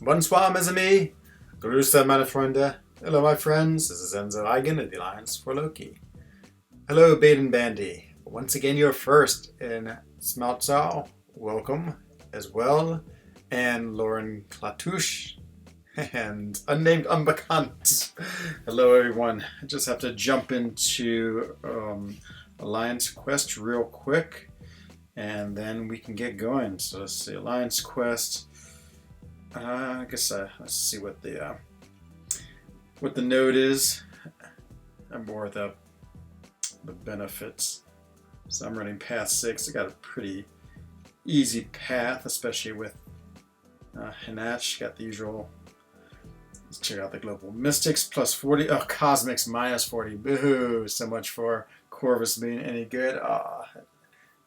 Bonsoir, mes amis. Grüße, meine Freunde. Hello, my friends. This is Enzo Eigen of the Alliance for Loki. Hello, Baden Bandy. Once again, you're first in Smalzau. Welcome as well. And Lauren Clatouche and Unnamed Unbekannt. Hello, everyone. I just have to jump into Alliance Quest real quick, and then we can get going. So let's see, Alliance Quest. I guess let's see what the node is, and more the benefits. So I'm running path 6. I got a pretty easy path, especially with Hinach. Got the usual. Let's check out the Global Mystics plus 40. Oh, Cosmics minus 40. Boo! So much for Corvus being any good.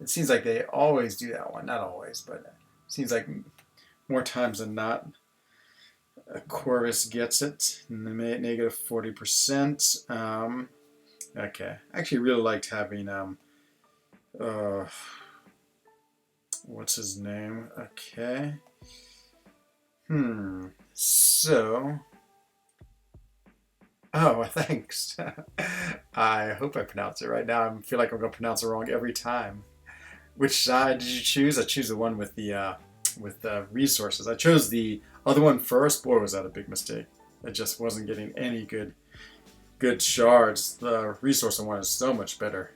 It seems like they always do that one. Not always, but it seems like more times than not, Corvus gets it. Negative 40%. Okay. I actually really liked having, what's his name? Okay. So, oh, thanks. I hope I pronounce it right now. I feel like I'm going to pronounce it wrong every time. Which side did you choose? I choose the one with the resources. I chose the other one first. Boy, was that a big mistake. It just wasn't getting any good shards. The resource one is so much better.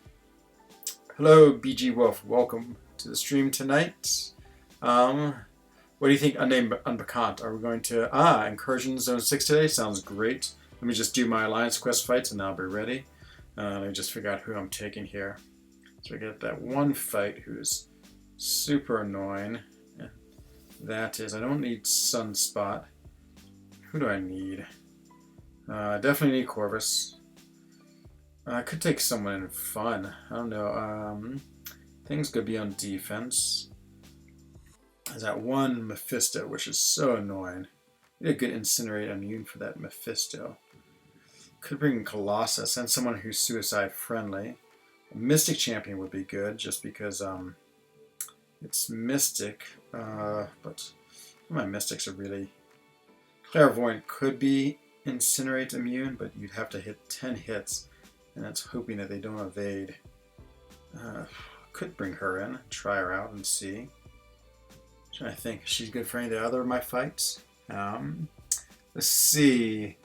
Hello, BG Wolf. Welcome to the stream tonight. What do you think, Unnamed Unbekannt? Are we going to Incursion Zone 6 today? Sounds great. Let me just do my Alliance Quest fights and I'll be ready. Let me just figure out who I'm taking here. So I get that one fight who's super annoying. That is, I don't need Sunspot. Who do I need? Definitely need Corvus. I could take someone in fun. I don't know. Things could be on defense. There's that one Mephisto, which is so annoying. Need a good Incinerate immune for that Mephisto. Could bring Colossus and someone who's suicide friendly. A Mystic Champion would be good, just because it's Mystic, but my Mystics are really... Clairvoyant could be Incinerate immune, but you'd have to hit 10 hits, and that's hoping that they don't evade. Could bring her in, try her out and see. Trying to think, she's good for any of the other of my fights. Let's see,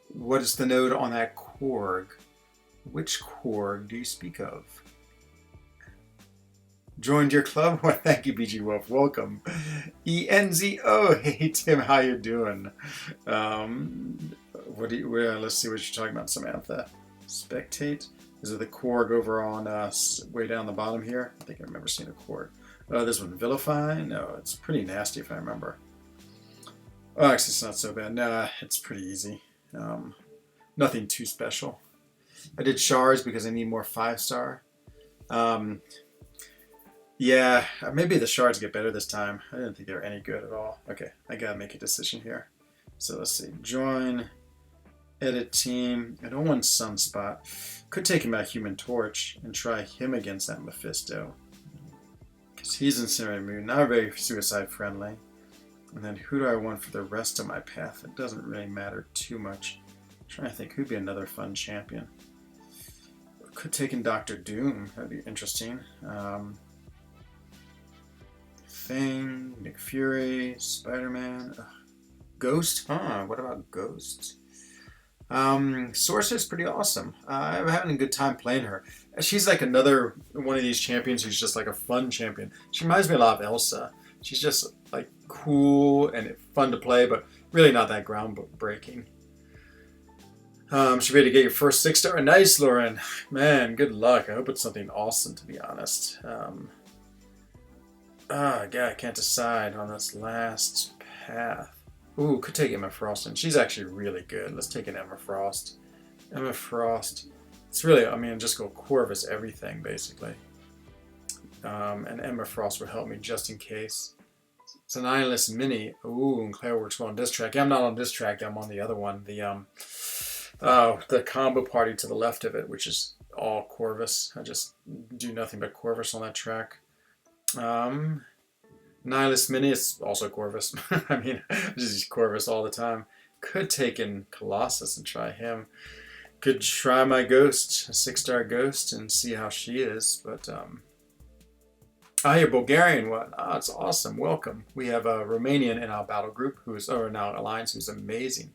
what is the node on that Korg? Which Korg do you speak of? Joined your club? Well, thank you, BG Wolf. Welcome. ENZO. Hey, Tim, how you doing? Let's see what you're talking about, Samantha. Spectate. Is it the Korg over on way down the bottom here? I think I remember seeing a Korg. Oh, this one, Vilify? No, it's pretty nasty if I remember. Oh, actually, it's not so bad. Nah, it's pretty easy. Nothing too special. I did shards because I need more 5-star. Yeah, maybe the shards get better this time. I didn't think they were any good at all. Okay, I gotta make a decision here. So let's see. Join, edit team. I don't want Sunspot. Could take him out Human Torch and try him against that Mephisto. Because he's Incinerate immune, not very suicide friendly. And then who do I want for the rest of my path? It doesn't really matter too much. I'm trying to think who'd be another fun champion. Could take in Dr. Doom. That'd be interesting. Thing, Nick Fury, Spider-Man, Ghost. What about Ghost? Sorcerer's pretty awesome. I'm having a good time playing her. She's like another one of these champions who's just like a fun champion. She reminds me a lot of Elsa. She's just like cool and fun to play, but really not that groundbreaking. Should be able to get your first 6-star. Nice, Lauren. Man, good luck. I hope it's something awesome, to be honest. God, I can't decide on this last path. Ooh, could take Emma Frost, and she's actually really good. Let's take an Emma Frost. Emma Frost. It's really, I mean, just go Corvus everything, basically. And Emma Frost would help me just in case. It's an Nihilist Mini. Ooh, and Claire works well on this track. Yeah, I'm not on this track. I'm on the other one. The combo party to the left of it, which is all Corvus. I just do nothing but Corvus on that track. Nihilist Mini is also Corvus. I mean, just Corvus all the time. Could take in Colossus and try him. Could try my Ghost, a 6-star Ghost, and see how she is. But, you're Bulgarian one. Oh, it's awesome. Welcome. We have a Romanian in our battle group, or in our alliance, who's amazing.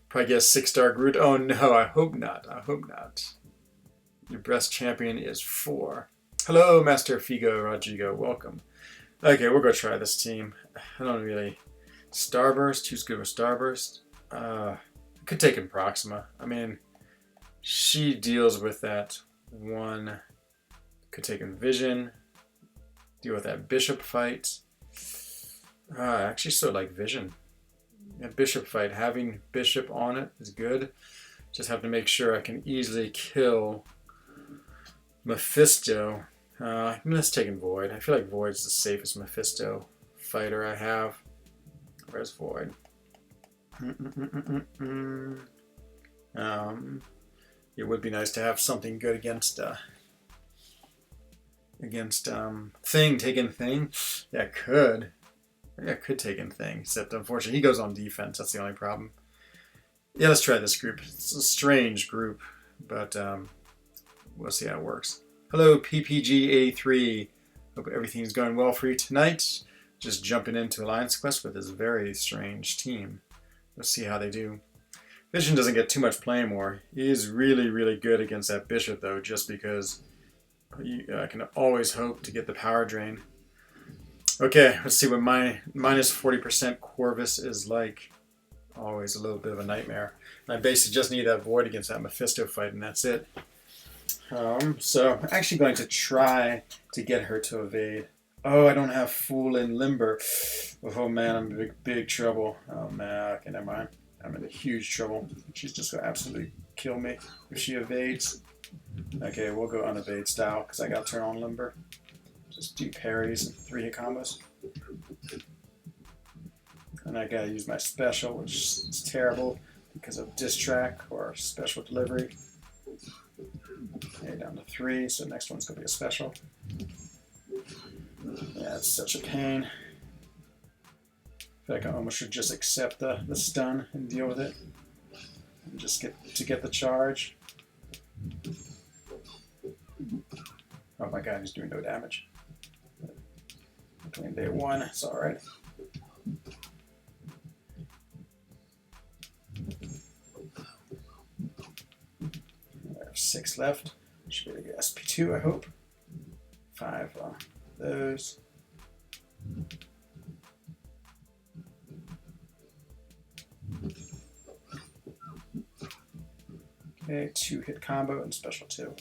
Probably get a 6-star Groot. Oh, no, I hope not. I hope not. Your best champion is 4. Hello, Master Figo Rodrigo. Welcome. Okay, we're going to try this team. I don't really... Starburst. Who's good with Starburst? Could take in Proxima. I mean, she deals with that one. Could take in Vision. Deal with that Bishop fight. I actually sort of like Vision. A Bishop fight. Having Bishop on it is good. Just have to make sure I can easily kill Mephisto. Let's take in Void. I feel like Void's the safest Mephisto fighter I have. Where's Void? It would be nice to have something good against Thing. Take in Thing. Yeah, could. Yeah, could take in Thing. Except unfortunately, he goes on defense. That's the only problem. Yeah, let's try this group. It's a strange group, but we'll see how it works. Hello, PPG83. Hope everything's going well for you tonight. Just jumping into Alliance Quest with this very strange team. Let's see how they do. Vision doesn't get too much play anymore. He is really, really good against that Bishop, though, just because I can always hope to get the power drain. Okay, let's see what my minus 40% Corvus is like. Always a little bit of a nightmare. I basically just need that Void against that Mephisto fight, and that's it. So I'm actually going to try to get her to evade. Oh, I don't have Fool and Limber. Oh man, I'm in big trouble. Oh man, okay, never mind. I'm in huge trouble. She's just going to absolutely kill me if she evades. Okay, we'll go unevade style because I got to turn on Limber. Just do parries and 3-hit combos. And I gotta use my special, which is terrible because of Distrack or Special Delivery. Okay, down to 3, so next one's gonna be a special. Yeah, it's such a pain. I feel like I almost should just accept the stun and deal with it. And just get the charge. Oh my god, he's doing no damage. Between day 1, it's alright. I have 6 left. Should be able to get SP2, I hope. 5 on those. Okay, 2-hit combo and special 2.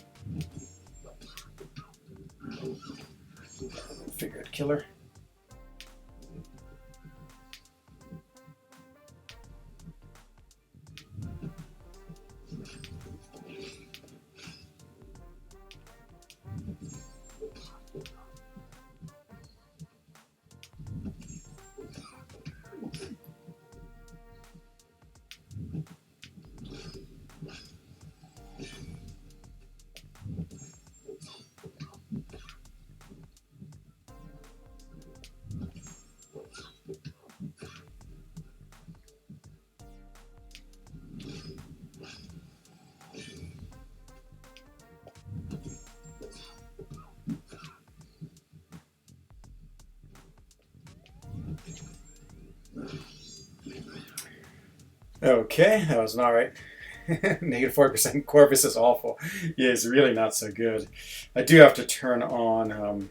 Figured killer. Okay, that was not right. Negative 40% Corvus is awful. Yeah, it's really not so good. I do have to turn on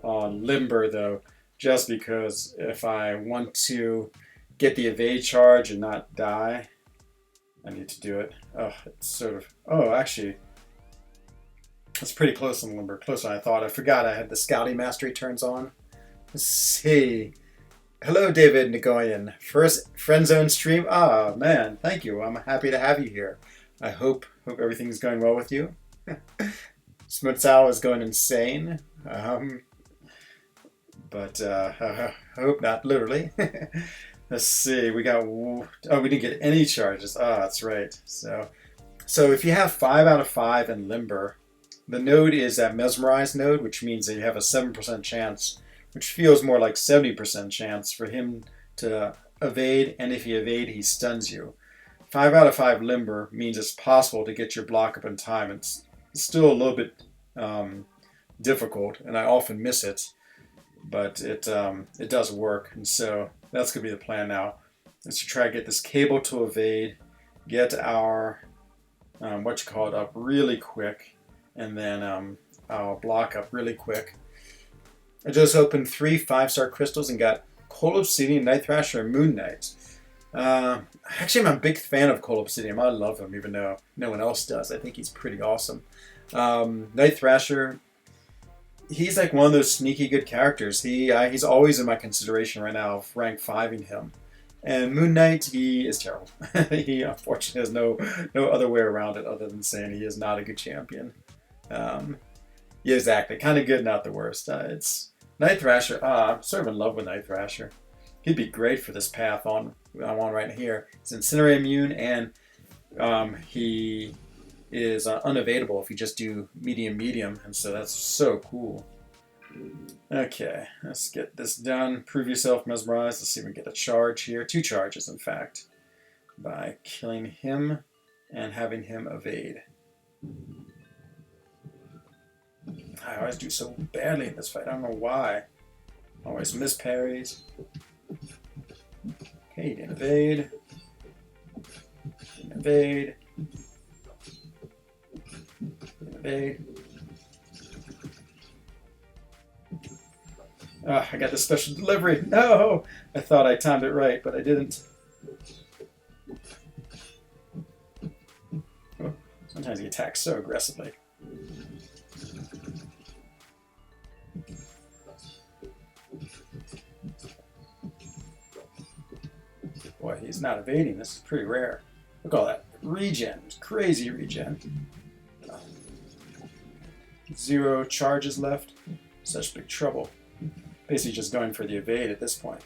Limber though, just because if I want to get the evade charge and not die, I need to do it. Oh, it's sort of. Oh, actually, it's pretty close on Limber. Closer than I thought. I forgot I had the Scouting Mastery turns on. Let's see. Hello, David Nagoyan. First FRENZOne stream. Ah, man, thank you. I'm happy to have you here. I hope everything's going well with you. Smutsal is going insane. But I hope not literally. Let's see. We got. Oh, we didn't get any charges. Ah, that's right. So if you have 5 out of 5 in Limber, the node is that mesmerized node, which means that you have a 7% chance which feels more like 70% chance for him to evade, and if he evades, he stuns you. 5 out of 5 limber means it's possible to get your block up in time. It's still a little bit difficult, and I often miss it, but it does work, and so that's going to be the plan now. Is to try to get this cable to evade, get our up really quick, and then our block up really quick. I just opened 3 5-star crystals and got Coal Obsidian, Night Thrasher, and Moon Knight. Actually, I'm a big fan of Coal Obsidian. I love him, even though no one else does. I think he's pretty awesome. Night Thrasher, he's like one of those sneaky good characters. He's always in my consideration right now of rank 5ing him. And Moon Knight, he is terrible. He unfortunately has no other way around it other than saying he is not a good champion. Yeah, exactly. Kind of good, not the worst. It's Night Thrasher. I'm sort of in love with Night Thrasher. He'd be great for this path I'm on right here. He's Incinerate immune, and he is unevadable if you just do medium, and so that's so cool. Okay, let's get this done. Prove yourself mesmerized. Let's see if we can get a charge here. 2 charges, in fact, by killing him and having him evade. I always do so badly in this fight. I don't know why. Always miss parries. Okay, he didn't evade. Didn't evade. Didn't evade. Oh, I got the special delivery. No! I thought I timed it right, but I didn't. Oh, sometimes he attacks so aggressively. Boy, he's not evading. This is pretty rare. Look at all that regen. Crazy regen. 0 charges left. Such big trouble. Basically just going for the evade at this point.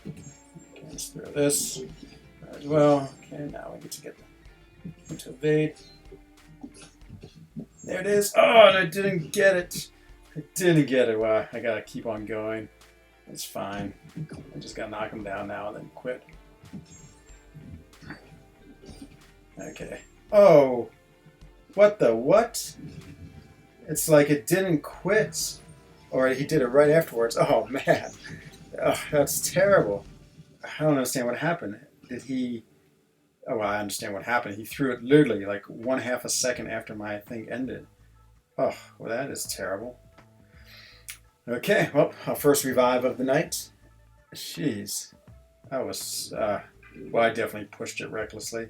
Okay, let's throw this as well. Okay, now we get to get to evade. There it is. Oh, and I didn't get it. I didn't get it. Well, I gotta keep on going. It's fine. I just gotta knock him down now and then quit. Okay. Oh! What the what? It's like it didn't quit. Or he did it right afterwards. Oh, man. Oh, that's terrible. I don't understand what happened. Did he... Oh, well, I understand what happened. He threw it literally like 1/2 a second after my thing ended. Oh, well, that is terrible. Okay, well, our first revive of the night. Jeez. That was... well, I definitely pushed it recklessly.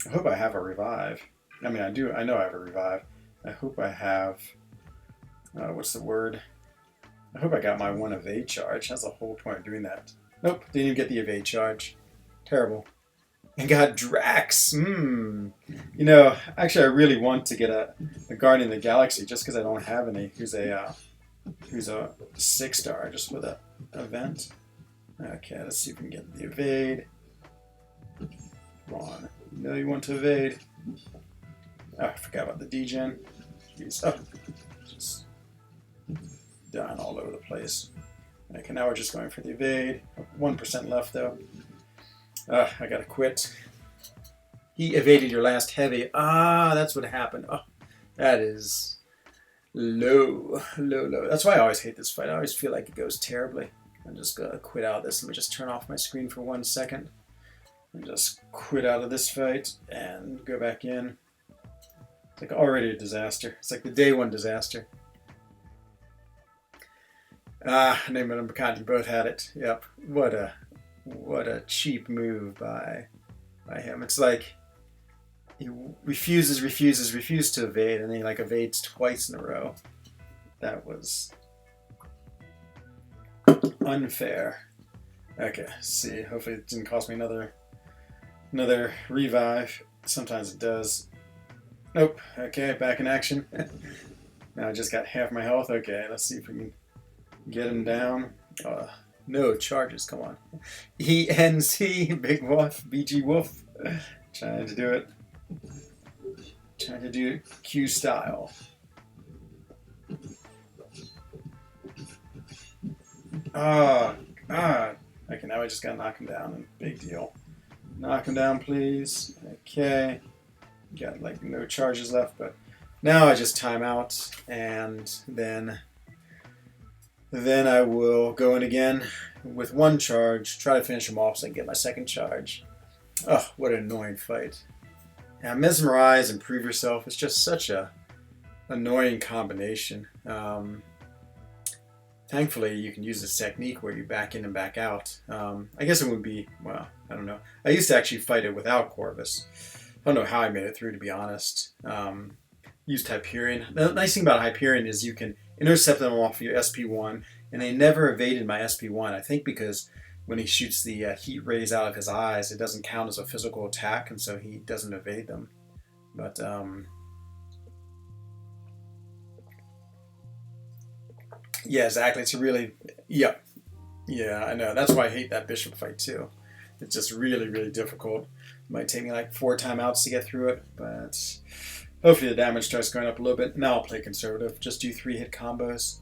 I hope I have a revive. I mean, I do. I know I have a revive. I hope I have... what's the word? I hope I got my 1 evade charge. That's the whole point of doing that. Nope, didn't even get the evade charge. Terrible. And got Drax. You know, actually, I really want to get a Guardian of the Galaxy just because I don't have any. Who's a 6-star just with a event. Okay, let's see if we can get the evade. Come on. You know you want to evade. Oh, I forgot about the degen. Jeez. Oh, just dying all over the place. Okay, now we're just going for the evade. 1% left though. I gotta quit. He evaded your last heavy. Ah, that's what happened. Oh, that is low. That's why I always hate this fight. I always feel like it goes terribly. I'm just gonna quit out of this. Let me just turn off my screen for 1 second. And just quit out of this fight and go back in. It's like already a disaster. It's like the day 1 disaster. Name and Mbakati both had it. Yep. What a cheap move by him. It's like he refuses to evade, and then he like evades twice in a row. That was unfair. Okay, let's see. Hopefully it didn't cost me another revive. Sometimes it does. Nope. Okay, back in action. Now I just got half my health. Okay, let's see if we can get him down. No charges, come on. ENC, Big Wolf, BG Wolf. Trying to do it. Trying to do Q style. Oh, God. Okay, now I just gotta knock him down. Big deal. Knock him down, please. Okay. Got like no charges left, but now I just time out, and then I will go in again with one charge, try to finish him off so I can get my second charge. Oh, what an annoying fight. Now, mesmerize and prove yourself. It's just such a annoying combination. Thankfully, you can use this technique where you back in and back out. I guess it would be, well, I don't know. I used to actually fight it without Corvus. I don't know how I made it through, to be honest. Used Hyperion. The nice thing about Hyperion is you can intercept them off your SP1, and they never evaded my SP1. I think because when he shoots the heat rays out of his eyes, it doesn't count as a physical attack, and so he doesn't evade them. But, yeah, exactly. It's a really, yep. Yeah, I know. That's why I hate that bishop fight, too. It's just really, really difficult. It might take me like 4 timeouts to get through it, but hopefully the damage starts going up a little bit. Now I'll play conservative. Just do 3-hit combos.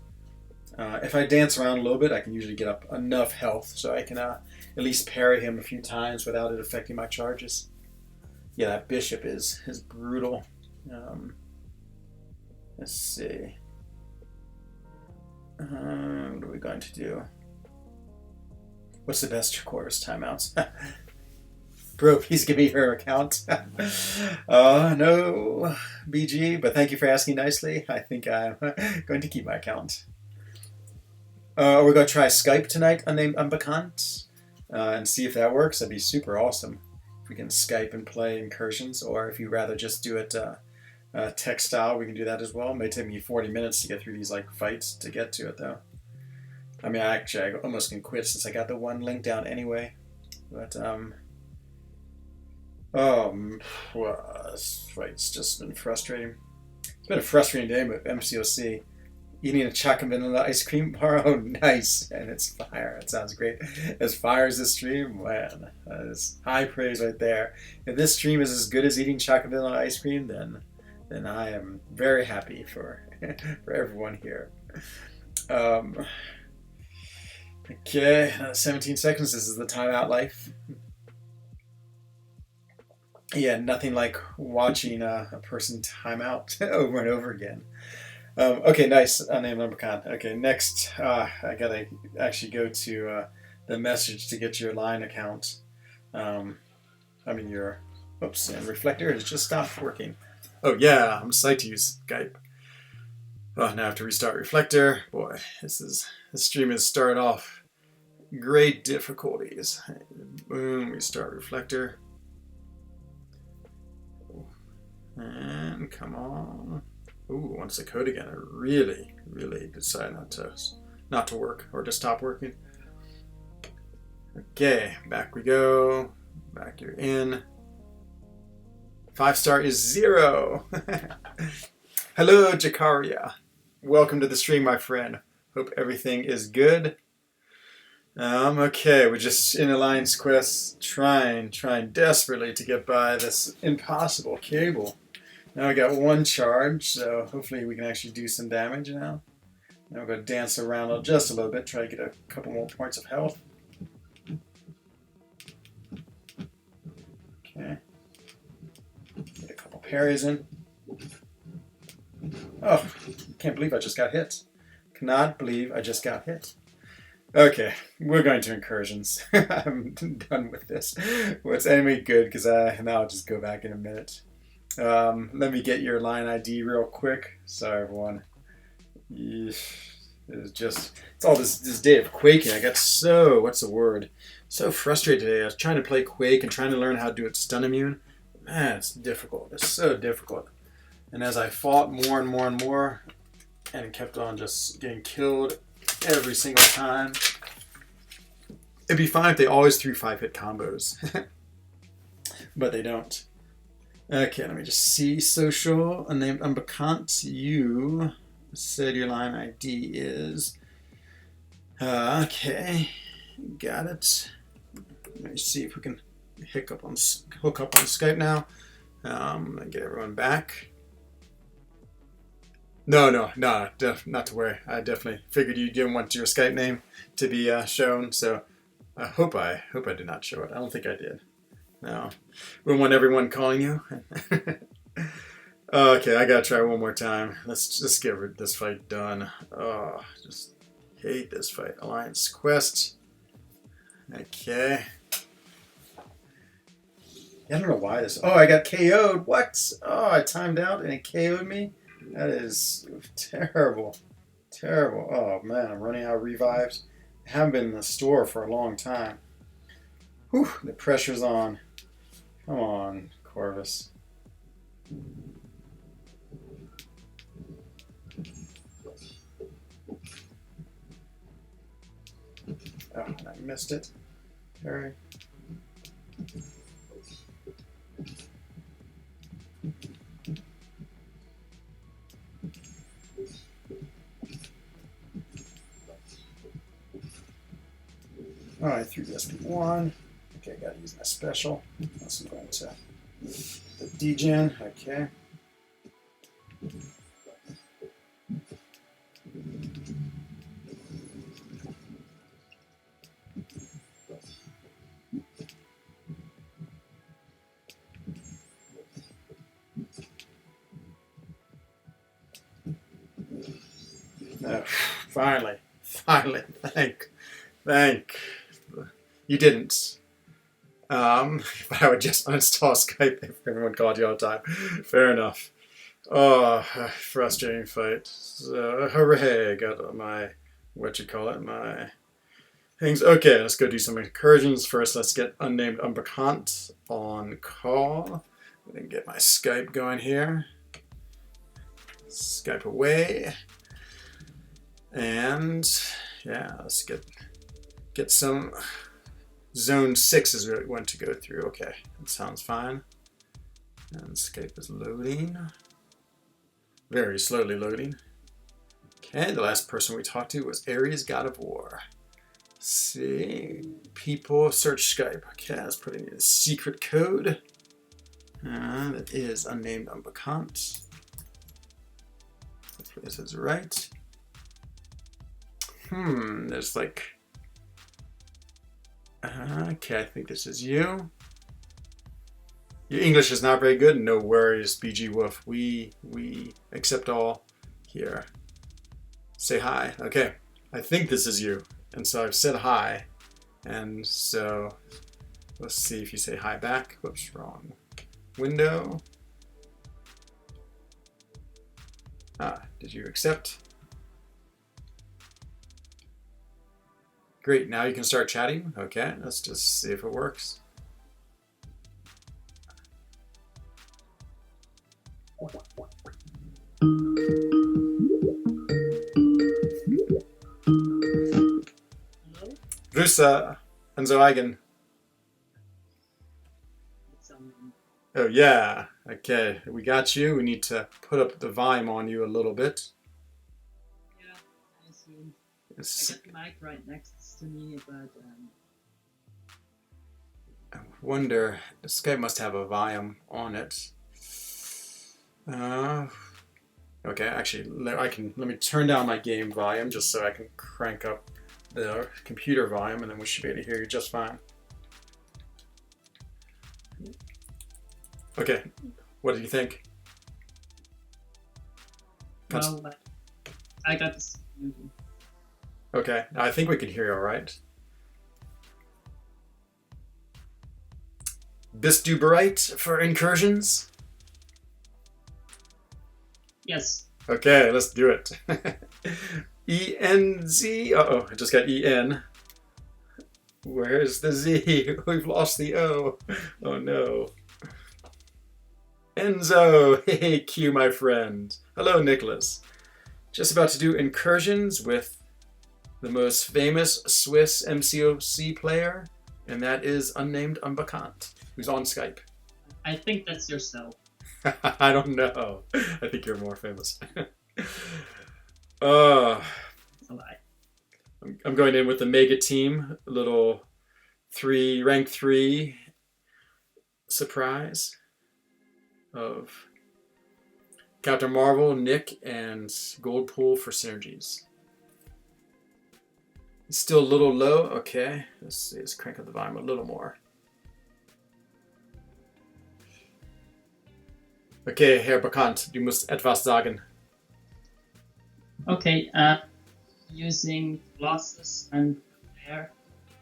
If I dance around a little bit, I can usually get up enough health so I can at least parry him a few times without it affecting my charges. Yeah, that bishop is brutal. Let's see. What are we going to do? What's the best Corvus timeouts? Bro, please give me your account. No, BG, but thank you for asking nicely. I think I'm going to keep my account. We're going to try Skype tonight, unnamed Unbekannt, and see if that works. That'd be super awesome. If we can Skype and play Incursions, or if you'd rather just do it text style, we can do that as well. It may take me 40 minutes to get through these like fights to get to it, though. I mean, I almost can quit since I got the one link down anyway. But, well, this fight's just been frustrating. It's been a frustrating day with MCOC. Eating a chocolate vanilla ice cream bar, oh nice, and it's fire. It sounds great. As fire as this stream, man, that is high praise right there. If this stream is as good as eating chocolate vanilla ice cream, then I am very happy for for everyone here. Okay, 17 seconds. This is the timeout life. Yeah, nothing like watching a person time out over and over again. Okay, nice. Unnamed Lumbercon. Okay, next, I gotta actually go to the message to get your line account. I mean your, oops, and Reflector has just stopped working. Oh yeah, I'm psyched to use Skype. Oh, now I have to restart Reflector. Boy, this stream has started off great difficulties. Boom, restart Reflector. And come on. Ooh, once the code again. I really, really decided not to work or to stop working. Okay, back we go. Back you're in. 5-star is 0. Hello, Jakaria. Welcome to the stream, my friend. Hope everything is good. Okay, we're just in Alliance Quest, trying desperately to get by this impossible cable. Now we got 1 charge, so hopefully we can actually do some damage now. Now we're going to dance around just a little bit, try to get a couple more points of health. Okay. Get a couple parries in. Oh, can't believe I just got hit. Cannot believe I just got hit. Okay, we're going to Incursions. I'm done with this. What's enemy good, because now I'll just go back in a minute. Let me get your line ID real quick. Sorry, everyone. It's all this day of quaking. I got what's the word? So frustrated today. I was trying to play Quake and trying to learn how to do it stun immune. Man, it's difficult. It's so difficult. And as I fought more and more and more, and kept on just getting killed every single time. It'd be fine if they always threw 5-hit combos. But they don't. Okay, let me just see. Social, unnamed Unbekannt. You said your line ID is... okay, got it. Let me see if we can hook up on Skype now. Get everyone back. No, not to worry. I definitely figured you didn't want your Skype name to be shown, so I hope I did not show it. I don't think I did. No, we want everyone calling you. Okay, I gotta try one more time. Let's just get this fight done. Oh, just hate this fight. Alliance Quest. Okay. I don't know why this. Oh, I got KO'd. What? Oh, I timed out and it KO'd me. That is terrible. Terrible. Oh man, I'm running out of revives. I haven't been in the store for a long time. Whew, the pressure's on. Come on, Corvus. Oh, I missed it. Sorry. Oh, I threw this one. Okay, I gotta use my special. Unless I'm going to the degen. Okay. Oh, finally. Thank. You didn't. But I would just uninstall Skype if everyone called you all the time. Fair enough. Oh, frustrating fight. So, hooray! Got my my things. Okay, let's go do some incursions first. Let's get unnamed unbekannte on call. I'm gonna get my Skype going here. Skype away. And yeah, let's get some zone 6 is what we want to go through. Okay, that sounds fine. And Skype is loading. Very slowly loading. Okay, the last person we talked to was Ares, God of War. Let's see, people, search Skype. Okay, let's put in a secret code. That is unnamed unbekannte. Hopefully this is right. There's like... okay, I think this is you. Your English is not very good. No worries, BG Wolf. We accept all here. Say hi. Okay, I think this is you. And so I've said hi. And so let's see if you say hi back. Whoops, wrong window. Did you accept? Great, now you can start chatting. Okay, let's just see if it works. Grüße, Enzo Eigen. Oh yeah, okay, we got you. We need to put up the volume on you a little bit. Yeah, I assume. I got the mic right next to me, but I wonder, the Skype must have a volume on it. Okay, actually, let me turn down my game volume just so I can crank up the computer volume, and then we should be able to hear you just fine. Okay, what do you think? well, I got this. Okay, I think we can hear you all right. Bist du bereit for incursions? Yes. Okay, let's do it. ENZ. Uh-oh, I just got EN. Where's the Z? We've lost the O. Oh no. Enzo! Hey, Q, my friend. Hello, Nicholas. Just about to do incursions with the most famous Swiss MCOC player, and that is unnamed unbekannte, who's on Skype. I think that's yourself. I don't know. I think you're more famous. It's a lie. I'm going in with the mega team, a little rank 3 surprise of Captain Marvel, Nick, and Gold Pool for synergies. It's still a little low. Okay, let's see. Let's crank up the volume a little more. Okay, Herr Bekannt, du musst etwas sagen. Okay, using losses and repair,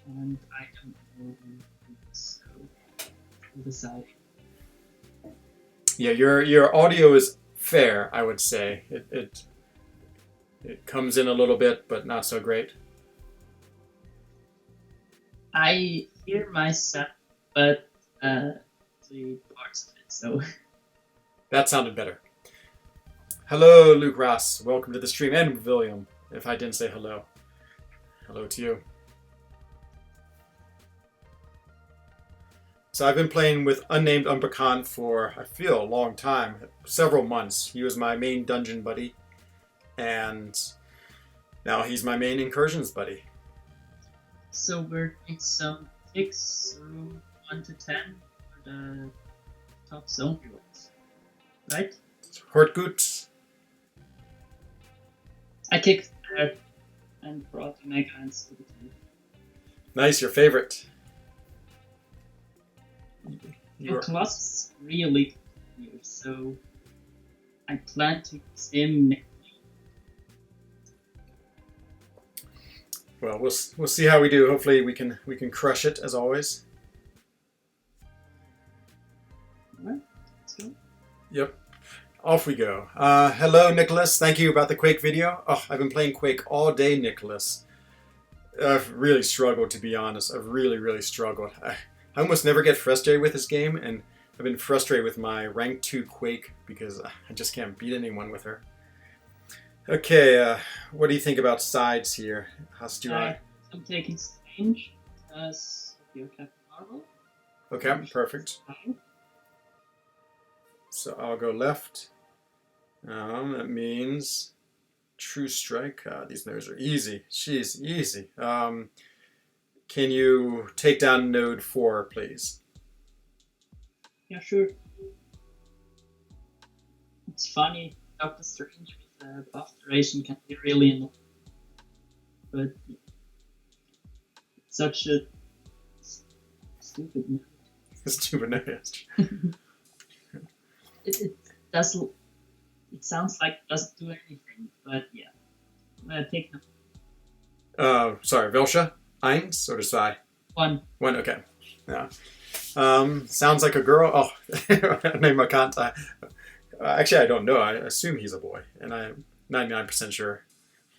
and I don't know so we'll decide. Yeah, your audio is fair, I would say. It comes in a little bit, but not so great. I hear myself, but the parts of it, so. That sounded better. Hello, Luke Ross. Welcome to the stream, and William, if I didn't say hello. Hello to you. So I've been playing with Unnamed Unbekannt for, I feel, a long time. Several months. He was my main dungeon buddy. And now he's my main Incursions buddy. So we're doing some picks through 1 to 10 for the top zone rules, right? Hort gut. I kicked there and brought the Mega Hands to the table. Nice, your favorite. Your Colossus is really good here, so I plan to use him. Well, we'll see how we do. Hopefully we can crush it as always. Alright, let's go. Yep. Off we go. Hello, Nicholas. Thank you about the Quake video. Oh, I've been playing Quake all day, Nicholas. I've really struggled, to be honest. I've really struggled. I almost never get frustrated with this game, and I've been frustrated with my rank 2 Quake because I just can't beat anyone with her. Okay, what do you think about sides here? How's do I? I'm taking Strange as your Captain Marvel. Okay, perfect. So I'll go left. That means True Strike. These nodes are easy. Jeez, easy. Can you take down node 4, please? Yeah, sure. It's funny, Doctor Strange with buff duration can be really annoying. But it's such a stupid node. Stupid node. It doesn't. It sounds like it doesn't do anything, but yeah. Take them. Sorry, Velsha? Eins or zwei? One. One, okay. Yeah. Sounds like a girl. Oh, name I can't. Actually, I don't know. I assume he's a boy, and I'm 99% sure.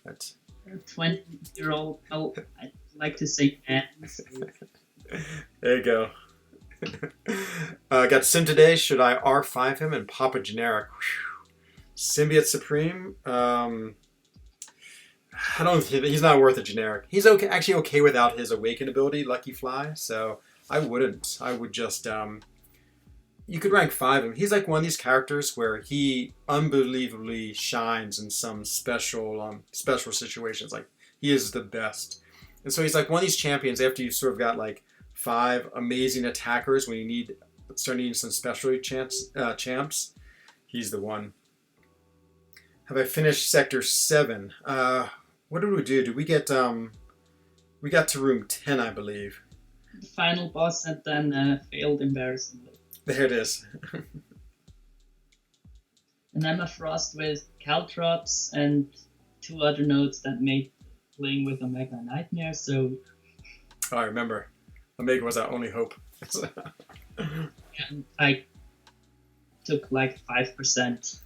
But 20-year-old. Oh, I'd like to say man. So. There you go. Got Sim today. Should I R5 him and pop a generic? Whew. Symbiote Supreme. I don't. He's not worth a generic. He's okay. Actually, okay without his Awaken ability, Lucky Fly. So I wouldn't. I would just. You could rank 5 him. He's like one of these characters where he unbelievably shines in some special situations. Like he is the best, and so he's like one of these champions. After you sort of got like 5 amazing attackers, when you start needing some specialty champs, he's the one. Have I finished Sector 7? What did we do? Did we get we got to room 10, I believe. The final boss and then failed embarrassingly. There it is. And Emma Frost with Caltrops and 2 other nodes that made playing with Omega a nightmare, so... Oh, I remember. Omega was our only hope. And I took like 5%.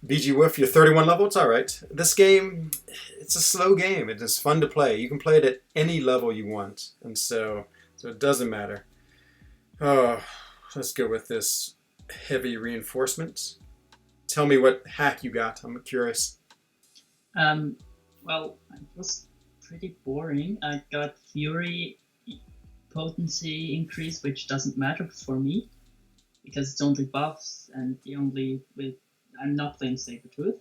BG Wolf, you're 31 level, it's alright. This game, it's a slow game. It is fun to play. You can play it at any level you want. And so it doesn't matter. Oh, let's go with this heavy reinforcement. Tell me what hack you got. I'm curious. Well, it was pretty boring. I got Fury potency increase, which doesn't matter for me because it's only buffs and I'm not playing Sabretooth,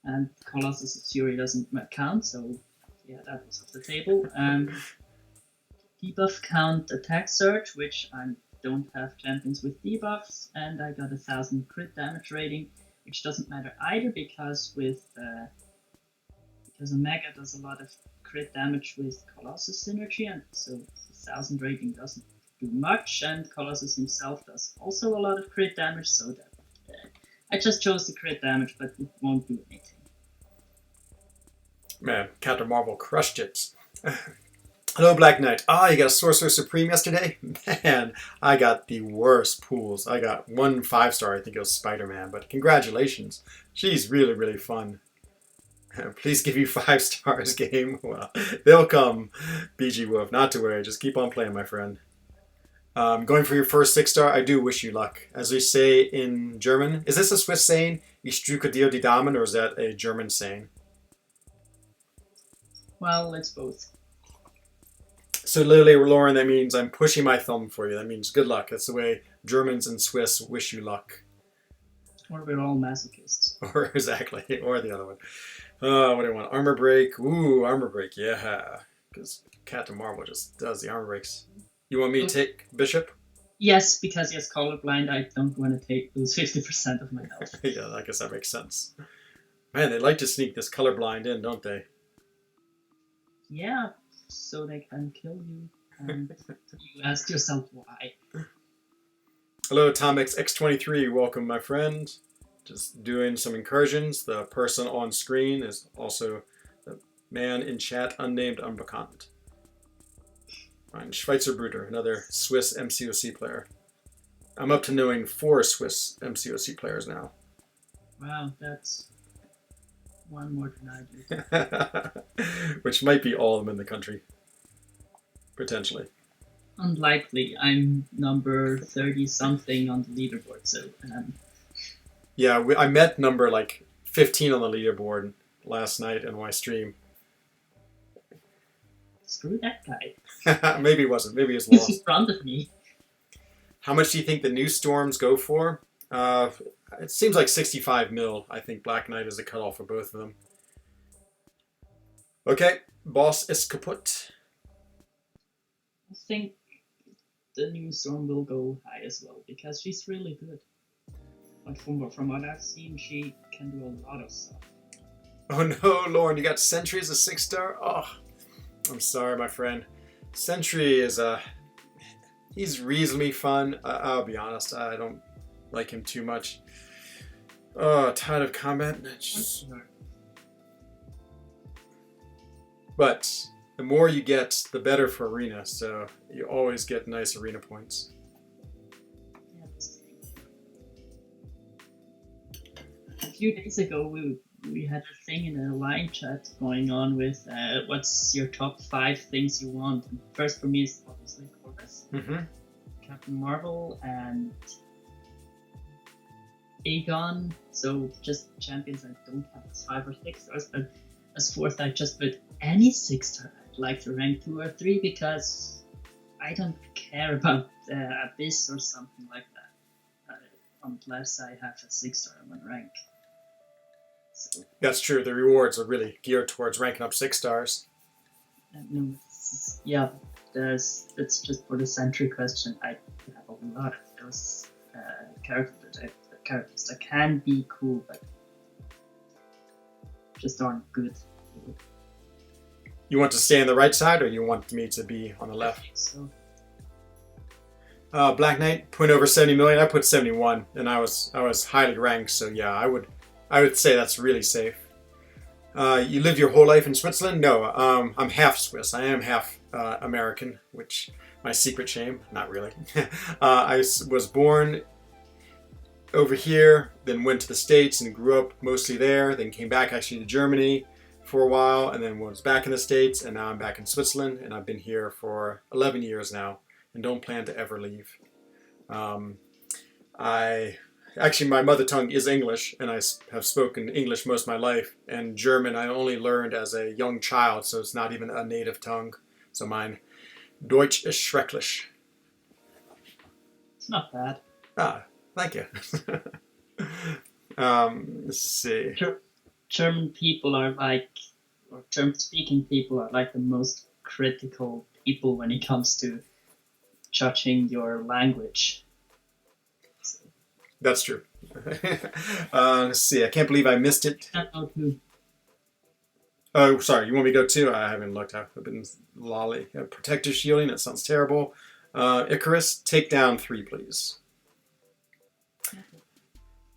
and Colossus' Fury doesn't count, so yeah, that was off the table. Debuff count attack surge, which I'm don't have champions with debuffs, and I got 1000 crit damage rating, which doesn't matter either because Omega does a lot of crit damage with Colossus synergy, and so 1000 rating doesn't do much, and Colossus himself does also a lot of crit damage, so that I just chose the crit damage, but it won't do anything. Man, Captain Marvel crushed it. Hello, Black Knight. You got a Sorcerer Supreme yesterday? Man, I got the worst pools. I got 1 5-star, I think it was Spider-Man, but congratulations. She's really, really fun. Please give you 5 stars, game. Well, they'll come, BG Wolf. Not to worry, just keep on playing, my friend. Going for your first 6-star, I do wish you luck. As we say in German, is this a Swiss saying? Ich drücke dir die Daumen, or is that a German saying? Well, it's both. So literally, Lauren, that means I'm pushing my thumb for you. That means good luck. That's the way Germans and Swiss wish you luck. Or we're all masochists. Or exactly, or the other one. What do I want? Armor break. Ooh, armor break. Yeah, because Captain Marvel just does the armor breaks. You want me to take Bishop? Yes, because he has colorblind. I don't want to lose 50% of my health. Yeah, I guess that makes sense. Man, they like to sneak this colorblind in, don't they? Yeah, so they can kill you. And you ask yourself why. Hello, Tomix X23. Welcome, my friend. Just doing some incursions. The person on screen is also the man in chat, unnamed, unbekannt. Fine. Schweizer Bruder, another Swiss MCOC player. I'm up to knowing 4 Swiss MCOC players now. Wow, that's one more than I do. Which might be all of them in the country. Potentially. Unlikely. I'm number 30-something on the leaderboard, so... Yeah, I met number like 15 on the leaderboard last night in my stream. Screw that guy. Maybe he wasn't. Maybe he's He's lost. in front of me. How much do you think the new storms go for? It seems like 65 mil. I think Black Knight is the cutoff for both of them. Okay, boss is kaput. I think the new storm will go high as well, because she's really good. But from what I've seen, she can do a lot of stuff. Oh no, Lauren, you got Sentry as a 6-star? Oh, I'm sorry, my friend. Sentry is he's reasonably fun. I'll be honest, I don't like him too much. Oh, tired of combat. But the more you get, the better for arena, so you always get nice arena points. A few days ago, we had a thing in a line chat going on with what's your top 5 things you want. And first for me is obviously Corvus, Captain Marvel, and Aegon. So just champions I don't have as 5 or 6 stars, but as 4th I just put any 6-star I'd like to rank 2 or 3 because I don't care about Abyss or something like that unless I have a 6-star on my rank. So, that's true. The rewards are really geared towards ranking up 6 stars. No, yeah, it's just for the Sentry question. I have a lot of those characters that can be cool, but just aren't good. You want to stay on the right side, or you want me to be on the left? So, Black Knight, point over 70 million. I put 71, and I was highly ranked. So yeah, I would say that's really safe. You lived your whole life in Switzerland? No, I'm half Swiss. I am half American, which my secret shame. Not really. I was born over here, then went to the States and grew up mostly there. Then came back actually to Germany for a while, and then was back in the States, and now I'm back in Switzerland, and I've been here for 11 years now, and don't plan to ever leave. Actually, my mother tongue is English, and I have spoken English most of my life, and German I only learned as a young child, so it's not even a native tongue. So mein Deutsch ist schrecklich. it's not bad. Thank you. Let's see. German people are like, or German-speaking people are like the most critical people when it comes to judging your language. That's true. Let's see. I can't believe I missed it. Oh, sorry. You want me to go too? I haven't looked. I've been lolly. Protective shielding. That sounds terrible. Icarus, take down 3, please.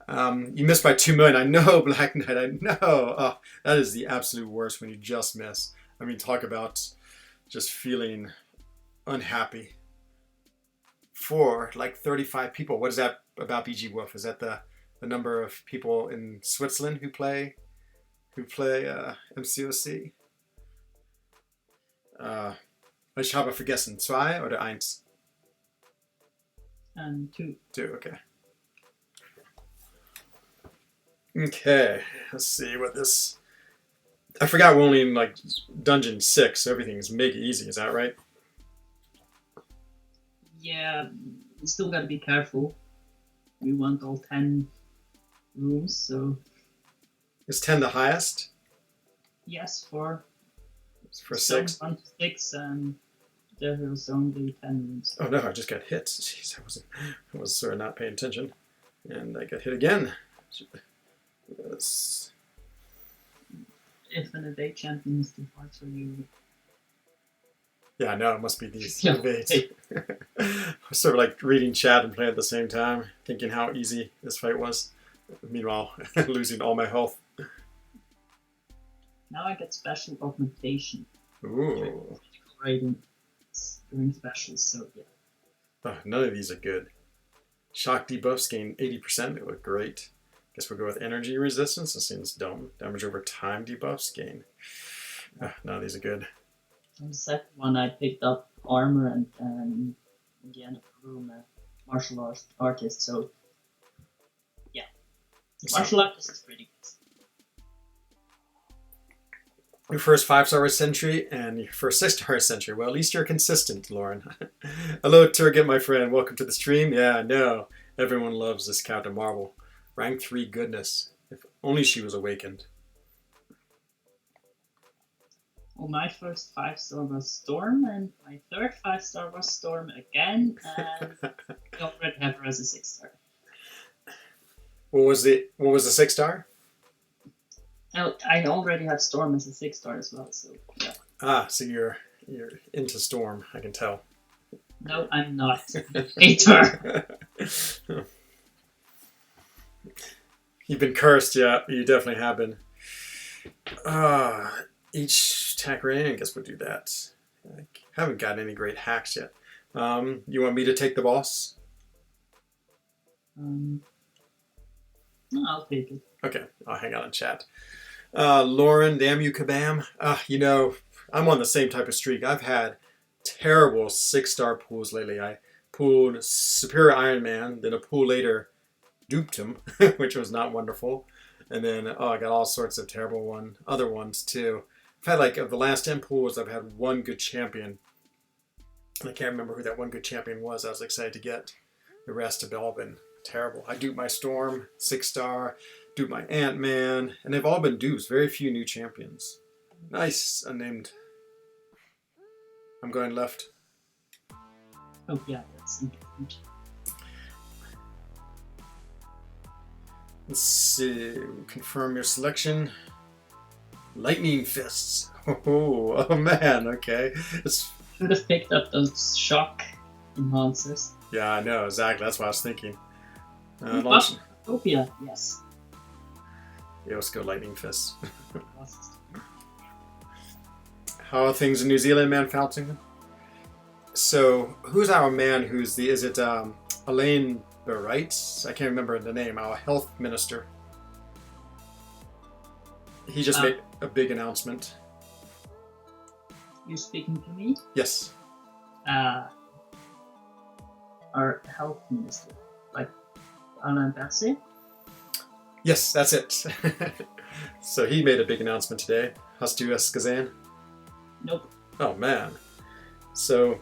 You missed by 2 million. I know, Black Knight. I know. Oh, that is the absolute worst when you just miss. I mean, talk about just feeling unhappy. For like 35 people. What is that about BG Wolf? Is that the number of people in Switzerland who play MCOC? Ich habe vergessen. 2 oder 1? 2. 2, okay. Okay, let's see what this... I forgot we're only in like Dungeon 6, so everything's mega easy, is that right? Yeah, you still gotta be careful. We want all 10 rooms, so... Is 10 the highest? Yes, for 6? 1 to 6, and there was only 10 rooms. Oh no, I just got hit. Jeez, I was sort of not paying attention. And I got hit again. Yes. If an evade champion is too hard for you... Yeah, I know, it must be these Yeah. evades. I was sort of like reading chat and playing at the same time, thinking how easy this fight was. Meanwhile, losing all my health. Now I get special augmentation. Ooh. Critical rating during specials, so yeah. Oh, none of these are good. Shock debuffs gain 80%. They look great. Guess we'll go with energy resistance. This seems dumb. Damage over time debuffs gain. None of these are good. On the second one, I picked up armor and in the end of the room, a martial artist. So, yeah, martial artist is pretty good. Your first 5-star sentry and your first 6-star sentry. Well, at least you're consistent, Lauren. Hello, Turget, my friend. Welcome to the stream. Yeah, I know. Everyone loves this Captain Marvel. Rank 3 goodness. If only she was awakened. Well, my first 5-star was Storm, and my third 5-star was Storm again, and I already have her as a 6-star. What was the 6-star? I already have Storm as a 6-star as well, so yeah. Ah, so you're into Storm, I can tell. No, I'm not. Hate her. You've been cursed, yeah. You definitely have been. Each attack rating, I guess we'll do that. I haven't gotten any great hacks yet. You want me to take the boss? No, I'll take it. Okay, I'll hang out in chat. Lauren, damn you, Kabam. You know, I'm on the same type of streak. I've had terrible 6-star pools lately. I pooled Superior Iron Man, then a pool later duped him, which was not wonderful. And then, I got all sorts of terrible other ones too. I've had like, of the last 10 pools, I've had one good champion. I can't remember who that one good champion was. I was excited to get. The rest have all been terrible. I duped my Storm, 6-star, duped my Ant-Man, and they've all been dupes. Very few new champions. Nice, unnamed. I'm going left. Oh yeah, that's important. Let's see. Confirm your selection. Lightning fists. Oh man. Okay. Should have picked up those shock enhancers. Yeah, I know exactly. That's what I was thinking. Utopia, yes. Yeah, let's go lightning fists. How are things in New Zealand, man, Faltington? So, who's our man? Is it Elaine Barrites? I can't remember the name. Our health minister. He just made a big announcement. You speaking to me? Yes. Our health minister, like Alain Berset? Yes, that's it. So he made a big announcement today. Hast du es gesehen? Nope. Oh man. So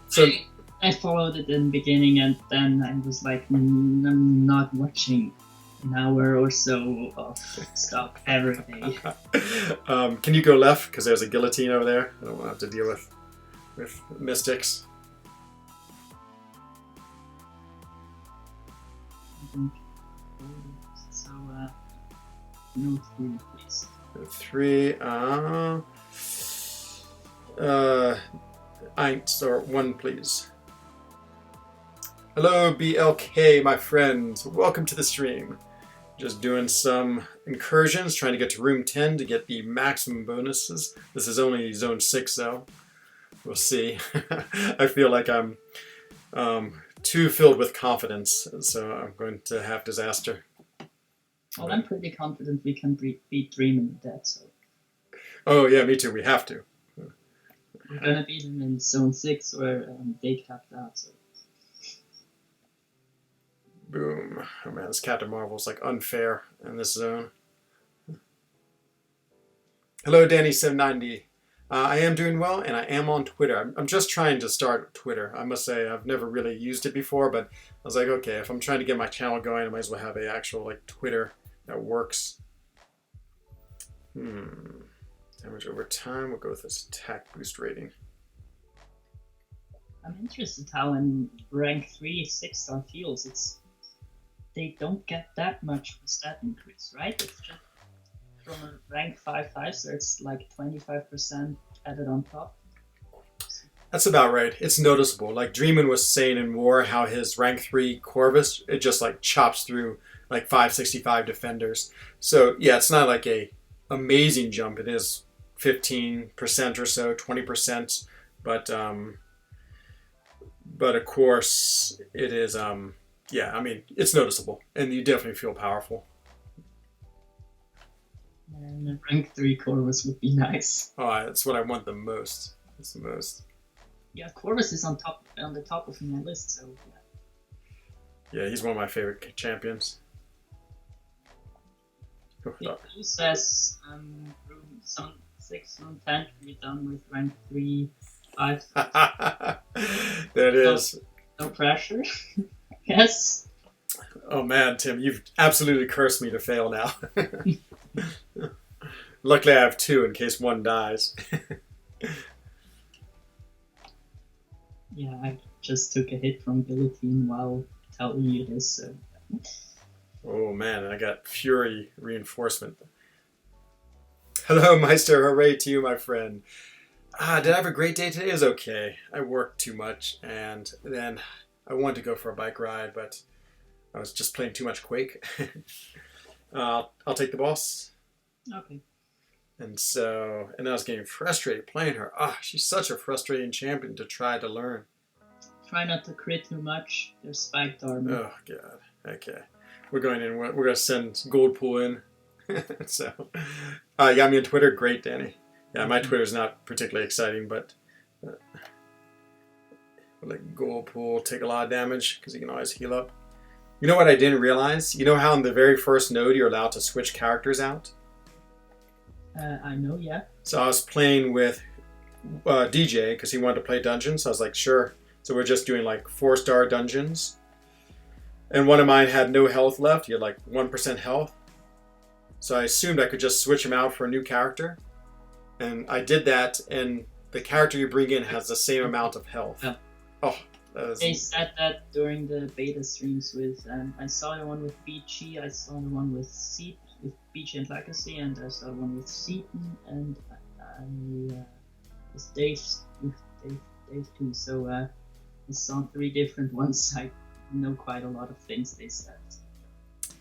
I followed it in the beginning, and then I was like, I'm not watching an hour or so of stuff every day. Can you go left? Because there's a guillotine over there. I don't want to have to deal with mystics. think. So, no 3, please. 3. Eins, or 1, please. Hello, BLK, my friend. Welcome to the stream. Just doing some incursions, trying to get to room 10 to get the maximum bonuses. This is only zone 6, though. We'll see. I feel like I'm too filled with confidence, so I'm going to have disaster. Well, I'm pretty confident we can beat Dreaming with that, so. Oh, yeah, me too. We have to. We're gonna beat them in zone 6 where they capped out, so. Boom. Oh man, this Captain Marvel's like unfair in this zone. Hello, Danny790. I am doing well, and I am on Twitter. I'm just trying to start Twitter. I must say I've never really used it before, but I was like, okay, if I'm trying to get my channel going, I might as well have an actual like Twitter that works. Damage over time. We'll go with this attack boost rating. I'm interested how in rank 3 6-star fields they don't get that much of a stat increase, right? It's just from a rank 5 5-star, it's like 25% added on top. That's about right. It's noticeable. Like Dreamin was saying in War, how his rank 3 Corvus, it just like chops through like 565 defenders. So yeah, it's not like a amazing jump. It is 15% or so, 20%, but of course it is yeah, I mean, it's noticeable, and you definitely feel powerful. And a rank 3 Corvus would be nice. Oh, that's what I want the most. It's the most. Yeah, Corvus is on the top of my list, so yeah, he's one of my favorite champions. Who says room 6, room 10 can be done with rank 3, 5? There it is. No pressure. Yes. Oh man, Tim, you've absolutely cursed me to fail now. Luckily I have 2 in case one dies. Yeah, I just took a hit from guillotine while telling you this, so. Oh man, I got Fury reinforcement. Hello, Meister. Hooray to you, my friend. Did I have a great day today? It was okay. I worked too much, and then I wanted to go for a bike ride, but I was just playing too much Quake. I'll take the boss. Okay. And I was getting frustrated playing her. She's such a frustrating champion to try to learn. Try not to crit too much. There's spiked armor. Oh, God. Okay. We're going in. We're going to send Gold Pool in. So, you got me on Twitter? Great, Danny. Yeah, my Twitter's not particularly exciting, but let Gold Pool take a lot of damage because he can always heal up. You know what I didn't realize? You know how in the very first node you're allowed to switch characters out? I know, yeah. So I was playing with DJ because he wanted to play dungeons. So I was like, sure. So we're just doing like 4-star dungeons. And one of mine had no health left. He had like 1% health. So I assumed I could just switch him out for a new character. And I did that, and the character you bring in has the same amount of health. Yeah. Oh, that is... They said that during the beta streams with, I saw the one with BG, I saw the one with Seat, with BG and Legacy, and I saw the one with Seaton, and with Dave too. So I saw 3 different ones. I know quite a lot of things they said.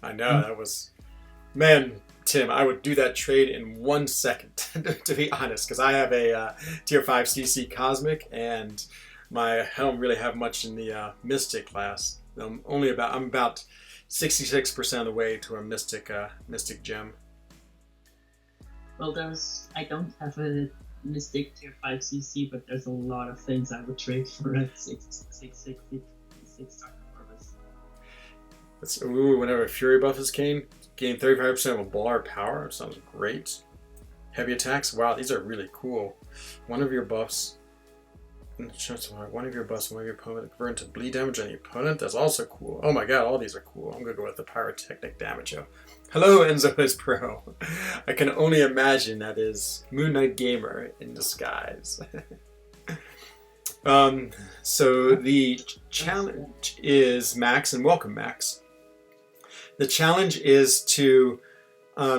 I know, that was... Man, Tim, I would do that trade in 1 second, to be honest, because I have a tier 5 CC Cosmic, and I don't really have much in the Mystic class. I'm about 66% of the way to a Mystic gem. Well, I don't have a Mystic tier 5 CC, but there's a lot of things I would trade for at 660 star Corvus. Whenever Fury buff is gain 35% of a bar power. Sounds great. Heavy attacks. Wow, these are really cool. One of your buffs will your opponent convert into bleed damage on the opponent. That's also cool. Oh my god, all these are cool. I'm gonna go with the pyrotechnic damage. Hello, Enzo is Pro. I can only imagine that is Moon Knight Gamer in disguise. So the challenge is Max, and welcome, Max. The challenge is to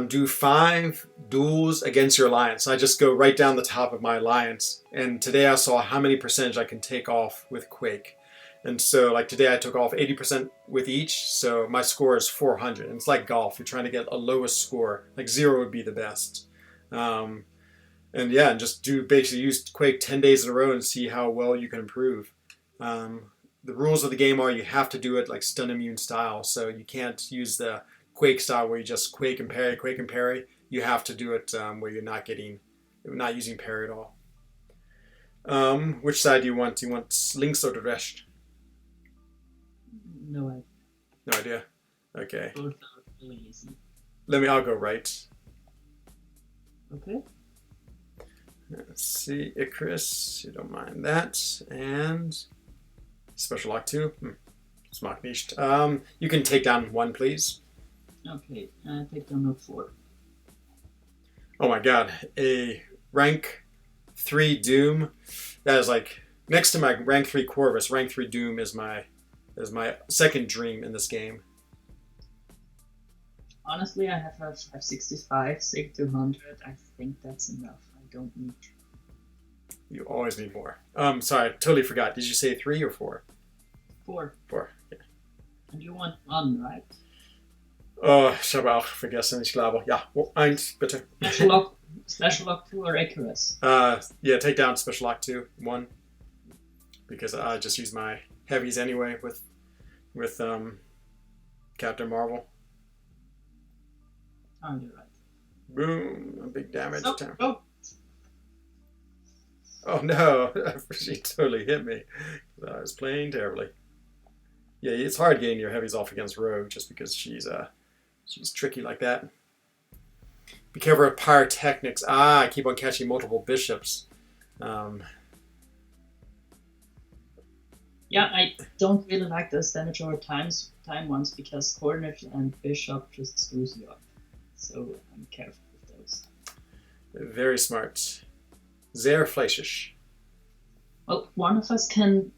do 5 duels against your alliance. So I just go right down the top of my alliance. And today I saw how many percentage I can take off with Quake. And so like today I took off 80% with each. So my score is 400. And it's like golf. You're trying to get a lowest score. Like 0 would be the best. And yeah, and just basically use Quake 10 days in a row and see how well you can improve. The rules of the game are you have to do it like stun immune style. So you can't use the Quake style where you just Quake and parry. You have to do it where you're not using parry at all. Which side do you want? Do you want links or the rest? No idea. No idea. Okay. Both are really easy. I'll go right. Okay. Let's see, Icarus, you don't mind that. And special lock 2. Smart nicht. You can take down 1, please. Okay, take down note 4. Oh my god, a rank 3 Doom. That is like next to my rank 3 Corvus. Rank 3 Doom is my second dream in this game. Honestly, I have a 565, Sig 200. I think that's enough. I don't need to. You always need more. Sorry, I totally forgot. Did you say 3 or 4? 4. 4. Yeah. And you want 1, right? Oh, ich habe auch vergessen. Ich glaube. Ja, 1, bitte. Special lock 2 or Icarus? Yeah, take down special lock 2, 1. Because I just use my heavies anyway with Captain Marvel. Oh, you're right. Boom! A big damage. Oh. Oh no! She totally hit me. I was playing terribly. Yeah, it's hard getting your heavies off against Rogue just because she's tricky like that. Be careful of pyrotechnics. I keep on catching multiple bishops. Yeah, I don't really like those damage over time ones because Cornet and Bishop just screws you up. So I'm careful with those. Very smart. Sehr fleischig. Well, one of us can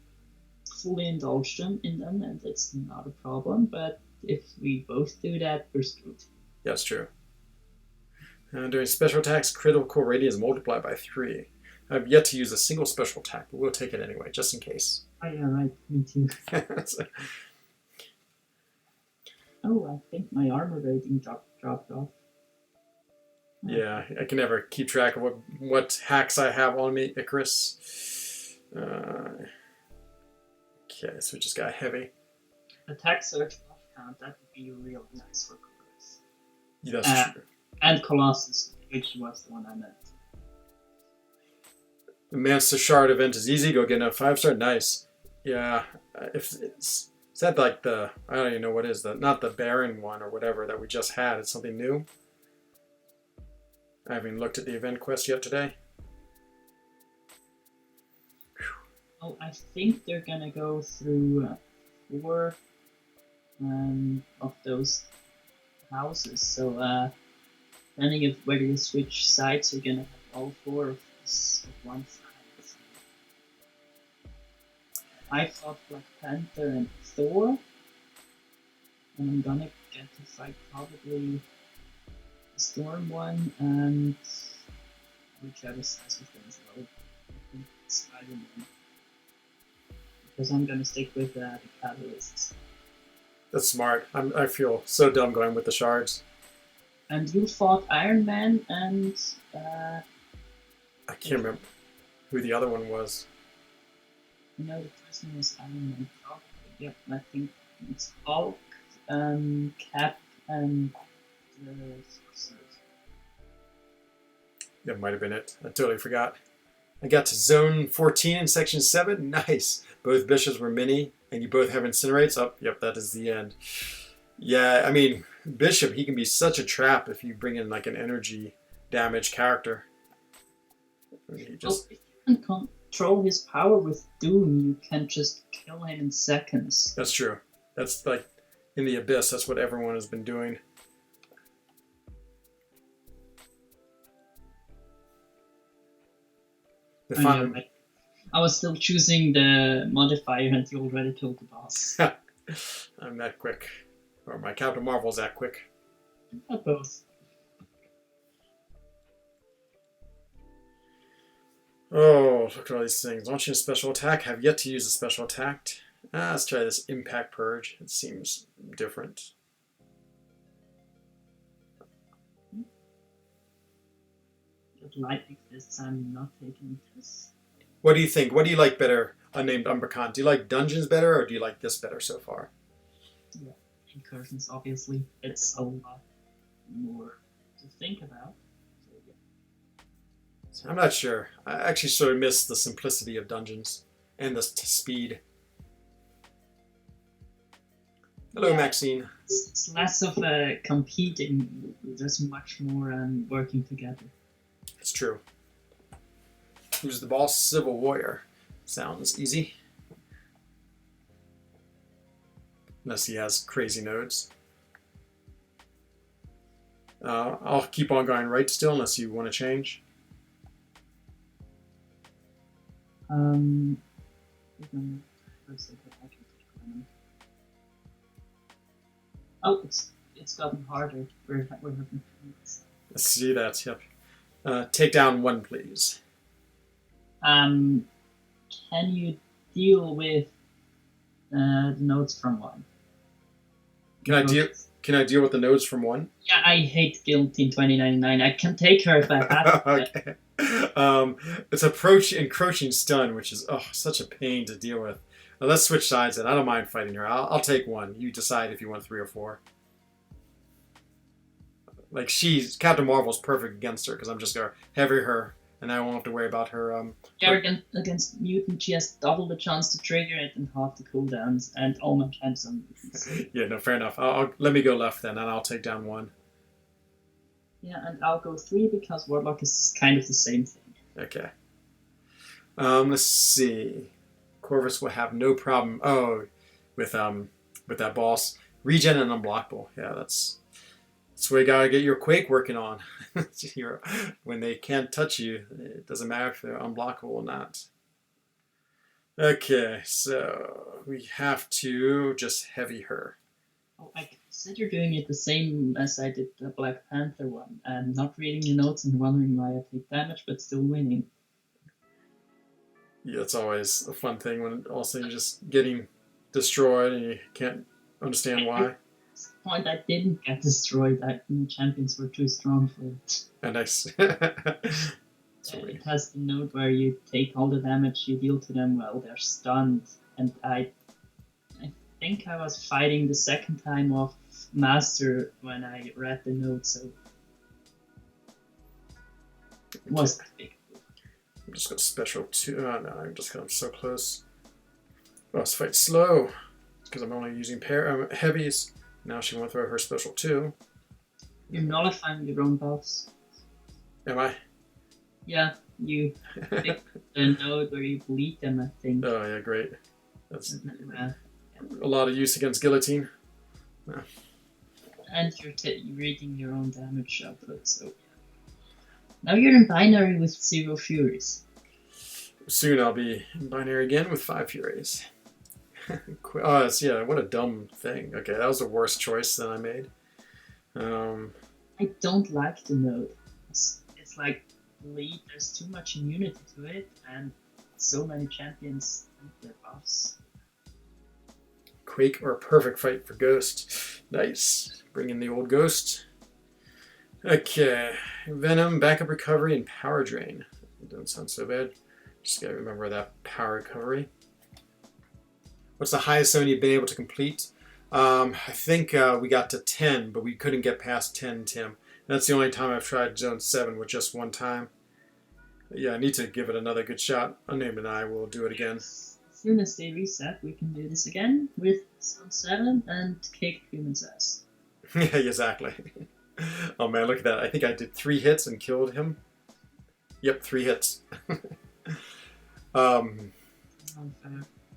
fully indulge them in them, and it's not a problem. But if we both do that, we're screwed. That's true. During special attacks, critical radius is multiplied by 3. I've yet to use a single special attack, but we'll take it anyway, just in case. Oh yeah, right. Me too. Oh, I think my armor rating dropped off. Yeah, I can never keep track of what hacks I have on me, Icarus. Okay, so we just got heavy. Attack surge buff count, that would be really nice for Colossus. Yeah, that's true. And Colossus, which was the one I meant. The Master Shard event is easy. Go get a 5-star. Nice. Yeah, if is that like I don't even know what is not the Baron one or whatever that we just had. It's something new. I haven't looked at the event quest yet today. Oh, I think they're gonna go through 4 of those houses. So, depending on whether you switch sides, you're gonna have all 4 of this at one side. I fought Black Panther and Thor, and I'm gonna get to fight probably the Storm one and whichever size of things low. I think Spider-Man. Because I'm gonna stick with the Catalysts. That's smart. I feel so dumb going with the shards. And you fought Iron Man and I can't remember who the other one was. No, the first one was Iron Man. Yep, I think it's Hulk, Cap, and the Sorcerers. That might have been it. I totally forgot. I got to Zone 14 in Section 7. Nice. Both bishops were mini, and you both have incinerates. Oh, yep, that is the end. Yeah, I mean, Bishop, he can be such a trap if you bring in like an energy damage character. He just... Well, if you can control his power with Doom, you can just kill him in seconds. That's true. That's like in the Abyss, that's what everyone has been doing. I was still choosing the modifier and you already killed the boss. I'm that quick. Or my Captain Marvel's that quick? Not both. Oh, look at all these things. Launching a special attack. Have yet to use a special attack. Let's try this Impact Purge. It seems different. Lightning this, I'm not taking this. What do you think? What do you like better, Unnamed Umbercon? Do you like Dungeons better, or do you like this better so far? Yeah, Incursions, obviously. It's a lot more to think about. So, yeah. I'm not sure. I actually sort of miss the simplicity of Dungeons and the speed. Hello, Yeah, Maxine. It's less of a competing, there's much more working together. It's true. Who's the boss? Civil Warrior. Sounds easy. Unless he has crazy nodes. I'll keep on going right still unless you want to change. Oh, it's gotten harder. We're having. Let's see that. Yep. Take down one, please. Can you deal with the nodes from one? Can I deal with the nodes from one? Yeah, I hate Guillotine 2099. I can take her if I have to. Okay. It's encroaching stun, which is such a pain to deal with. Let's switch sides, and I don't mind fighting her. I'll take one. You decide if you want 3 or 4. Like Captain Marvel's perfect against her because I'm just gonna heavy her, and I won't have to worry about her. Against mutant, she has double the chance to trigger it and half the cooldowns, and all my camps on mutants. Yeah, no, fair enough. Let me go left then, and I'll take down 1. Yeah, and I'll go 3 because Warlock is kind of the same thing. Okay. Let's see. Corvus will have no problem. With that boss, regen and unblockable. Yeah, that's where you gotta get your Quake working on. When they can't touch you, it doesn't matter if they're unblockable or not. Okay, so we have to just heavy her. Oh, I consider doing it the same as I did the Black Panther one, and not reading the notes and wondering why I take damage but still winning. Yeah, it's always a fun thing when also you're just getting destroyed and you can't understand why. At this point, I didn't get destroyed. The champions were too strong for it. And nice. It has the note where you take all the damage you deal to them while they're stunned, and I think I was fighting the second time of Master when I read the note, so it was that big. I'm just going to special 2. Oh no, I'm so close. Oh, this fight's slow. Because I'm only using heavies. Now she went through her special 2. You're nullifying your own buffs. Am I? Yeah, you pick the node where you bleed them, I think. Oh yeah, great. That's a lot of use against Guillotine. Yeah. And you're reading your own damage output, so now you're in binary with 0 Furies. Soon I'll be in binary again with 5 Furies. What a dumb thing. Okay, that was the worst choice that I made. I don't like the node. It's like bleed, there's too much immunity to it, and so many champions need their buffs. Quake or perfect fight for Ghost. Nice. Bring in the old Ghost. Okay. Venom, backup recovery, and power drain. It doesn't sound so bad. Just gotta remember that power recovery. What's the highest zone you've been able to complete? I think we got to 10, but we couldn't get past 10, Tim. That's the only time I've tried zone 7 with just one time. Yeah, I need to give it another good shot. Unnamed and I will do it again. As soon as they reset, we can do this again with zone 7 and kick human's ass. Yeah, exactly. Oh man, look at that. I think I did 3 hits and killed him. Yep, 3 hits. Unfair.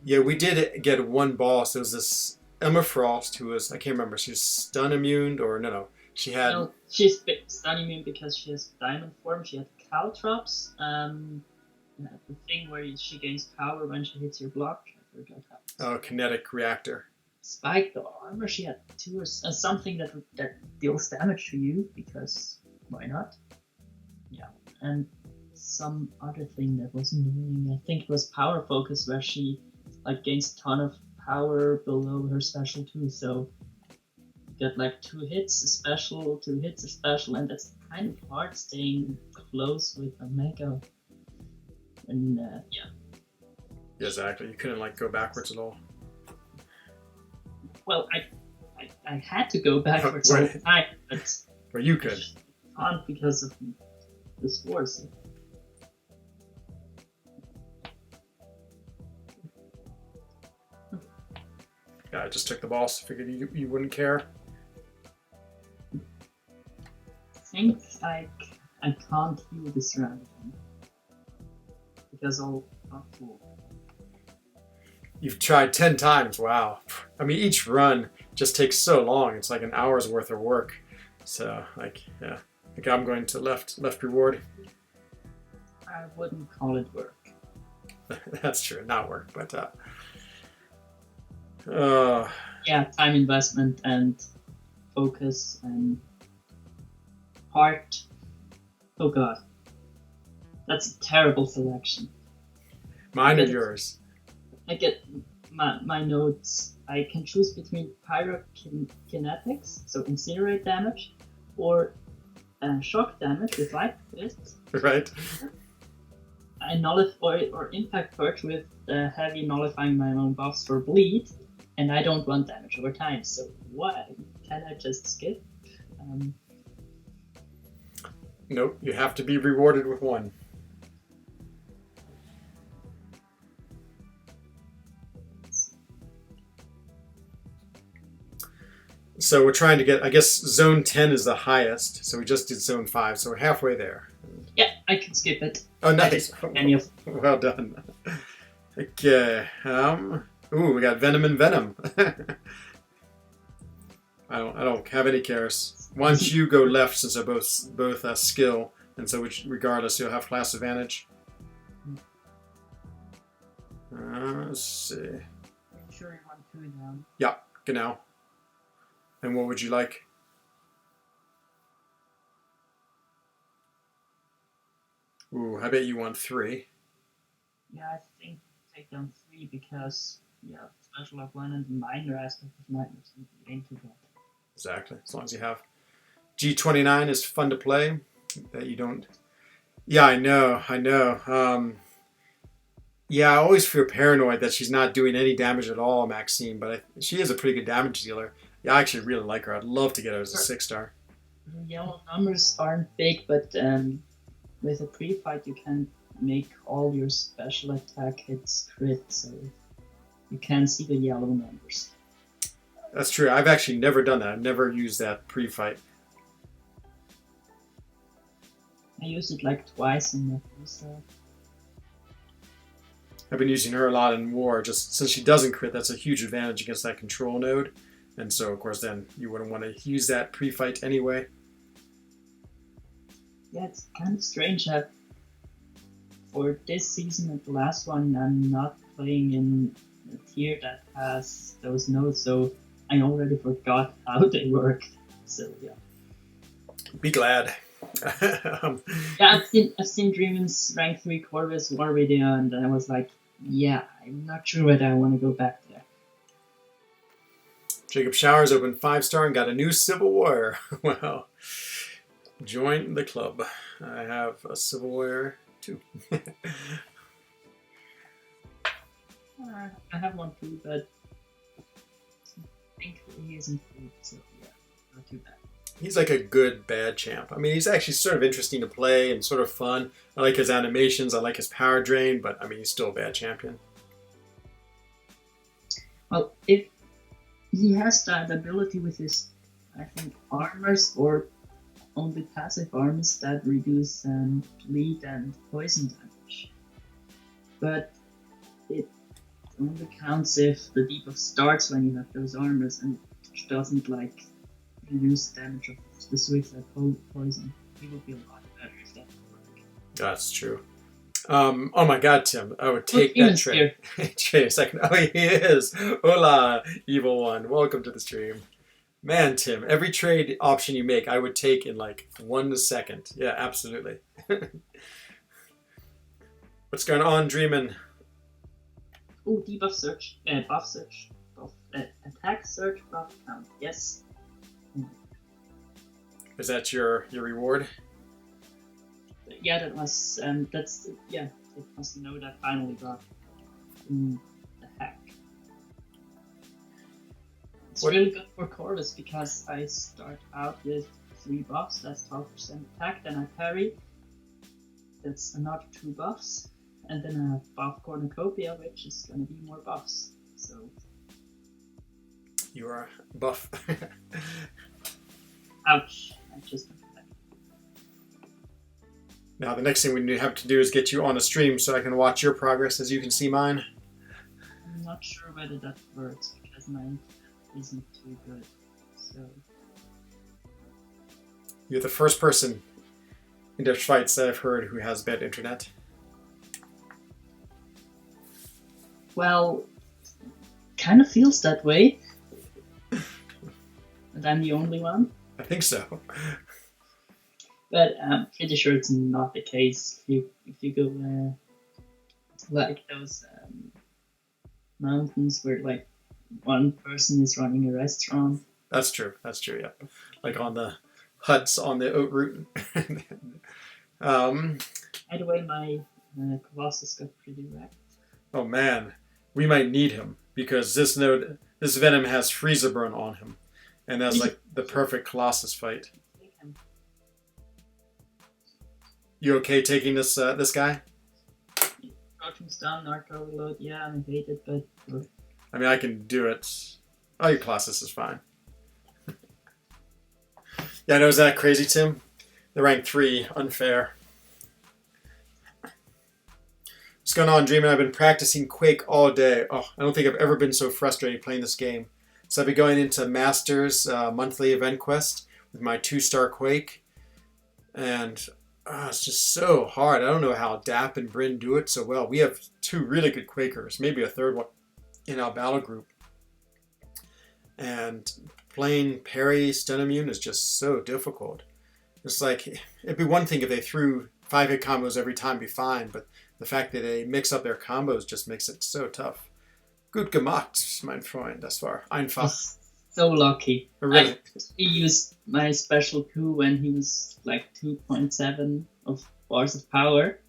Yeah, we did get one boss. It was this Emma Frost who was, I can't remember, she was stun immune or no. She had... No, she's stun immune because she has diamond form. She had caltrops. The thing where she gains power when she hits your block. I forgot how. Oh, kinetic reactor. spike the armor. She had two or something that deals damage to you, because why not? Yeah, and some other thing that was annoying. I think it was power focus, where she like gains a ton of power below her special too. So you get like 2 hits a special, 2 hits a special, and that's kind of hard staying close with a mega. And yeah. Exactly. You couldn't like go backwards at all. Well, I had to go backwards all the time, but Well, you could. Can't because of the scores. Yeah, I just took the ball, so figured you wouldn't care. I think I can't heal this round because I'll fool. You've tried 10 times. Wow. I mean, each run just takes so long. It's like an hour's worth of work. So, like, yeah. Like, I'm going to left reward. I wouldn't call it work. That's true. Not work, but yeah, time investment and focus and heart. Oh god. That's a terrible selection. Mine or yours? I get my notes. I can choose between pyrokinetics, so incinerate damage, or shock damage with light fist. Right. I or impact purge with heavy nullifying my own buffs for bleed, and I don't want damage over time. So what? Can I just skip? Nope. You have to be rewarded with one. So we're trying to get, I guess zone 10 is the highest, so we just did zone 5, so we're halfway there. Yeah, I can skip it. Oh, nice. Any of Well done. Okay. Ooh, we got Venom and Venom. I don't have any cares. Why don't you go left, since they're both skill, and so regardless you'll have class advantage. Let's see. I'm sure you want 2 down. Yeah, genau. And what would you like? Ooh, I bet you want 3. Yeah, I think take down 3 because special of 1 and the minor aspect of nightmares ain't too bad. Exactly, as long as you have. G29 is fun to play. That you don't. Yeah, I know. Yeah, I always feel paranoid that she's not doing any damage at all, Maxine, but she is a pretty good damage dealer. Yeah, I actually really like her. I'd love to get her as a 6-star. The yellow numbers aren't big, but with a pre-fight you can make all your special attack hits crit, so you can see the yellow numbers. That's true. I've actually never done that. I've never used that pre-fight. I used it like twice in my first half. I've been using her a lot in war, just since she doesn't crit, that's a huge advantage against that control node. And so, of course, then you wouldn't want to use that pre-fight anyway. Yeah, it's kind of strange that for this season and the last one, I'm not playing in a tier that has those nodes, so I already forgot how they work. So, yeah. Be glad. Yeah, I've seen Dreamin's rank 3 Corvus war video, and I was like, yeah, I'm not sure whether I want to go back there. Jacob Showers opened 5-star and got a new Civil Warrior. Wow. Join the club. I have a Civil Warrior too. I have one too, but I think he isn't good, so yeah, not too bad. He's like a good bad champ. I mean, he's actually sort of interesting to play and sort of fun. I like his animations, I like his power drain, but I mean, he's still a bad champion. Well, if he has that ability with his, I think, armors or only passive armors that reduce bleed and poison damage. But it only counts if the debuff starts when you have those armors, and it doesn't like reduce damage of specifics like poison. It would be a lot better if that would work. That's true. Oh my God, Tim! I would take Look, that trade. Trade a second. Oh, he is. Hola, evil one. Welcome to the stream. Man, Tim, every trade option you make, I would take in like 1 second. Yeah, absolutely. What's going on, Dreamin'? Oh, debuff search, buff search, buff, attack search, buff count. Yes. Is that your reward? Yeah, that was that's yeah. It was the node I finally got in the hack. It's really good for Corvus because I start out with 3 buffs. That's 12% attack. Then I parry. That's another 2 buffs. And then I have buff cornucopia, which is going to be more buffs. So You are buff. ouch! I just Now the next thing we have to do is get you on a stream so I can watch your progress as you can see mine. I'm not sure whether that works because mine isn't too good. So You're the first person in their fights that I've heard who has bad internet. well, kind of feels that way. And I'm the only one. I think so. But I'm pretty sure it's not the case. If you go like those mountains where like one person is running a restaurant. That's true. That's true. Yeah, like on the huts on the oat route. Either way, my Colossus got pretty wrecked. Oh man, we might need him because this Venom has Freezer Burn on him, and that's like the perfect Colossus fight. You okay taking this guy? Crouching stun, Narc Overload, yeah, I hate it, but... I mean, I can do it. Oh, your Colossus is fine. Yeah, I know, is that crazy, Tim? The rank 3, unfair. What's going on, Dreamin'? I've been practicing Quake all day. Oh, I don't think I've ever been so frustrated playing this game. So I've been going into Masters monthly event quest with my 2-star Quake. And... it's just so hard. I don't know how Dap and Bryn do it so well. We have 2 really good Quakers, maybe a 3rd one in our battle group. And playing parry stun immune is just so difficult. It's like, it'd be one thing if they threw 5-hit combos every time, be fine, but the fact that they mix up their combos just makes it so tough. Gut gemacht, mein Freund. Das war einfach. So lucky. Really? He used my special coup when he was like 2.7 of bars of power.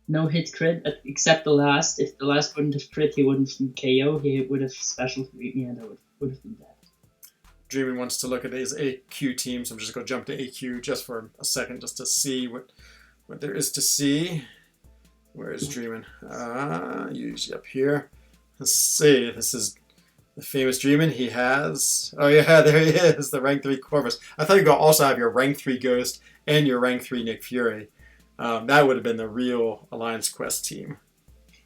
No hit crit, except the last. If the last wouldn't have crit, he wouldn't have been KO. He would have special freed me and I would have been dead. Dreamin' wants to look at his AQ team, so I'm just going to jump to AQ just for a second just to see what there is to see. Where is Dreamin'? Usually up here. Let's see. This is... the famous Dreamin', he has... oh yeah, there he is, the rank 3 Corvus. I thought you could also have your rank 3 Ghost and your rank 3 Nick Fury. That would have been the real Alliance Quest team.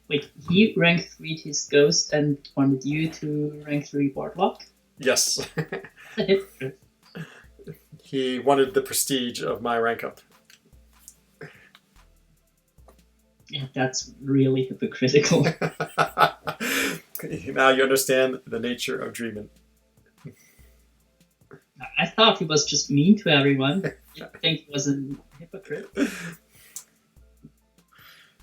Wait, he rank 3'd his Ghost and wanted you to rank 3 Boardwalk? Yes. He wanted the prestige of my rank up. Yeah, that's really hypocritical. Now you understand the nature of Dreamin'. I thought he was just mean to everyone. You think he was a hypocrite? I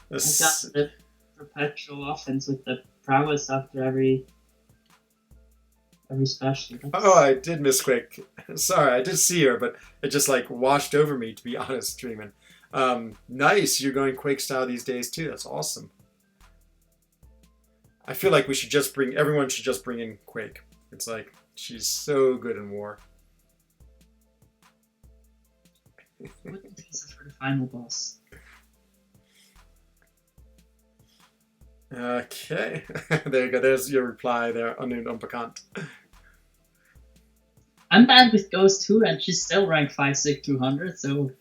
got the perpetual offense with the prowess after every special. Oh, I did miss Quake. Sorry, I did see her, but it just like washed over me, to be honest, Dreamin'. Nice, you're going Quake style these days too. That's awesome. I feel like everyone should just bring in Quake. It's like, she's so good in war. What is it for the final boss? Okay. There you go. There's your reply there, unnamed unbekannt. I'm bad with Ghost too, and she's still ranked 5/6/200, so...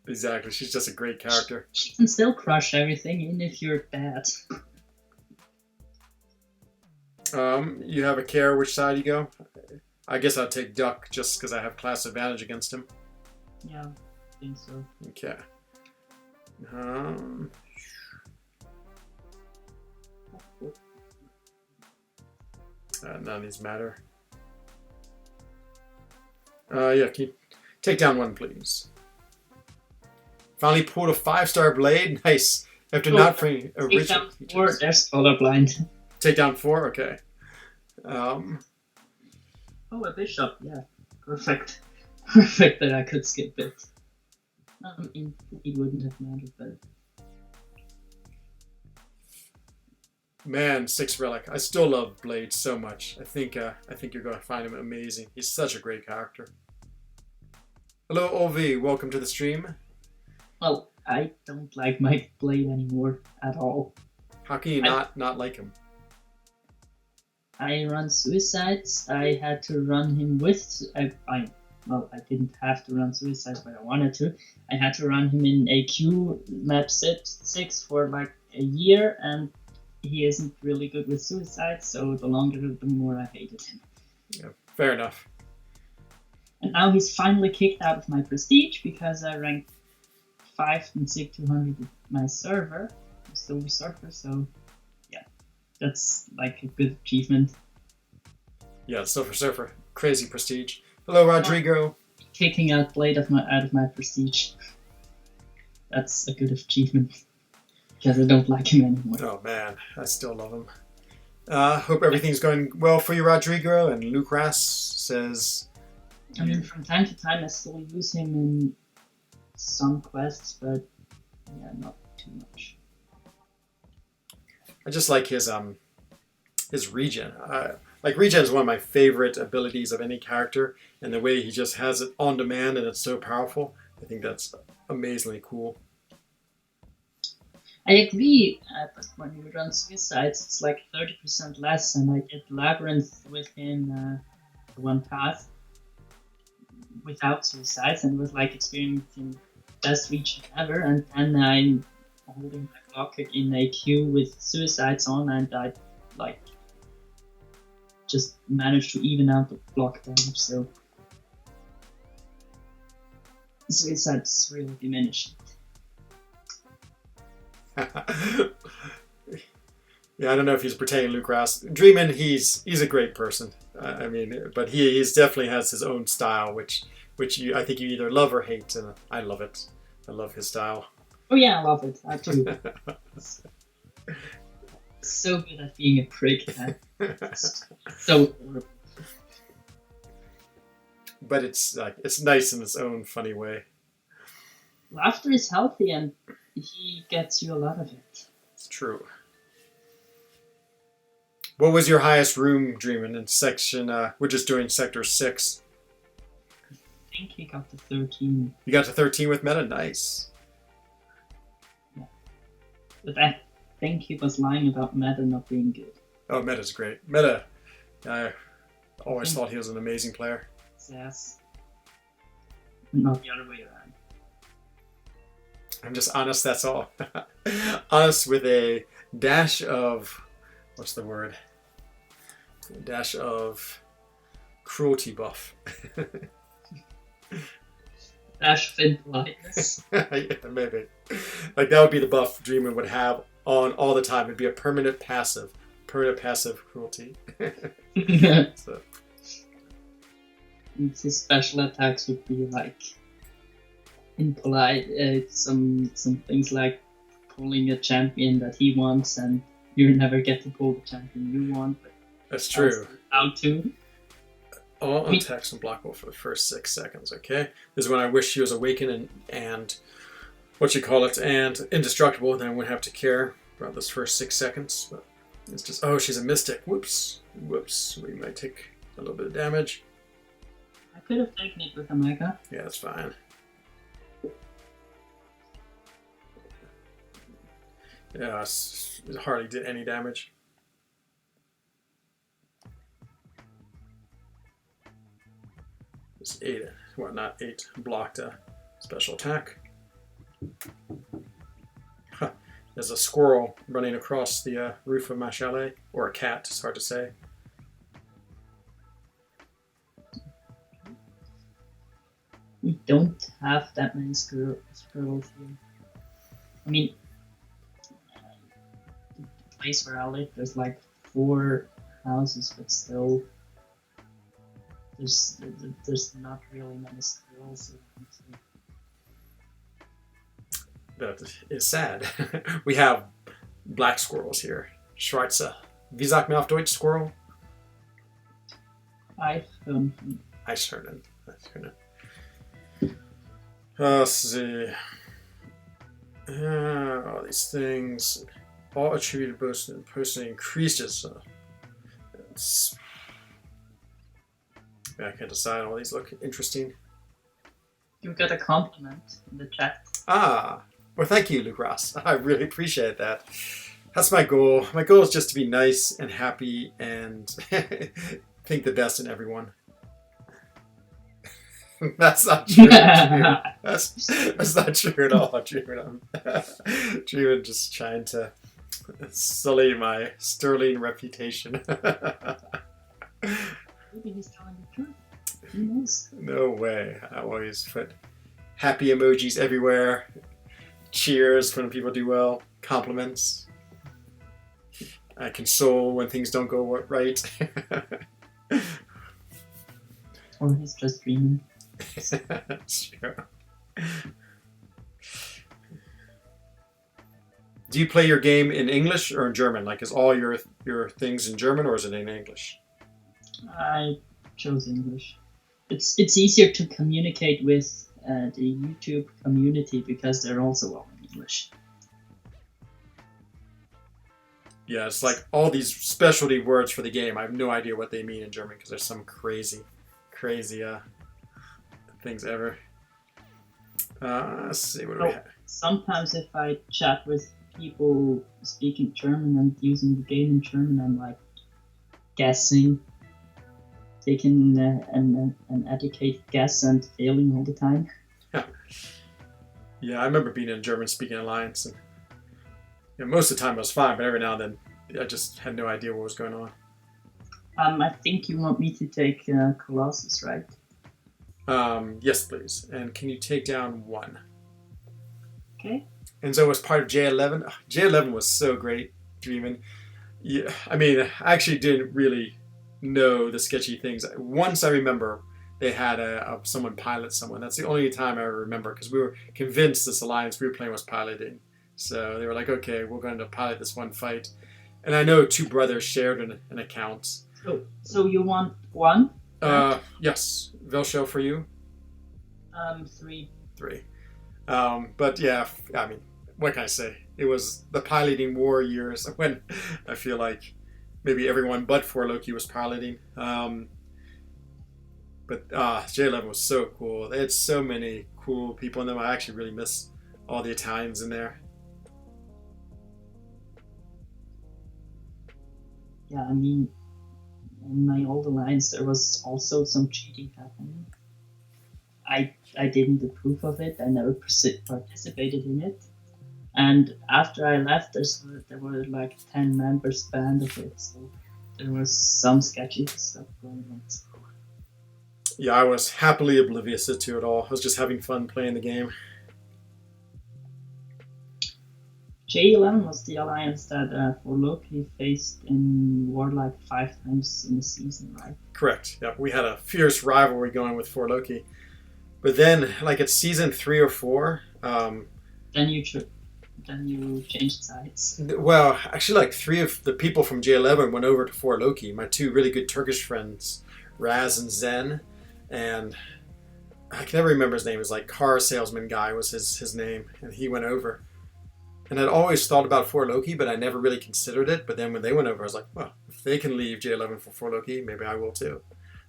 Exactly. She's just a great character. She can still crush everything, even if you're bad. You have a care which side you go? I guess I'll take Duck just because I have class advantage against him. Yeah, I think so. Okay. Um, none of these matter. Yeah, can you take down one, please? Finally pulled a 5-star blade. Nice. After not free a Take ritual. down 4, there's colorblind. Take down 4? Okay. Oh, a bishop, yeah. Perfect. Perfect that I could skip it. It wouldn't have mattered, but... Man, 6 relic. I still love Blade so much. I think you're going to find him amazing. He's such a great character. Hello, OV. Welcome to the stream. Well, I don't like my Blade anymore at all. How can you not like him? I run Suicides. I had to run him with... Well, I didn't have to run Suicides, but I wanted to. I had to run him in AQ map 6 for like a year, and he isn't really good with Suicides, so the longer the more I hated him. Yeah, fair enough. And now he's finally kicked out of my prestige because I ranked 5 in SIG 200 with my server. I'm still the surfer, so yeah, that's like a good achievement. Yeah, Surfer. Crazy prestige. Hello, Rodrigo. Kicking out Blade out of my prestige. That's a good achievement. Because I don't like him anymore. Oh man, I still love him. Hope everything's going well for you, Rodrigo. And Luke Rass says... I mean, from time to time I still use him in some quests, but yeah, not too much. I just like his regen. Like regen is one of my favorite abilities of any character, and the way he just has it on demand and it's so powerful. I think that's amazingly cool. I agree, but when you run Suicides, it's like 30% less, and I did Labyrinth within one path without Suicides, and was like experiencing best regen ever, and then I'm holding my block in AQ with Suicides on, and I like just managed to even out the block damage, so Suicides really diminished. Yeah, I don't know if he's pertaining Luke Ross. Dreamin', he's a great person. I mean, but he's definitely has his own style, which I think you either love or hate, and I love it. I love his style. Oh yeah, I love it. I do. So good at being a prick. So. But it's nice in its own funny way. Laughter is healthy, and he gets you a lot of it. It's true. What was your highest room, Dreamin', in section? We're just doing sector 6. I think he got to 13. You got to 13 with meta? Nice. Yeah. But I think he was lying about meta not being good. Oh, meta's great. Meta, I always thought he was an amazing player. Yes. Not the other way around. I'm just honest, that's all. Honest with a dash of... What's the word? A dash of cruelty buff. Dash of impoliteness. Yeah, maybe. Like that would be the buff Dreamin' would have on all the time. It'd be a permanent passive. Permanent passive cruelty. So. His special attacks would be like impolite. Some things like pulling a champion that he wants, and you never get to pull the champion you want. But that's true. How to? All untaxed and blockable for the first 6 seconds. Okay, this is when I wish she was awakened and what you call it, and indestructible. Then I wouldn't have to care about this first 6 seconds. But it's just, oh, she's a mystic. Whoops. We might take a little bit of damage. I could have taken it with a mega. Yeah, that's fine. Yeah, it hardly did any damage. It's 8, well, not 8, blocked a special attack. Huh. There's a squirrel running across the roof of my chalet, or a cat, it's hard to say. We don't have that many squirrels here. I mean, the place where I live, there's like 4 houses, but still, there's not really many squirrels around. So. That is sad. We have black squirrels here. Schweizer. Wie sagt man auf Deutsch Squirrel? Eichhörnchen. Eichhörnchen. Let's see. All these things, all attributed personally increases. I can't decide. All these look interesting. You got a compliment in the chat. Ah, well, thank you, Lucas. I really appreciate that. That's my goal. My goal is just to be nice and happy and think the best in everyone. That's not true. That's not true at all, Dreamin. Dreamin just trying to sully my sterling reputation. Maybe he's telling the truth. Who knows? No way. I always put happy emojis everywhere. Cheers when people do well. Compliments. I console when things don't go right. Or he's just dreaming. Sure. Do you play your game in English or in German? Like, is all your things in German or is it in English? I chose English. It's easier to communicate with the YouTube community because they're also all in English. Yeah, it's like all these specialty words for the game. I have no idea what they mean in German because there's some crazy things ever. Let's see, what do we have? Sometimes if I chat with people speaking German and using the game in German, I'm like guessing, taking an educated guess and failing all the time. Yeah, I remember being in a German-speaking alliance, and most of the time I was fine, but every now and then I just had no idea what was going on. I think you want me to take Colossus, right? Yes, please. And can you take down 1? Okay. Enzo was part of J11. Oh, J11 was so great, Dreamin'. Yeah, I mean, I actually didn't really know the sketchy things. Once I remember they had someone pilot someone. That's the only time I remember because we were convinced this alliance we were playing was piloting. So they were like, okay, we're going to pilot this one fight. And I know 2 brothers shared an account. So you want 1? Yes. They'll show for you? 3. 3. But yeah, I mean, what can I say? It was the piloting war years when I feel like maybe everyone but for Loki was piloting. But J11 was so cool. They had so many cool people in them. I actually really miss all the Italians in there. Yeah, I mean, in my old alliance there was also some cheating happening. I didn't approve of it. I never participated in it. And after I left, there were like 10 members banned of it. So there was some sketchy stuff going on. Yeah, I was happily oblivious to it all. I was just having fun playing the game. J11 was the alliance that for Loki faced in war like 5 times in the season, right? Correct. Yeah, we had a fierce rivalry going with For Loki. But then, like at season 3 or 4, then you changed sides. Well, actually, like 3 of the people from J11 went over to For Loki. My 2 really good Turkish friends, Raz and Zen, and I can never remember his name. It was like car salesman guy was his name, and he went over. And I'd always thought about For Loki, but I never really considered it. But then when they went over, I was like, well, if they can leave J11 for For Loki, maybe I will too.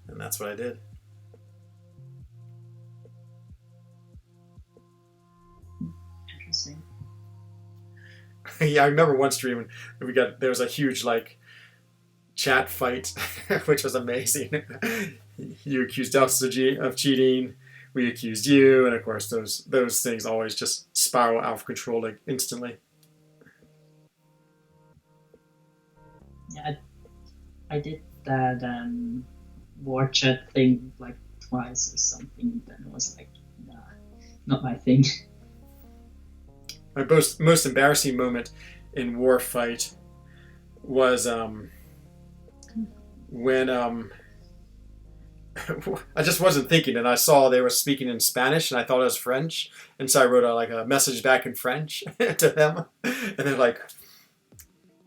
And that's what I did. Interesting. Yeah, I remember once Dreaming, there was a huge like chat fight, which was amazing. You accused us of cheating, we accused you, and of course those things always just spiral out of control like instantly. Yeah, I did that war chat thing like twice or something, and then it was like, nah, not my thing. My most embarrassing moment in war fight was when I just wasn't thinking, and I saw they were speaking in Spanish, and I thought it was French, and so I wrote a message back in French to them, and they're like,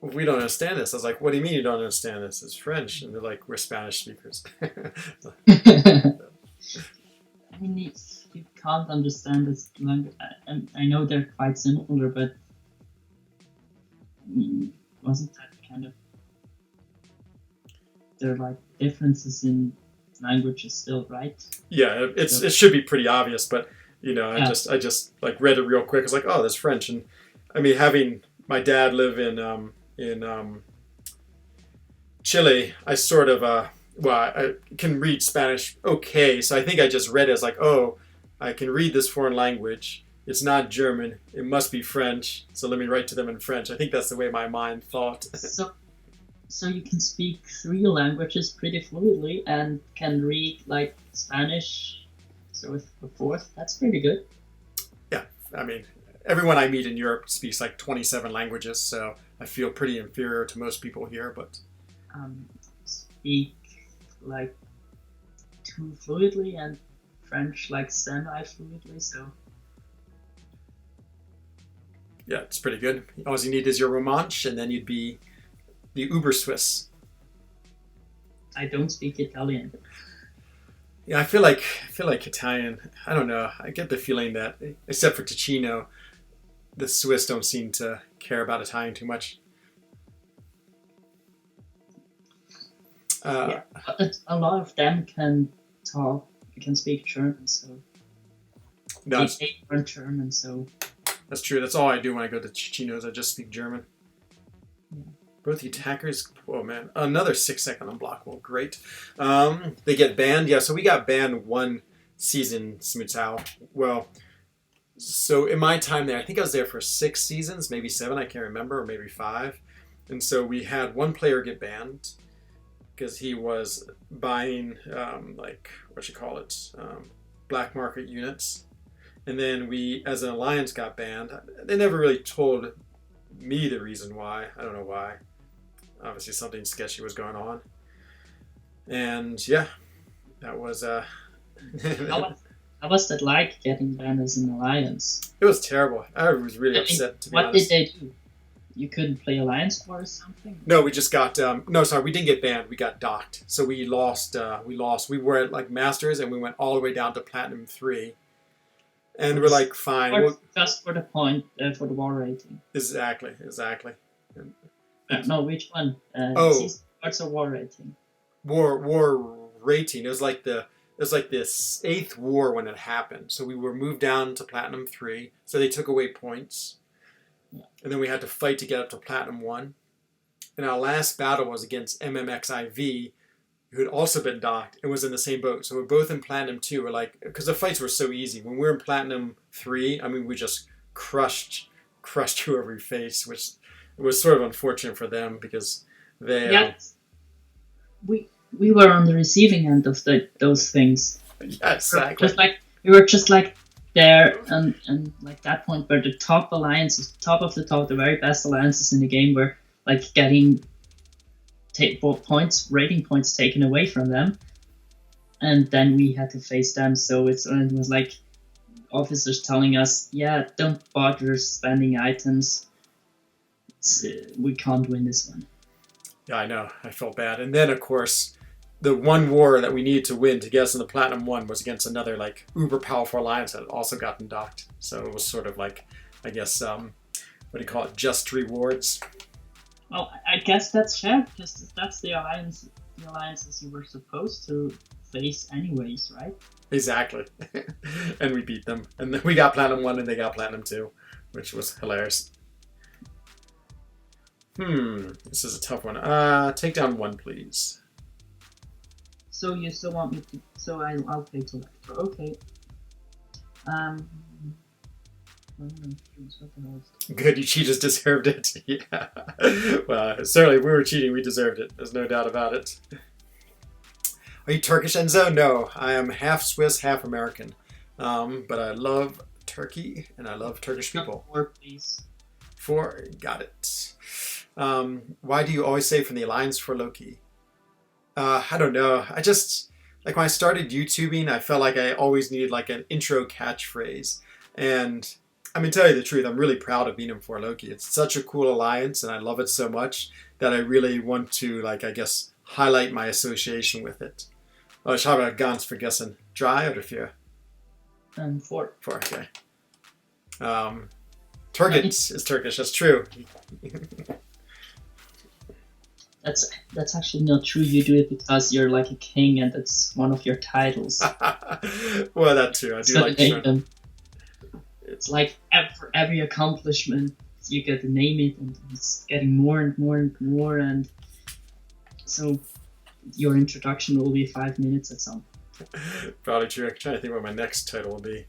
"We don't understand this." I was like, "What do you mean you don't understand this? It's French," and they're like, "We're Spanish speakers." I mean, you can't understand this language, and I know they're quite similar, but wasn't that kind of there are like differences in languages still, right? Yeah, it should be pretty obvious, but I just like read it real quick. I was like, "Oh, there's French," and I mean, having my dad live in Chile, I sort of I can read Spanish okay, so I think I just read it as like, oh, I can read this foreign language. It's not German. It must be French. So let me write to them in French. I think that's the way my mind thought. So you can speak 3 languages pretty fluidly and can read like Spanish. So with the 4th, that's pretty good. Yeah, I mean, everyone I meet in Europe speaks like 27 languages, so I feel pretty inferior to most people here. But speak like 2 fluidly and French like semi-fluidly. So yeah, it's pretty good. All you need is your Romanche, and then you'd be the Uber Swiss. I don't speak Italian. Yeah, I feel like Italian. I don't know. I get the feeling that, except for Ticino, the Swiss don't seem to care about Italian too much. Yeah, but a lot of them can speak German, so no, they learn German. So that's true. That's all I do when I go to Ticino's. I just speak German. Yeah. Both the attackers, oh man, another 6-second unblockable. Great. They get banned. Yeah, so we got banned 1 season, Smootsau. Well, so in my time there, I think I was there for 6 seasons, maybe 7, I can't remember, or maybe 5. And so we had 1 player get banned because he was buying, black market units. And then we, as an alliance, got banned. They never really told me the reason why. I don't know why. Obviously something sketchy was going on. And yeah, that was how was that like getting banned as an alliance? it was terrible. I was really upset, to be what honest. did they do? You couldn't play alliance war or something? No, we just got we didn't get banned. We got docked. So we lost. We were at like Masters, and we went all the way down to Platinum 3. And we're like, fine. Just for the point, for the war rating. Exactly. And, no, which one? What's a war rating? War rating. It was like this 8th war when it happened. So we were moved down to Platinum 3. So they took away points. Yeah. And then we had to fight to get up to Platinum 1. And our last battle was against MMXIV, who had also been docked and was in the same boat. So we're both in Platinum 2. We're like, because the fights were so easy. When we were in Platinum 3, I mean, we just crushed whoever we faced, which was sort of unfortunate for them because they... Yeah, we were on the receiving end of those things. Yeah, exactly. We were just like there and like that point where the top alliances, top of the top, the very best alliances in the game were like getting rating points taken away from them, and then we had to face them. So it was like officers telling us, yeah, don't bother spending items. We can't win this one. Yeah, I know. I felt bad. And then, of course, the one war that we needed to win to get us in the Platinum 1 was against another, like, uber powerful alliance that had also gotten docked. So it was sort of like, I guess, what do you call it? Just rewards. Well, I guess that's fair, because that's the alliances you were supposed to face anyways, right? Exactly. And we beat them. And then we got Platinum 1 and they got Platinum 2, which was hilarious. This is a tough one. Take down 1, please. So you still want me to... So I'll play to Electro. Okay. Good, you cheaters deserved it. Yeah. Well, certainly if we were cheating, we deserved it. There's no doubt about it. Are you Turkish, Enzo? No, I am half Swiss, half American. But I love Turkey, and I love Turkish people. 4, please. 4, got it. Why do you always say from the Alliance for Loki? I don't know. I just, like when I started YouTubing, I felt like I always needed like an intro catchphrase. And I mean, tell you the truth, I'm really proud of being in For Loki. It's such a cool alliance, and I love it so much that I really want to, like, I guess, highlight my association with it. Oh, ich habe ganz vergessen. 3 oder 4? 4. 4, okay. Turgid is Turkish, that's true. That's actually not true. You do it because you're like a king and it's one of your titles. Well, that too. I do So like name to. them. It's like for every accomplishment you get to name it, and it's getting more and more and more, and so your introduction will be 5 minutes at some. Probably true. I'm trying to think what my next title will be.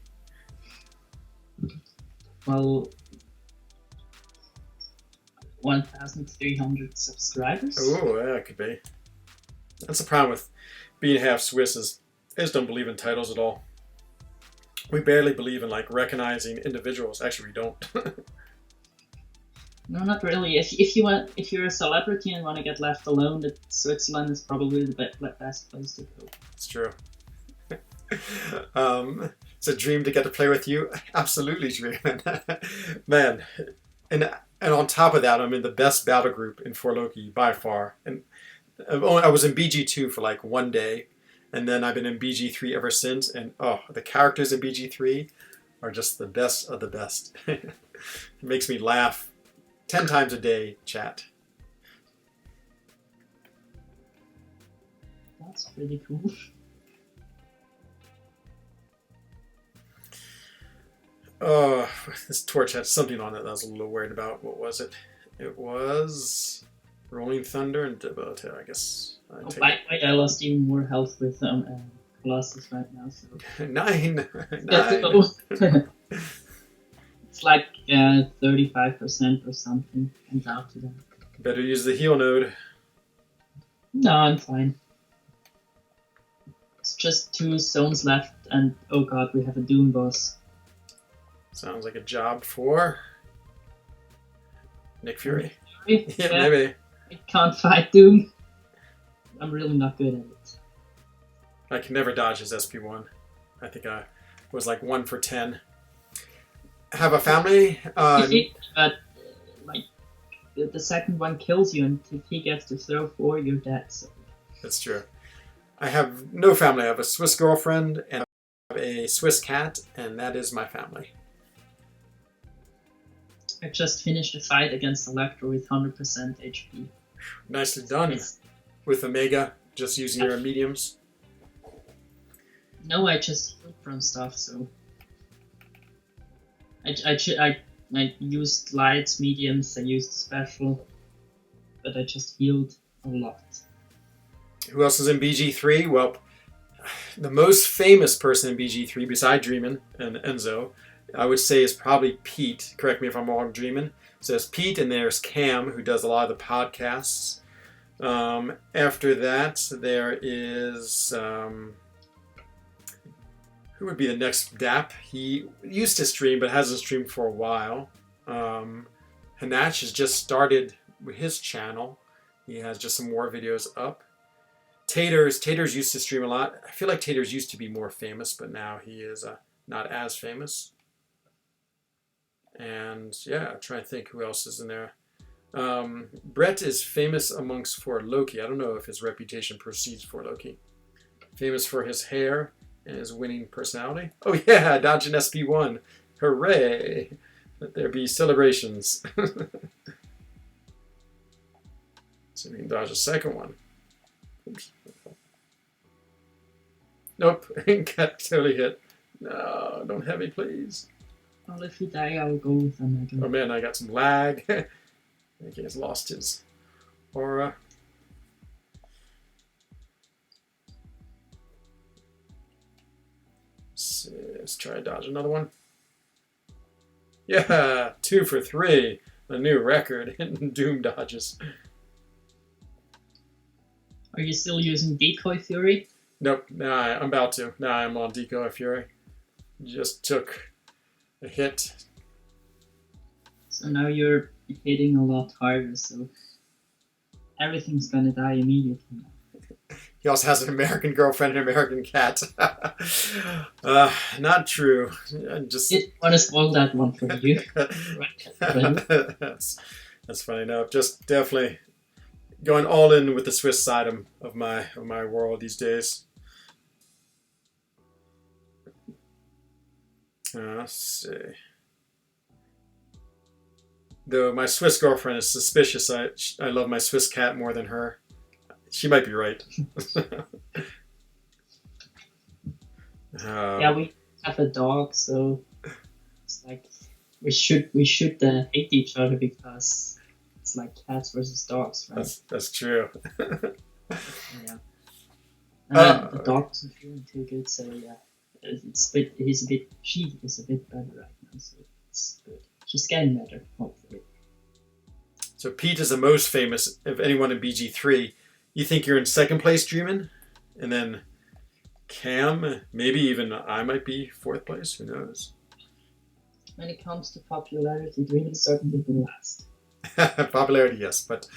Well, 1,300 subscribers. Oh, yeah, it could be. That's the problem with being half Swiss is I just don't believe in titles at all. We barely believe in like recognizing individuals. Actually, we don't. No, not really. If you're a celebrity and want to get left alone, Switzerland is probably the best place to go. It's true. It's a dream to get to play with you. Absolutely dreaming, man. And on top of that, I'm in the best battle group in For Loki by far. And I was in BG2 for like 1 day, and then I've been in BG3 ever since. And oh, the characters in BG3 are just the best of the best. It makes me laugh 10 times a day. Chat. That's pretty cool. Oh, this torch had something on it that I was a little worried about. What was it? It was Rolling Thunder and Devoto, I guess. By the way, I lost even more health with Colossus right now. So. 9. It's like 35% or something. I'm down to that. Better use the heal node. No, I'm fine. It's just 2 zones left, and oh god, we have a Doom boss. Sounds like a job for Nick Fury. Yeah, Maybe. I can't fight Doom. I'm really not good at it. I can never dodge his SP1. I think I was like 1 for 10. Have a family? But like the second one kills you, and if he gets to throw 4, you're dead. So. That's true. I have no family. I have a Swiss girlfriend and I have a Swiss cat, and that is my family. I just finished a fight against Electro with 100% HP. Nicely done. With Omega, just using your mediums. No, I just healed from stuff, so... I used lights, mediums, I used special, but I just healed a lot. Who else is in BG3? Well, the most famous person in BG3, beside Dreamin' and Enzo, I would say is probably Pete. Correct me if I'm wrong, Dreamin'. So there's Pete, and there's Cam, who does a lot of the podcasts. After that, there is... who would be the next DAP? He used to stream, but hasn't streamed for a while. Hanach has just started with his channel. He has just some more videos up. Taters used to stream a lot. I feel like Taters used to be more famous, but now he is not as famous. And yeah, I'm trying to think who else is in there. Brett is famous amongst For Loki. I don't know if his reputation precedes For Loki. Famous for his hair and his winning personality. Oh yeah, dodging SP1. Hooray! Let there be celebrations. So we can dodge a second one. Oops. Nope, got totally hit. No, don't hit me, please. Well, if you die, I'll go with Omega. Oh man, I got some lag. I think he has lost his aura. Let's try to dodge another one. Yeah, 2 for 3. A new record in Doom dodges. Are you still using Decoy Fury? Nope, nah, I'm about to. Nah, I'm on Decoy Fury. Just took a hit. So now you're hitting a lot harder, so everything's gonna die immediately now. He also has an American girlfriend and an American cat. Not true. Just Did want to spoil that one for you. that's funny. No, just definitely going all in with the Swiss side of my world these days. Let's see. Though my Swiss girlfriend is suspicious, I love my Swiss cat more than her. She might be right. Yeah, we have a dog, so it's like we should hate each other because it's like cats versus dogs, right? That's true. Yeah. The dog isn't feeling too good, so yeah, she is a bit better right now, so it's good. She's getting better, hopefully. So Pete is the most famous of anyone in BG3. You think you're in second place, Dreamin'? And then Cam, maybe even I might be fourth place. Who knows? When it comes to popularity, Dreamin' is certainly the last. Popularity, yes, but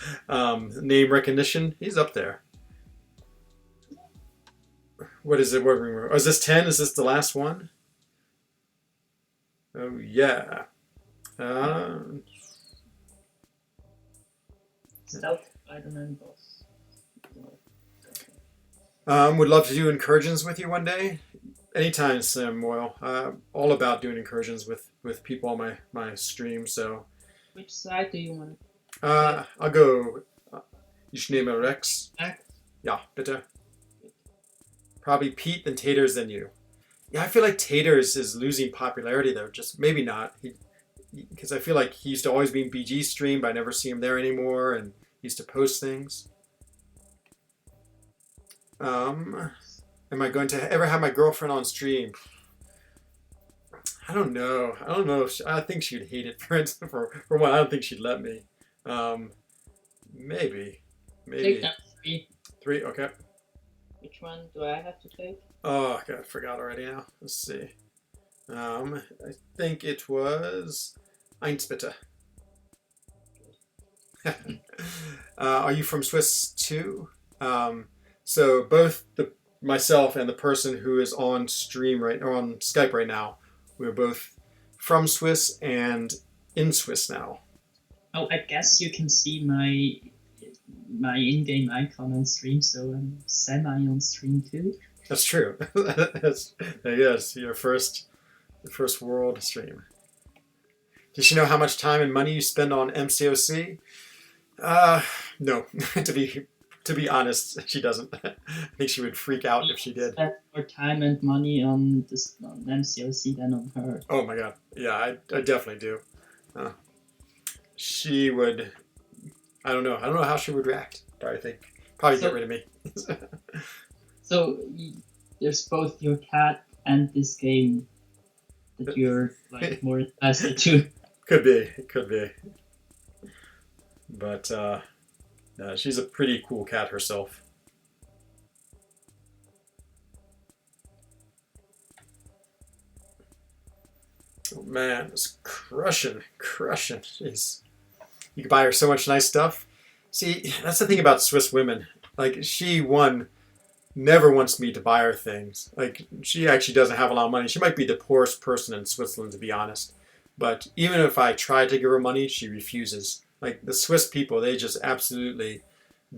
name recognition, he's up there. What is it? Oh, is this 10? Is this the last one? Oh, yeah. Stealth, I don't know, boss. Would love to do incursions with you one day. Anytime, Sam Moyle. All about doing incursions with people on my stream. So. Which side do you want? I'll go. Ich nehme Rex. Rex? Ja, bitte. Probably Pete, then Taters, then you. Yeah, I feel like Taters is losing popularity though. Just maybe not. Because I feel like he used to always be in BG stream, but I never see him there anymore, and he used to post things. Am I going to ever have my girlfriend on stream? I don't know. I think she'd hate it. For one, I don't think she'd let me. Maybe. Take that 3. 3, okay. Which one do I have to take? Oh, God, I forgot already now. Let's see. I think it was Eins bitte. Are you from Swiss too? So both myself and the person who is on stream or on Skype right now, we're both from Swiss and in Swiss now. Oh, I guess you can see my in-game icon on stream, so I'm semi on stream too. That's true. Yes, your first world stream. Does she know how much time and money you spend on MCOC? No. To be honest, she doesn't. I think she would freak out if she did. Spend more time and money on MCOC than on her. Oh my god. Yeah, I definitely do. She would. I don't know how she would react. I think probably get rid of me. So there's both your cat and this game that you're like more invested to. Could be. But she's a pretty cool cat herself. Oh man, it's crushing. Jeez. You can buy her so much nice stuff. See, that's the thing about Swiss women. Like, she, never wants me to buy her things. Like, she actually doesn't have a lot of money. She might be the poorest person in Switzerland, to be honest. But even if I try to give her money, she refuses. Like, the Swiss people, they just absolutely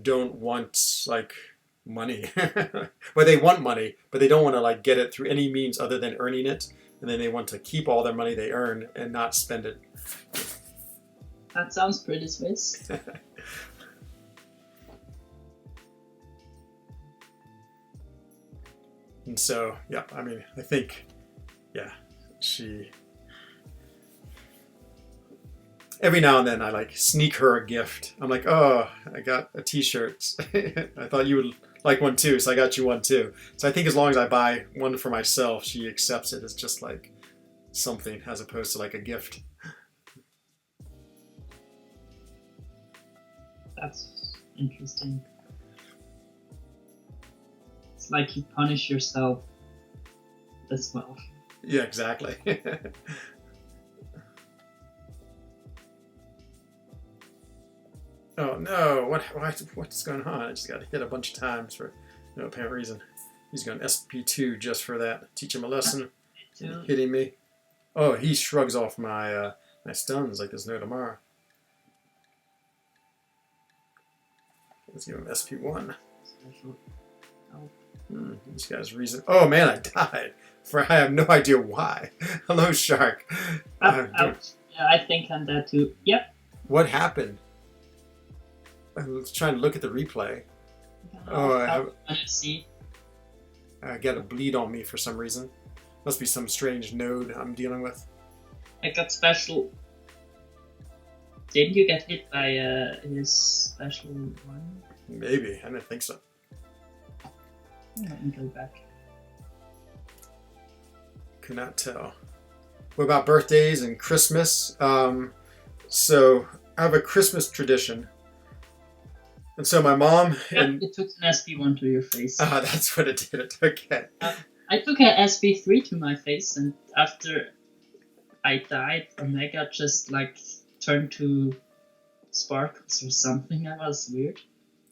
don't want, like, money. Well, they want money, but they don't want to, like, get it through any means other than earning it. And then they want to keep all their money they earn and not spend it. That sounds pretty Swiss. And so, yeah, I mean, I think, yeah, every now and then I like sneak her a gift. I'm like, oh, I got a t-shirt. I thought you would like one too, so I got you one too. So I think as long as I buy one for myself, she accepts it as just like something as opposed to like a gift. That's interesting. It's like you punish yourself as well. Yeah, exactly. Oh no! What's going on? I just got hit a bunch of times for no apparent reason. He's going SP2 just for that. Teach him a lesson. Hitting me. Oh, he shrugs off my my stuns like there's no tomorrow. Let's give him SP1. This guy's reason. Oh man, I died. I have no idea why. Hello, Shark. Yeah, I think I'm dead too. Yep. What happened? I was trying to look at the replay. I got a bleed on me for some reason. Must be some strange node I'm dealing with. I got special. Didn't you get hit by his special one? Maybe. I didn't think so. Let me go back. Could not tell. What about birthdays and Christmas? So I have a Christmas tradition. And so my mom and... It took an SP1 to your face. Ah, that's what it did. Okay. I took an SP3 to my face, and after I died, Omega just like turned to sparkles or something. That was weird.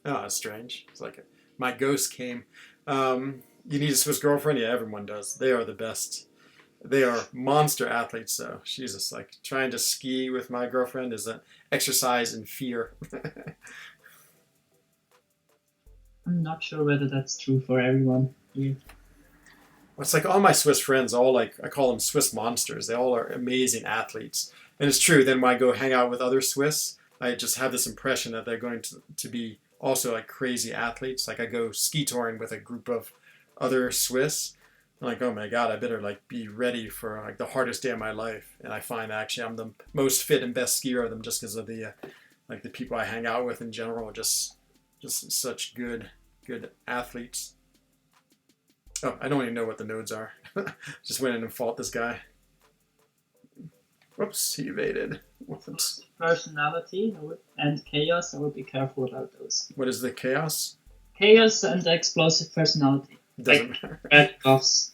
Oh, that's strange. It's like my ghost came. You need a Swiss girlfriend? Yeah, everyone does. They are the best. They are monster athletes, though. Jesus, like trying to ski with my girlfriend is an exercise in fear. I'm not sure whether that's true for everyone here. It's like all my Swiss friends, all like I call them Swiss monsters. They all are amazing athletes, and it's true. Then when I go hang out with other Swiss, I just have this impression that they're going to be also like crazy athletes. Like I go ski touring with a group of other Swiss. I'm like, oh my god, I better like be ready for like the hardest day of my life. And I find actually I'm the most fit and best skier of them just because of the like the people I hang out with in general are just such good athletes. Oh, I don't even know what the nodes are. Just went in and fought this guy. Whoops, he evaded. Whoops. Personality and chaos, I would be careful about those. What is the chaos? Chaos and the explosive personality. Doesn't matter. Red buffs.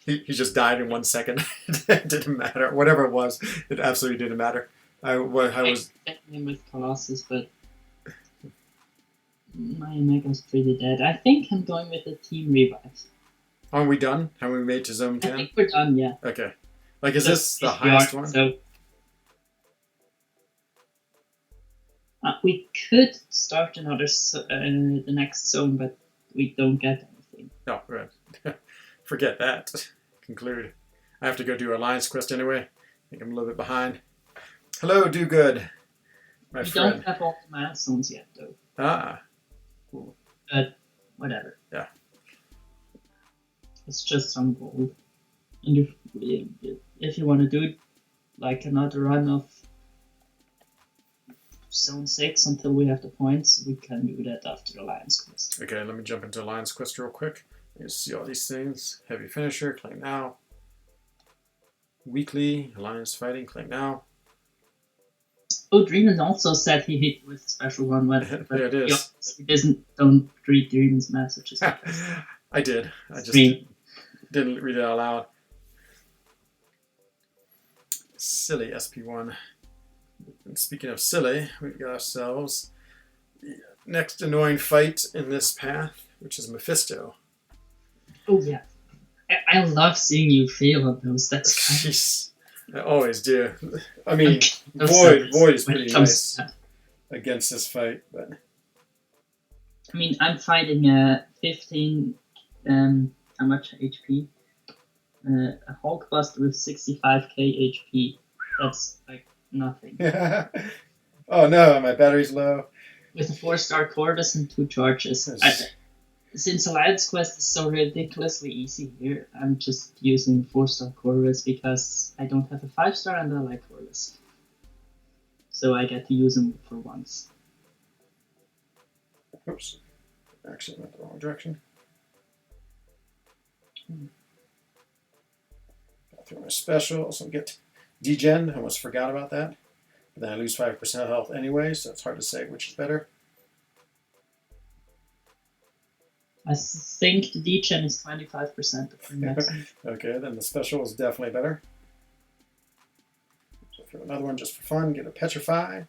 He just died in 1 second. It didn't matter. Whatever it was, it absolutely didn't matter. I was expecting him with Colossus, but my Omega's pretty dead. I think I'm going with the team revive. Aren't we done? Have we made to zone 10? I think we're done, yeah. Okay. Like, is this the highest one? So, we could start another the next zone, but we don't get anything. No, right. Forget that. Conclude. I have to go do Alliance quest anyway. I think I'm a little bit behind. Hello, do good. My we friend. don't have all the milestones yet, though. Ah. Cool. But whatever. Yeah. It's just some gold. And if you want to do it, like another run of Zone 6 until we have the points, we can do that after Alliance Quest. Okay, let me jump into Alliance Quest real quick. You see all these things. Heavy Finisher, claim now. Weekly, Alliance Fighting, claim now. Oh, Dreamin also said he hit with a special one, but there it is. He don't read Dreamin's messages. I did. I just didn't read it out loud. Silly SP1. And speaking of silly, we've got ourselves the next annoying fight in this path, which is Mephisto. Oh yeah, I love seeing you fail on those. That's jeez, I always do. I mean, Void is pretty nice against this fight, but I mean, I'm fighting 15. How much HP? A Hulkbuster with 65k HP. That's like nothing. Oh no, my battery's low. With a 4-star Corvus and 2 charges. Since Alliance Quest is so ridiculously easy here, I'm just using 4-star Corvus because I don't have a 5-star and I like Corvus. So I get to use them for once. Oops. Actually went the wrong direction. Got through my special, so get degen. I almost forgot about that. But then I lose 5% health anyway, so it's hard to say which is better. I think the degen is 25% of the maximum. Okay, then the special is definitely better. So throw another one just for fun, get a Petrify.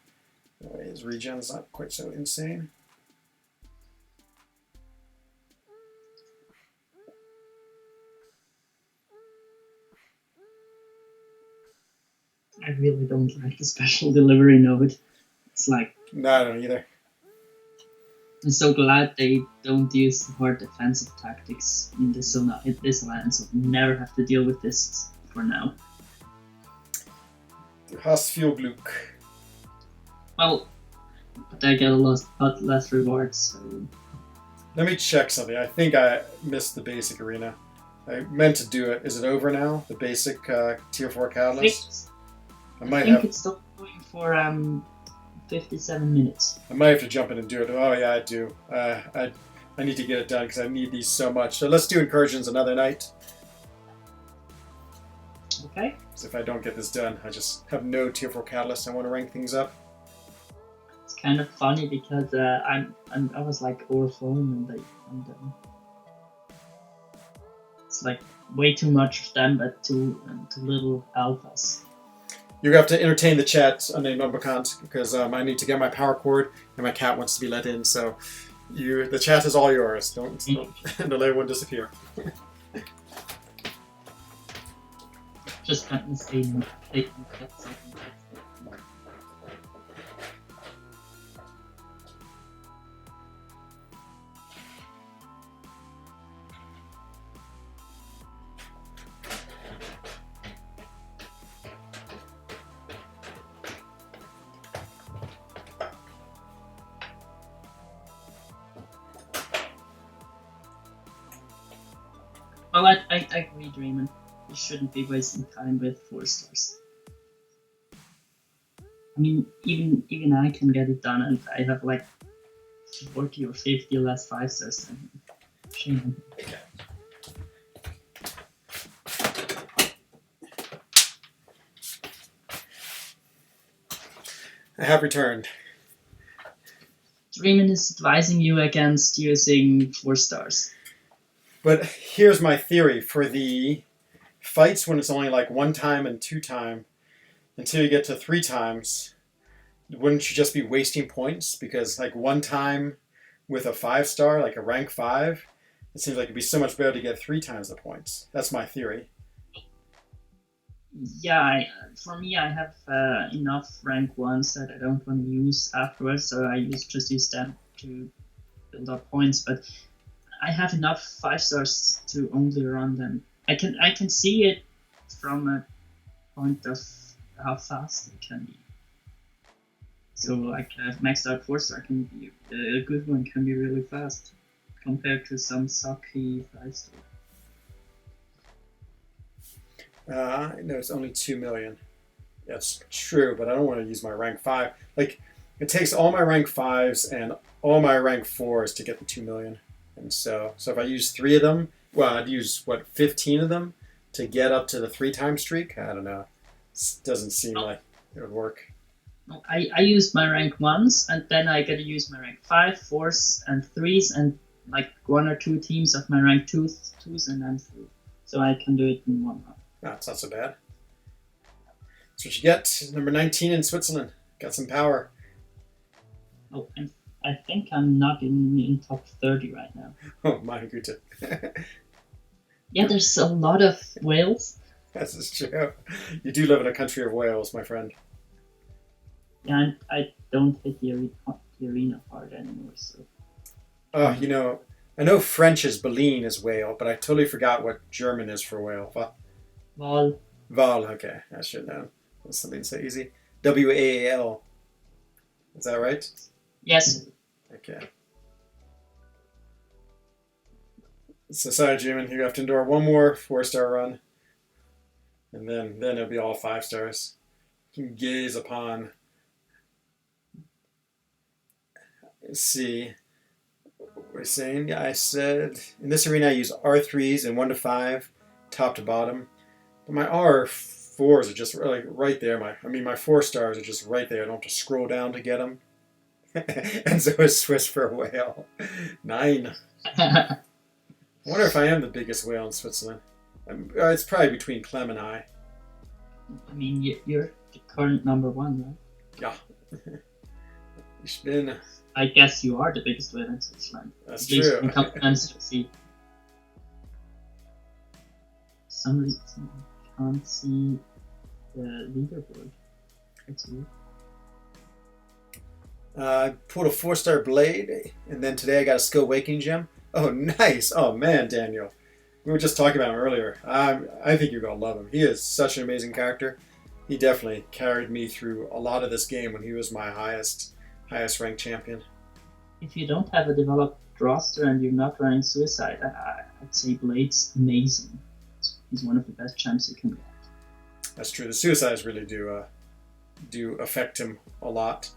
His regen's not quite so insane. I really don't like the special delivery node. It's like... No, I don't either. I'm so glad they don't use hard defensive tactics in this land, so we never have to deal with this for now. Hasfjordgluk. Well, but I get a lot less rewards, so... Let me check something. I think I missed the basic arena. I meant to do it. Is it over now? The basic tier 4 catalyst? I think it's still going for 57 minutes. I might have to jump in and do it. Oh yeah, I do. I need to get it done because I need these so much. So let's do Incursions another night. Okay. Because if I don't get this done, I just have no tier 4 catalyst. I want to rank things up. It's kind of funny because I was like overflowing and it's like way too much of them, but too little alphas. You have to entertain the chat, unnamed Umbacant, because I need to get my power cord, and my cat wants to be let in. So, the chat is all yours. Don't let everyone disappear. Just can't say something. Well, I agree, Draymond. You shouldn't be wasting time with 4 stars. I mean, even I can get it done, and I have like 40 or 50 less 5 stars than Shane. I have returned. Draymond is advising you against using 4 stars. But here's my theory for the fights when it's only like 1 time and 2 time until you get to 3 times. Wouldn't you just be wasting points? Because like 1 time with a 5 star, like a rank 5, it seems like it'd be so much better to get 3 times the points. That's my theory. Yeah, for me, I have enough rank 1s that I don't want to use afterwards, so I just use them to build up points. But I have enough 5 stars to only run them. I can see it from a point of how fast it can be. So like a maxed out 4 star can be a good one, can be really fast compared to some sucky 5 star. I know it's only 2 million. That's true, but I don't want to use my rank 5. Like, it takes all my rank 5s and all my rank 4s to get the 2 million. And so if I use 3 of them, well, I'd use, 15 of them to get up to the 3-time streak? I don't know. It doesn't seem like it would work. I use my rank 1s, and then I gotta use my rank 5, 4s, and 3s, and like 1 or 2 teams of my rank 2s, and then 3. So I can do it in 1 run. No, it's not so bad. That's what you get. Number 19 in Switzerland. Got some power. Oh, and I think I'm not in top 30 right now. Oh, my Güte. Yeah, there's a lot of whales. This is true. You do live in a country of whales, my friend. Yeah, and I don't hit the arena part anymore, so... Oh, I know French is Baleen is whale, but I totally forgot what German is for whale. Val. Val, okay. I should know. That's something so easy. W-A-A-L. Is that right? Yes. Okay. So sorry, Jimin, you have to endure 1 more 4-star run. And then it'll be all 5 stars. You can gaze upon... Let's see. What we're saying? Yeah, I said... In this arena, I use R3s and 1 to 5, top to bottom. But my R4s are just like right there. My 4 stars are just right there. I don't have to scroll down to get them. And so is Swiss for a whale. 9. I wonder if I am the biggest whale in Switzerland. It's probably between Clem and I. I mean, you're the current number 1, right? Yeah. He's been. I guess you are the biggest winner in Switzerland. That's At least true. when it comes to see. For some reason, I can't see the leaderboard. That's weird. I pulled a 4-star blade, and then today I got a skill waking gem. Oh, nice! Oh man, Daniel, we were just talking about him earlier. I think you're gonna love him. He is such an amazing character. He definitely carried me through a lot of this game when he was my highest ranked champion. If you don't have a developed roster and you're not running Suicide, I'd say Blade's amazing. He's one of the best champs you can get. That's true. The suicides really do affect him a lot.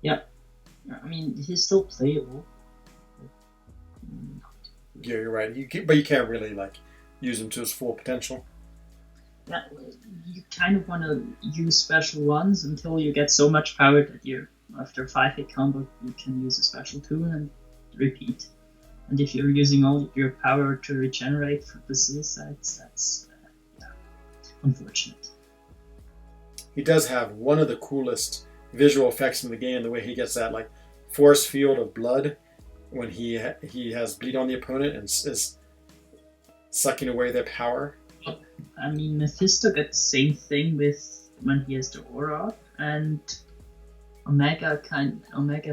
Yeah, I mean he's still playable. Yeah, you're right. But you can't really use him to his full potential. Yeah, you kind of want to use special ones until you get so much power that after 5-hit combo you can use a special tool and repeat. And if you're using all your power to regenerate for the suicides, that's unfortunate. He does have one of the coolest visual effects in the game, the way he gets that force field of blood when he has bleed on the opponent and is sucking away their power. I mean, Mephisto got the same thing with when he has the aura, and Omega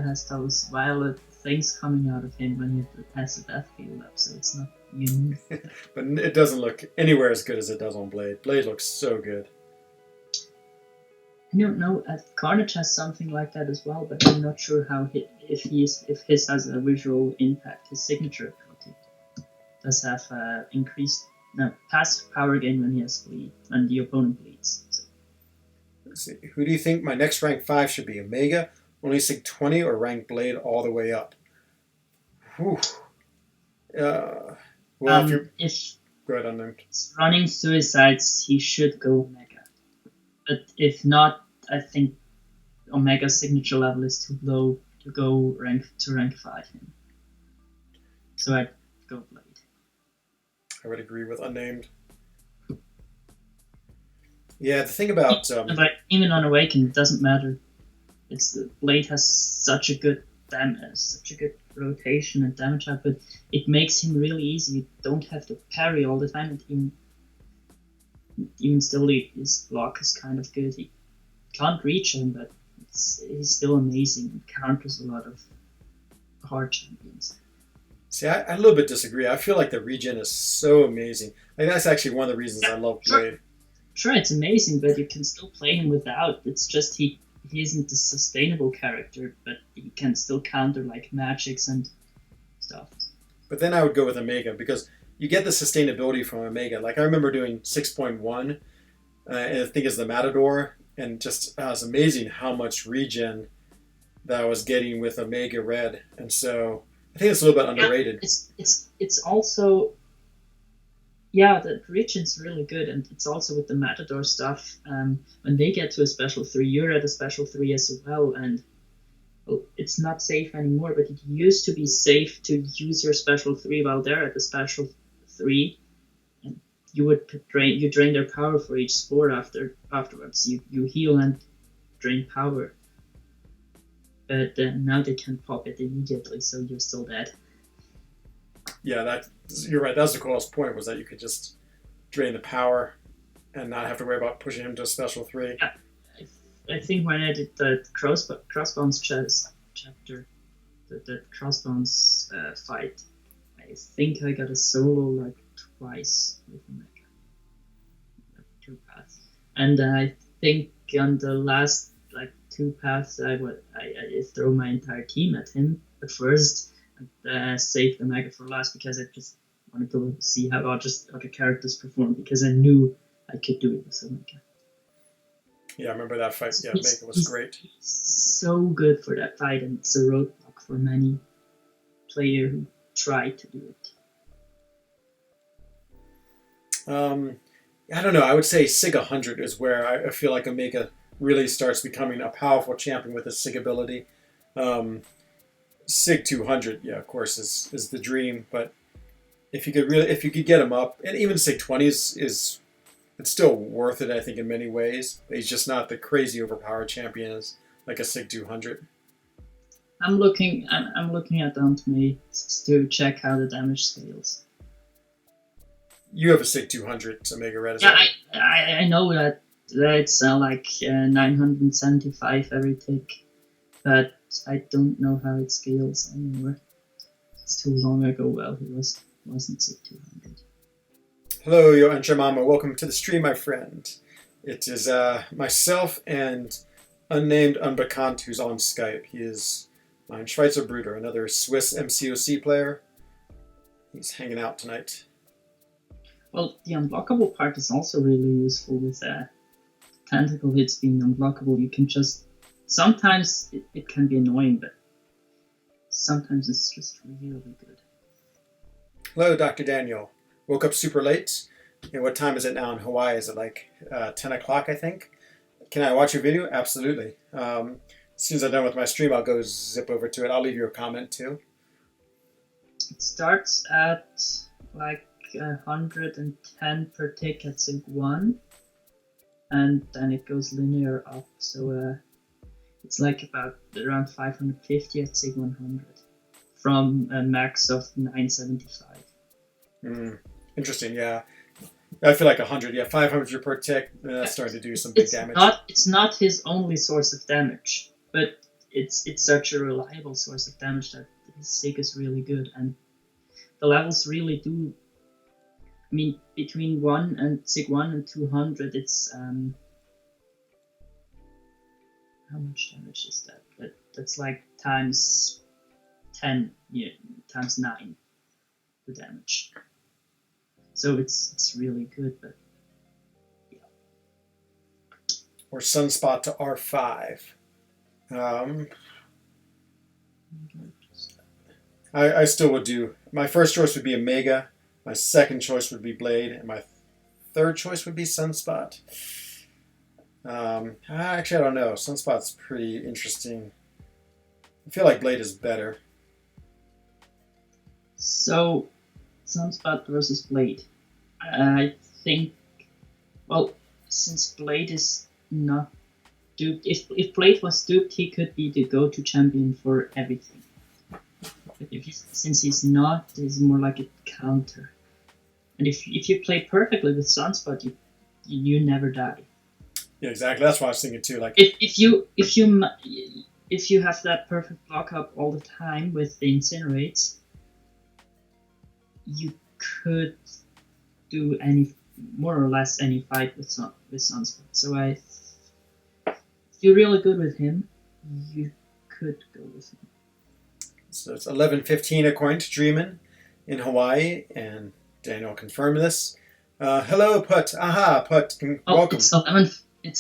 has those violet things coming out of him when he has the death field up, so it's not unique. But it doesn't look anywhere as good as it does on Blade. Blade looks so good. I don't know. Carnage has something like that as well, but I'm not sure if his has a visual impact. His signature ability does have passive power gain when he has bleed, when the opponent bleeds. So. Let's see. Who do you think my next rank 5 should be? Omega, only Sig 20, or rank Blade all the way up? Whew. If go ahead, unnamed. Running Suicides, he should go Omega. But if not, I think Omega's signature level is too low to go rank 5 him. So I'd go Blade. I would agree with unnamed. Yeah, the thing about but even on Awaken, it doesn't matter. Blade has such a good rotation and damage output. It makes him really easy. You don't have to parry all the time, and even still, his block is kind of good. He can't reach him, but he's still amazing and counters a lot of hard champions. See, I a little bit disagree. I feel like the regen is so amazing. That's actually one of the reasons I love Blade. Sure, it's amazing, but you can still play him without. It's just he isn't a sustainable character, but he can still counter magics and stuff. But then I would go with Omega because you get the sustainability from Omega. I remember doing 6.1, and I think it's the Matador, and just it was amazing how much regen that I was getting with Omega Red, and so I think it's a little bit underrated. It's also the regen's really good, and it's also with the Matador stuff. When they get to a special 3, you're at a special 3 as well, and it's not safe anymore. But it used to be safe to use your special 3 while they're at the special 3, and you drain their power for each spore afterwards. You heal and drain power, but now they can pop it immediately, so you're still dead. Yeah, you're right. That's the coolest point, was that you could just drain the power and not have to worry about pushing him to a special 3. Yeah, I think when I did the Crossbones chapter, the Crossbones fight, I think I got a solo twice with Omega. 2 paths. And I think on the last 2 paths I throw my entire team at him at first and saved Omega for last because I just wanted to see how other characters perform, because I knew I could do it with Omega. Yeah, I remember that fight. Yeah, Omega was great. So good for that fight, and it's a roadblock for many players who try to do it. I don't know. I would say Sig 100 is where I feel like Omega really starts becoming a powerful champion with his Sig ability. Sig 200, yeah, of course, is the dream. But if you could get him up, and even Sig 20 is it's still worth it, I think, in many ways. But he's just not the crazy overpowered champion as like a SIG 200? I'm looking at Ultimates to check how the damage scales. You have a SIG 200 Omega Red, is Yeah, that? I know that it's like 975 every tick, but I don't know how it scales anymore. It's too long ago. Well, he wasn't SIG 200. Hello, Yo Mama. Welcome to the stream, my friend. It is myself and unnamed Unbekannt who's on Skype. He is mein Schweizer Bruder, another Swiss MCOC player. He's hanging out tonight. Well, the unblockable part is also really useful with tentacle hits being unblockable. You can just... Sometimes it can be annoying, but sometimes it's just really good. Hello, Dr. Daniel. Woke up super late. And what time is it now in Hawaii? Is it like 10 o'clock, I think? Can I watch your video? Absolutely. As soon as I'm done with my stream, I'll go zip over to it. I'll leave you a comment, too. It starts at like 110 per tick at SIG 1, and then it goes linear up, so it's like about around 550 at SIG 100 from a max of 975. Interesting, yeah. I feel like 100, yeah, 500 per tick. That's starting to do some big damage. It's not his only source of damage, but it's such a reliable source of damage that his SIG is really good, and the levels really do. I mean, between SIG 1 and 200, it's how much damage is that? That's like times 10, yeah, times 9 the damage. So it's really good, but yeah. Or Sunspot to R5. I still would do. My first choice would be Omega. My second choice would be Blade, and my third choice would be Sunspot. Actually, I don't know. Sunspot's pretty interesting. I feel like Blade is better. So, Sunspot versus Blade. I think, well, since Blade is not duped, if Blade was duped, he could be the go-to champion for everything. But since he's not, he's more like a counter. And if you play perfectly with Sunspot, you never die. Yeah, exactly. That's what I was thinking too. Like if you have that perfect block up all the time with the incinerates, you could do more or less any fight with Sunspot. So if you're really good with him, you could go with him. So it's 11:15 according to Dreamin' in Hawaii, and Daniel confirmed this. Hello, Put. Aha, Put. Welcome. It's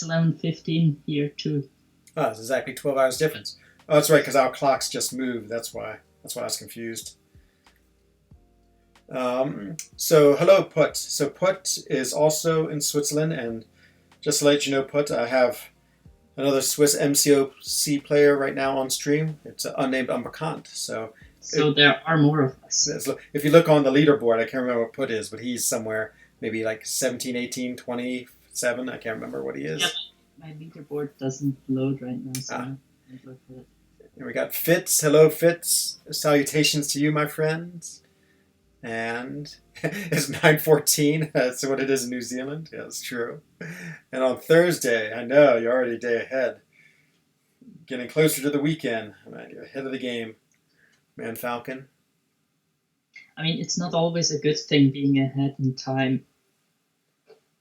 11:15 here too. Oh, it's exactly 12 hours difference. Oh, that's right, because our clocks just moved. That's why I was confused. So hello, Put. So Put is also in Switzerland, and just to let you know, Put, I have another Swiss MCOC player right now on stream. It's unnamed Unbekannt. So there are more of us. If you look on the leaderboard, I can't remember what Put is, but he's somewhere maybe like 17, 18, 27. I can't remember what he is. Yeah, my leaderboard doesn't load right now, so I look at it. And we got Fitz. Hello, Fitz. Salutations to you, my friends. And it's 9:14. That's what it is in New Zealand. Yeah, that's true. And on Thursday, I know you're already a day ahead. Getting closer to the weekend. Man, you're ahead of the game, Man Falcon. I mean, it's not always a good thing being ahead in time.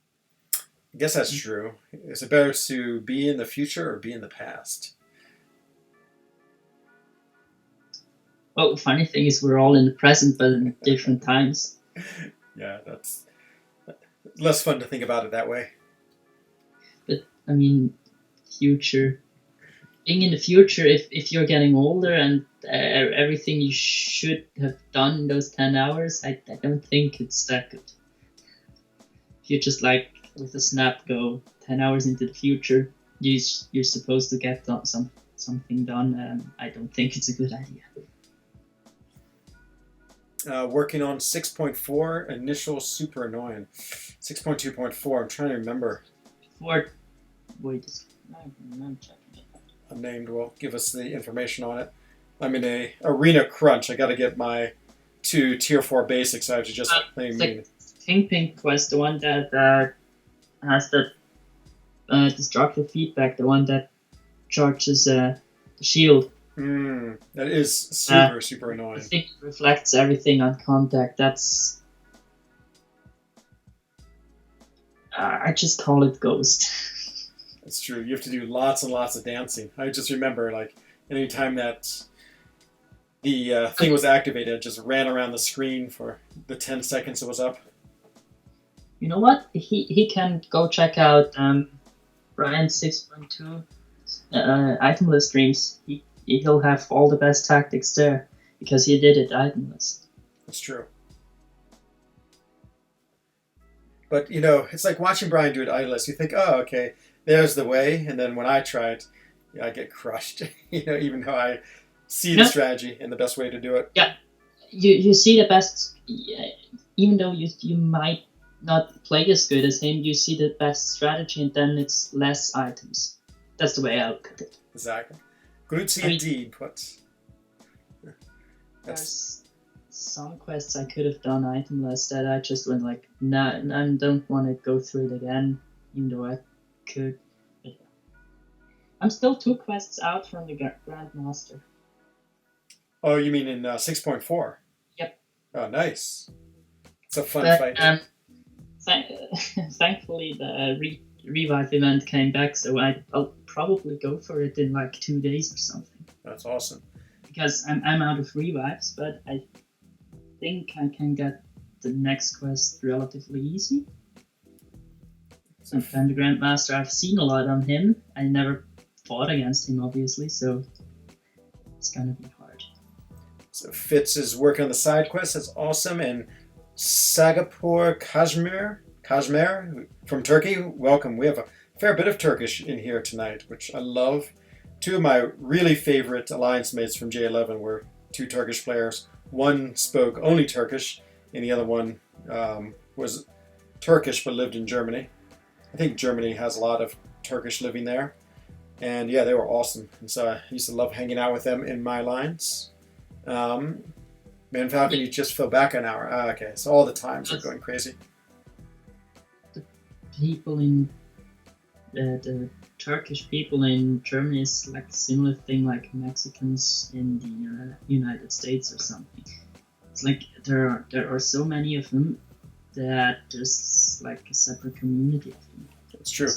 I guess that's true. Is it better to be in the future or be in the past? Well, the funny thing is we're all in the present, but in different times. Yeah, that's less fun to think about it that way. But, I mean, future. Being in the future, if you're getting older and everything you should have done in those 10 hours, I don't think it's that good. If you just like, with a snap, go 10 hours into the future, you're supposed to get something done, I don't think it's a good idea. Working on 6.4, initial super annoying. 6.2.4, I'm trying to remember. Wait, I'm checking it. unnamed will give us the information on it. I'm in a arena crunch. I got to get my 2 tier 4 basics. I have to just play me. Kingpin quest, the one that has the destructive feedback, the one that charges the shield. That is super annoying. I think it reflects everything on contact. That's I just call it ghost. That's true. You have to do lots and lots of dancing. I just remember, like, anytime that the thing was activated, it just ran around the screen for the 10 seconds it was up. You know what? He can go check out Brian 6.2 itemless streams. He'll have all the best tactics there because he did it itemless. That's true. But, you know, it's like watching Brian do it itemless. You think, oh, okay, there's the way. And then when I try it, I get crushed. You know, even though I see the strategy and the best way to do it. Yeah, you see the best, even though you might not play as good as him, you see the best strategy and then it's less items. That's the way I look at it. Exactly. Good to indeed, but... There's some quests I could have done itemless that I just went like, nah, I don't want to go through it again, even though I could. But yeah. I'm still 2 quests out from the Grandmaster. Oh, you mean in 6.4? Yep. Oh, nice. It's a fun fight. Thankfully, the revive event came back, so I'll probably go for it in like 2 days or something. That's awesome. Because I'm out of revives, but I think I can get the next quest relatively easy. And then the Grandmaster, I've seen a lot on him. I never fought against him, obviously, so it's gonna be hard. So Fitz is working on the side quest. That's awesome. And Sagapur Kashmir from Turkey, welcome. We have a fair bit of Turkish in here tonight, which I love. 2 of my really favorite alliance mates from J11 were 2 Turkish players. One spoke only Turkish, and the other one was Turkish but lived in Germany. I think Germany has a lot of Turkish living there. And yeah, they were awesome. And so I used to love hanging out with them in my lines. Man Falcon, you just fell back an hour. Okay, so all the times are going crazy. The people in the Turkish people in Germany is like a similar thing like Mexicans in the United States or something. It's like there are so many of them that there's like a separate community of them. That's true.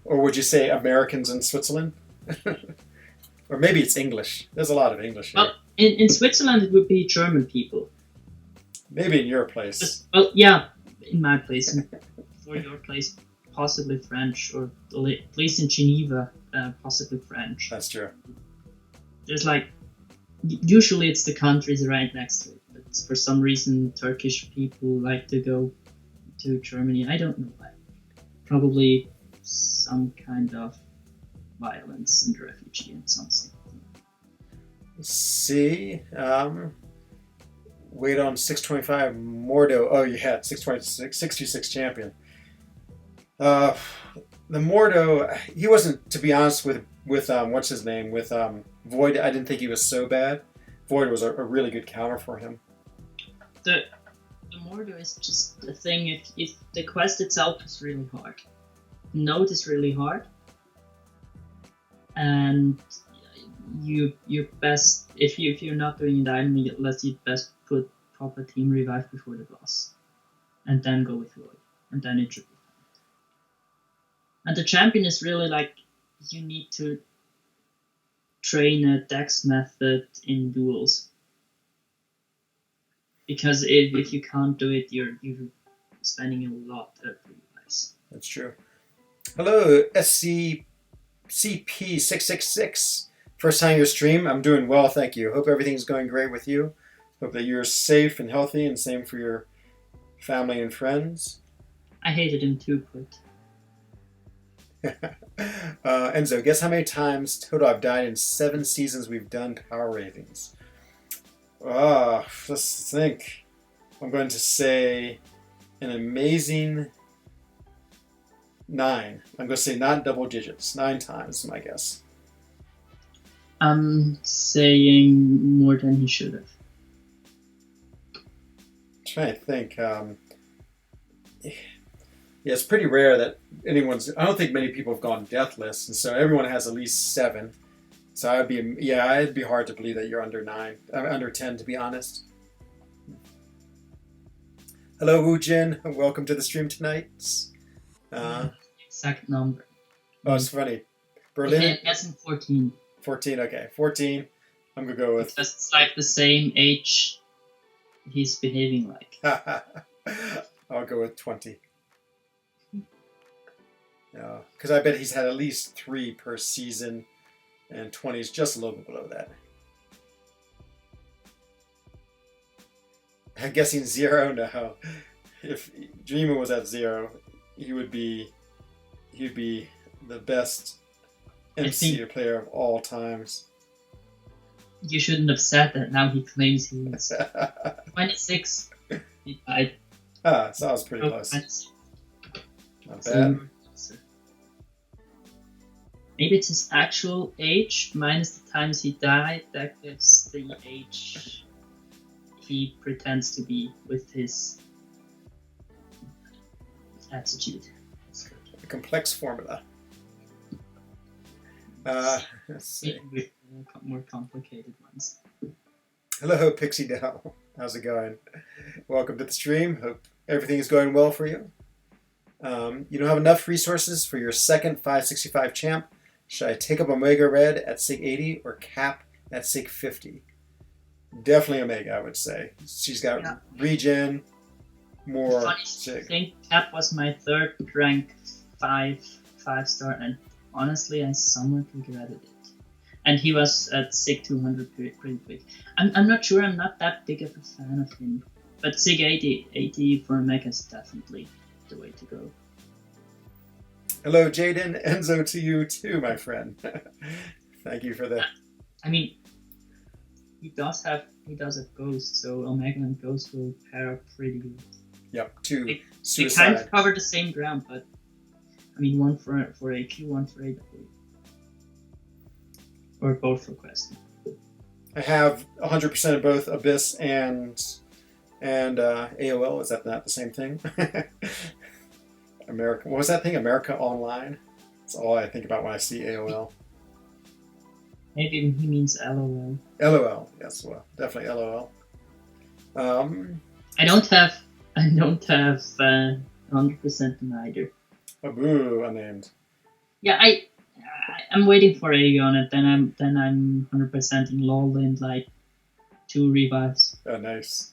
Or would you say Americans in Switzerland? Or maybe it's English. There's a lot of English here. Well, in Switzerland it would be German people. Maybe in your place. Well, yeah, in my place. For your place, possibly French, or at least in Geneva, possibly French. That's true. There's like, usually it's the countries right next to it, but for some reason Turkish people like to go to Germany. I don't know why. Probably some kind of violence and refugee and something. See, wait on 625 Mordo. Oh, you had 626 champion. The Mordo, he wasn't, to be honest, with what's his name, with Void. I didn't think he was so bad. Void was a really good counter for him. The Mordo is just a thing. If the quest itself is really hard, Note is really hard, and you best, if you're not doing it itemless, you best put proper team revive before the boss, and then go with Void, and then it should be fine. And the champion is really like, you need to train a dex method in duels, because if you can't do it, you're spending a lot of revives. That's true. Hello, SCP666. First time your stream. I'm doing well, thank you. Hope everything's going great with you. Hope that you're safe and healthy, and same for your family and friends. I hated him too, but... Enzo, guess how many times total I've died in 7 seasons we've done Power Ravings? Let's think. I'm going to say an amazing 9. I'm going to say not double digits. 9 times, my guess. I'm saying more than he should have. I'm trying to think. Yeah, it's pretty rare that anyone's. I don't think many people have gone deathless, and so everyone has at least 7. So it'd be hard to believe that you're under 9, under 10, to be honest. Hello, Wu Jin. Welcome to the stream tonight. Exact number. Oh, it's funny. Berlin. Guessing 14. 14. Okay, 14. I'm gonna go with. Because it's like the same age he's behaving like. I'll go with 20. Because I bet he's had at least 3 per season, and 20 is just a little bit below that. I'm guessing 0. No, if Dreamer was at 0, he'd be the best MC player of all times. You shouldn't have said that. Now he claims he is 26. He died. So I was pretty close. Not bad. Maybe it's his actual age minus the times he died. That gives the age he pretends to be with his attitude. A complex formula. Let's see. With more complicated ones. Hello, Pixie Doll. How's it going? Welcome to the stream. Hope everything is going well for you. You don't have enough resources for your second 565 champ. Should I take up Omega Red at SIG 80 or Cap at SIG 50? Definitely Omega, I would say. She's got regen, more SIG. I think Cap was my 3rd rank 5-star, and honestly, I somewhat regretted it. And he was at SIG 200 pretty quick. I'm not sure, I'm not that big of a fan of him. But SIG 80 for Omega is definitely the way to go. Hello, Jaden. Enzo to you too, my friend. Thank you for that. I mean, he does have Ghost, so Omega and Ghost will pair up pretty good. Yep, 2 They suicide. kind of cover the same ground, but I mean, one for AQ, one for AW. Or both for Quest. I have 100% of both Abyss and AOL. Is that not the same thing? America. What was that thing? America Online. That's all I think about when I see AOL. Maybe he means LOL. LOL. Yes, well, definitely LOL. I don't have 100% neither. Boo, unnamed. Yeah, I'm waiting for AU on it. Then I'm 100% in LOL in like 2 revives. Oh, nice.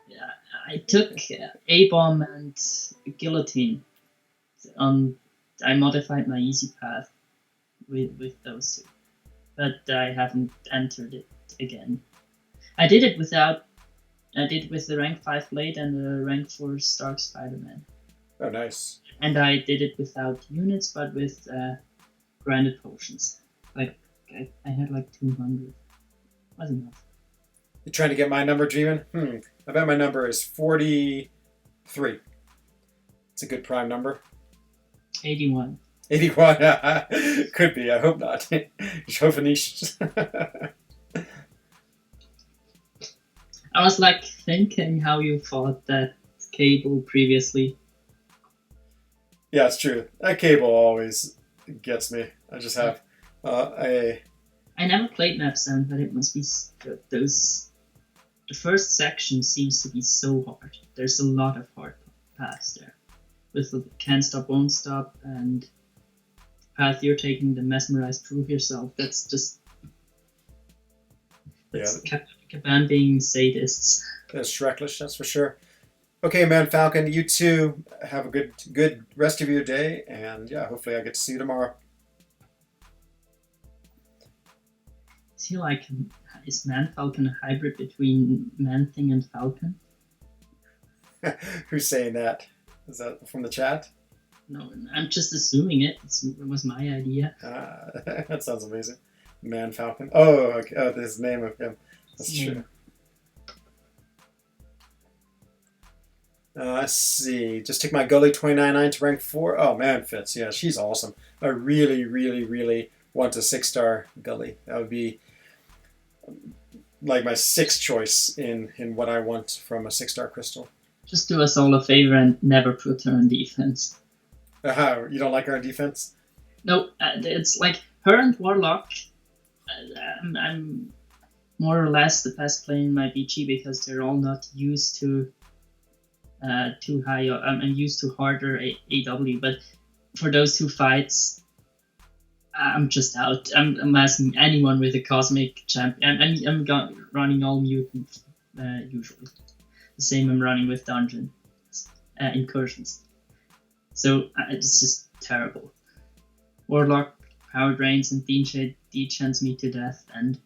Yeah, I took A-bomb and guillotine. I modified my easy path with those 2, but I haven't entered it again. I did it with the rank 5 blade and the rank 4 Stark Spider-Man. Oh, nice. And I did it without units, but with grinded potions. Like I had like 200. Was enough. You trying to get my number, Dreamin'? I bet my number is 43. It's a good prime number. 81. 81. Could be. I hope not. Chauvinist. I was like thinking how you fought that cable previously. Yeah, it's true. That cable always gets me. I just have I never played map 7, but it must be those. The first section seems to be so hard. There's a lot of hard paths there, with the can't stop, won't stop, and the path you're taking, the mesmerize, prove yourself. That's Caban being sadists. That's Shreklish, that's for sure. Okay, man, Falcon, you too. Have a good rest of your day, and yeah, hopefully I get to see you tomorrow. Is Man Falcon a hybrid between Man-Thing and Falcon? Who's saying that? Is that from the chat? No, I'm just assuming it. It was my idea. That sounds amazing. Man Falcon. Oh, okay. Oh, there's the name of him. That's true. Let's see. Just took my Gully 29.9 to rank 4. Oh, man, Fitz. Yeah, she's awesome. I really, really, really, want a 6-star gully. That would be like my 6th choice in what I want from a 6-star crystal. Just do us all a favor and never put her on defense. You don't like her on defense? No, it's like her and Warlock. I'm more or less the best player in my BG because they're all not used to too high. I'm used to harder AW, but for those 2 fights, I'm just out. I'm asking anyone with a cosmic champion. I'm running all mutant usually. The same I'm running with dungeon incursions. So it's just terrible. Warlock power drains and dechants me to death, and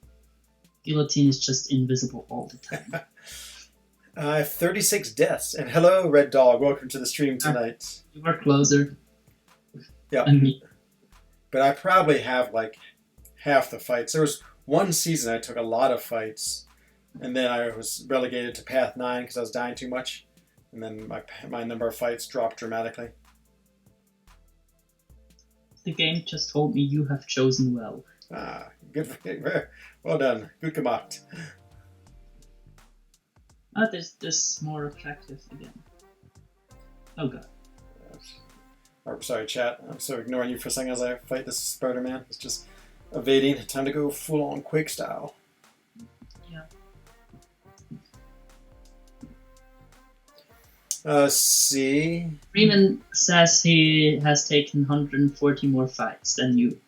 Guillotine is just invisible all the time. I have 36 deaths, and hello, Red Dog. Welcome to the stream tonight. You were closer. Yeah. But I probably have like half the fights. There was one season I took a lot of fights, and then I was relegated to Path 9 because I was dying too much, and then my number of fights dropped dramatically. The game just told me you have chosen well. Good. Well done. Good gemacht. This more attractive again. Oh god. Oh, sorry, chat. I'm so ignoring you for a second as I fight this Spider-Man. It's just evading. Time to go full-on Quake style. Yeah. See. Freeman says he has taken 140 more fights than you.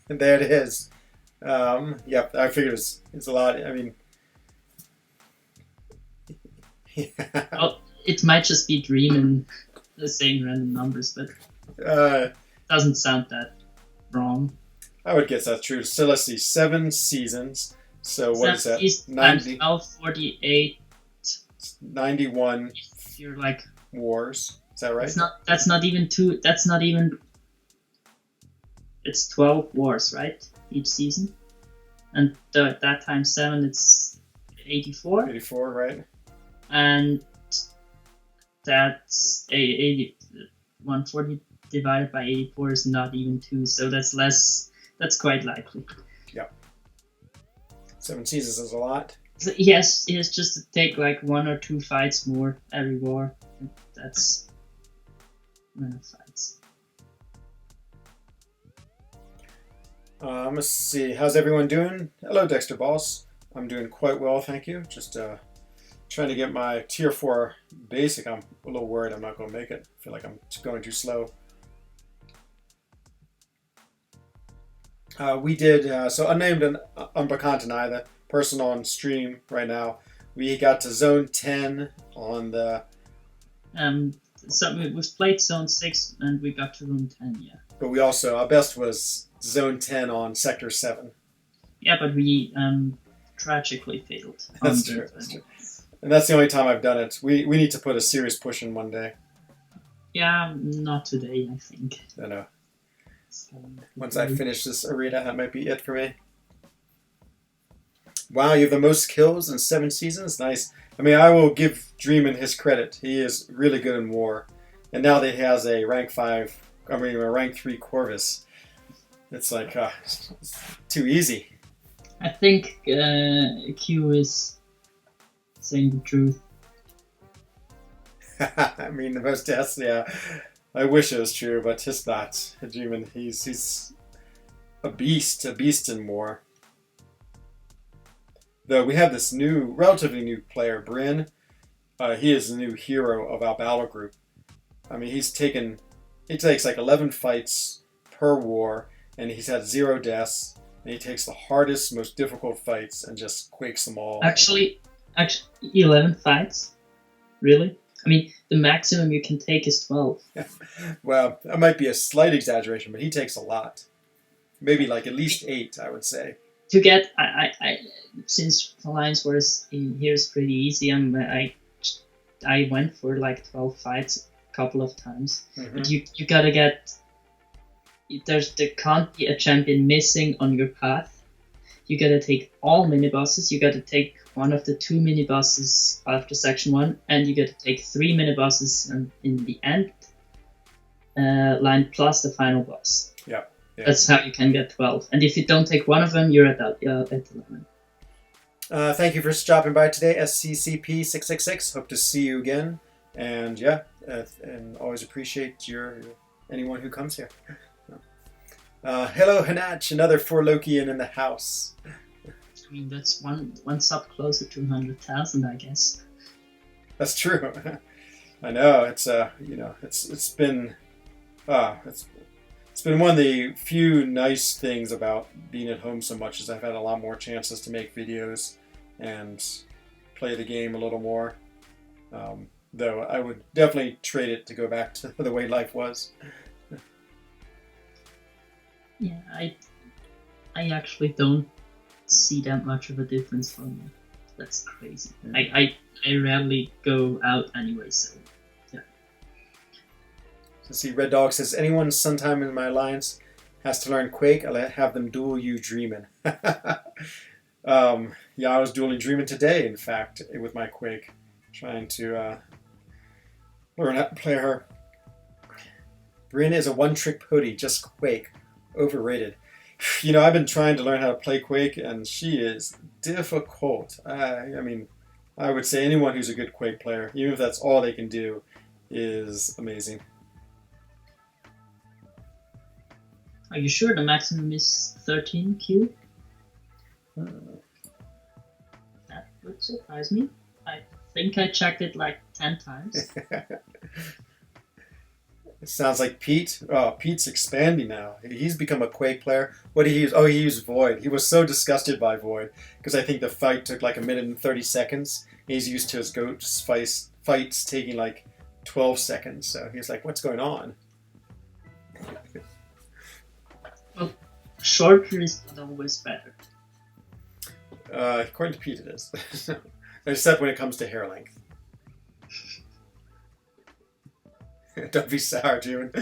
And there it is. Yeah, I figured it's a lot. I mean, yeah. Well, it might just be Dreamin' saying random numbers, but it doesn't sound that wrong. I would guess that's true. So let's see, 7 seasons. So what is that? 90 times 48. 91. You're like wars. Is that right? That's not even 2. That's not even. It's 12 wars, right? Each season, and that times 7, it's 84. 84, right? And that's 140 divided by 84 is not even 2, so that's less. That's quite likely. Yeah. 7 seasons is a lot. So he has just to take like 1 or 2 fights more every war. That's enough fights. Let's see. How's everyone doing? Hello, Dexter Boss. I'm doing quite well, thank you. Just trying to get my tier 4 basic. I'm a little worried I'm not going to make it. I feel like I'm going too slow. We did, so unnamed and unbekannten either, person on stream right now. We got to zone 10 on the... So we've played zone 6 and we got to room 10, yeah. But we also, our best was zone 10 on sector 7. Yeah, but we tragically failed. That's true, that's true. And that's the only time I've done it. We need to put a serious push in one day. Yeah, not today, I think. I know. Once I finish this arena, that might be it for me. Wow, you have the most kills in 7 seasons? Nice. I mean, I will give Dreamin' his credit. He is really good in war. And now that he has a rank 3 Corvus, it's like, it's too easy. I think Q is saying the truth. I mean, the most deaths, yeah. I wish it was true, but it's not. Dreamin', he's a beast in war. Though we have this relatively new player, Bryn. He is the new hero of our battle group. I mean, he takes like 11 fights per war, and he's had 0 deaths, and he takes the hardest, most difficult fights and just quakes them all. Actually, 11 fights? Really? I mean, the maximum you can take is 12. Well, that might be a slight exaggeration, but he takes a lot. Maybe like at least 8, I would say. To get, since Alliance Wars here is pretty easy, I went for like 12 fights a couple of times. Mm-hmm. But you gotta get, there can't be a champion missing on your path. You gotta take all mini-bosses, you gotta take one of the 2 mini-bosses after section 1, and you gotta take 3 mini-bosses in the end line plus the final boss. Yeah. Yeah. That's how you can get 12. And if you don't take one of them, you're at 11. Thank you for stopping by today, SCCP666. Hope to see you again. And yeah, and always appreciate anyone who comes here. Hello, Hanach, another ForLokian in the house. I mean, that's one sub closer to 100,000, I guess. That's true. I know. It's it's been one of the few nice things about being at home so much is I've had a lot more chances to make videos and play the game a little more. Though I would definitely trade it to go back to the way life was. Yeah, I actually don't see that much of a difference for me. That's crazy. I rarely go out anyway, so yeah. So see, Red Dog says, anyone sometime in my alliance has to learn Quake, I'll have them duel you Dreamin'. Yeah, I was dueling Dreamin' today, in fact, with my Quake. Trying to learn how to play her. Bryn is a one-trick pony, just Quake. Overrated. You know, I've been trying to learn how to play Quake, and she is difficult. I mean, I would say anyone who's a good Quake player, even if that's all they can do, is amazing. Are you sure the maximum is 13 Q? That would surprise me. I think I checked it like 10 times. It sounds like Pete. Oh, Pete's expanding now. He's become a Quake player. What did he use? Oh, he used Void. He was so disgusted by Void because I think the fight took like 1 minute and 30 seconds. He's used to his ghost fights taking like 12 seconds. So he's like, what's going on? Well, shorter is not always better. According to Pete, it is. Except when it comes to hair length. Don't be sour, Dreamin'.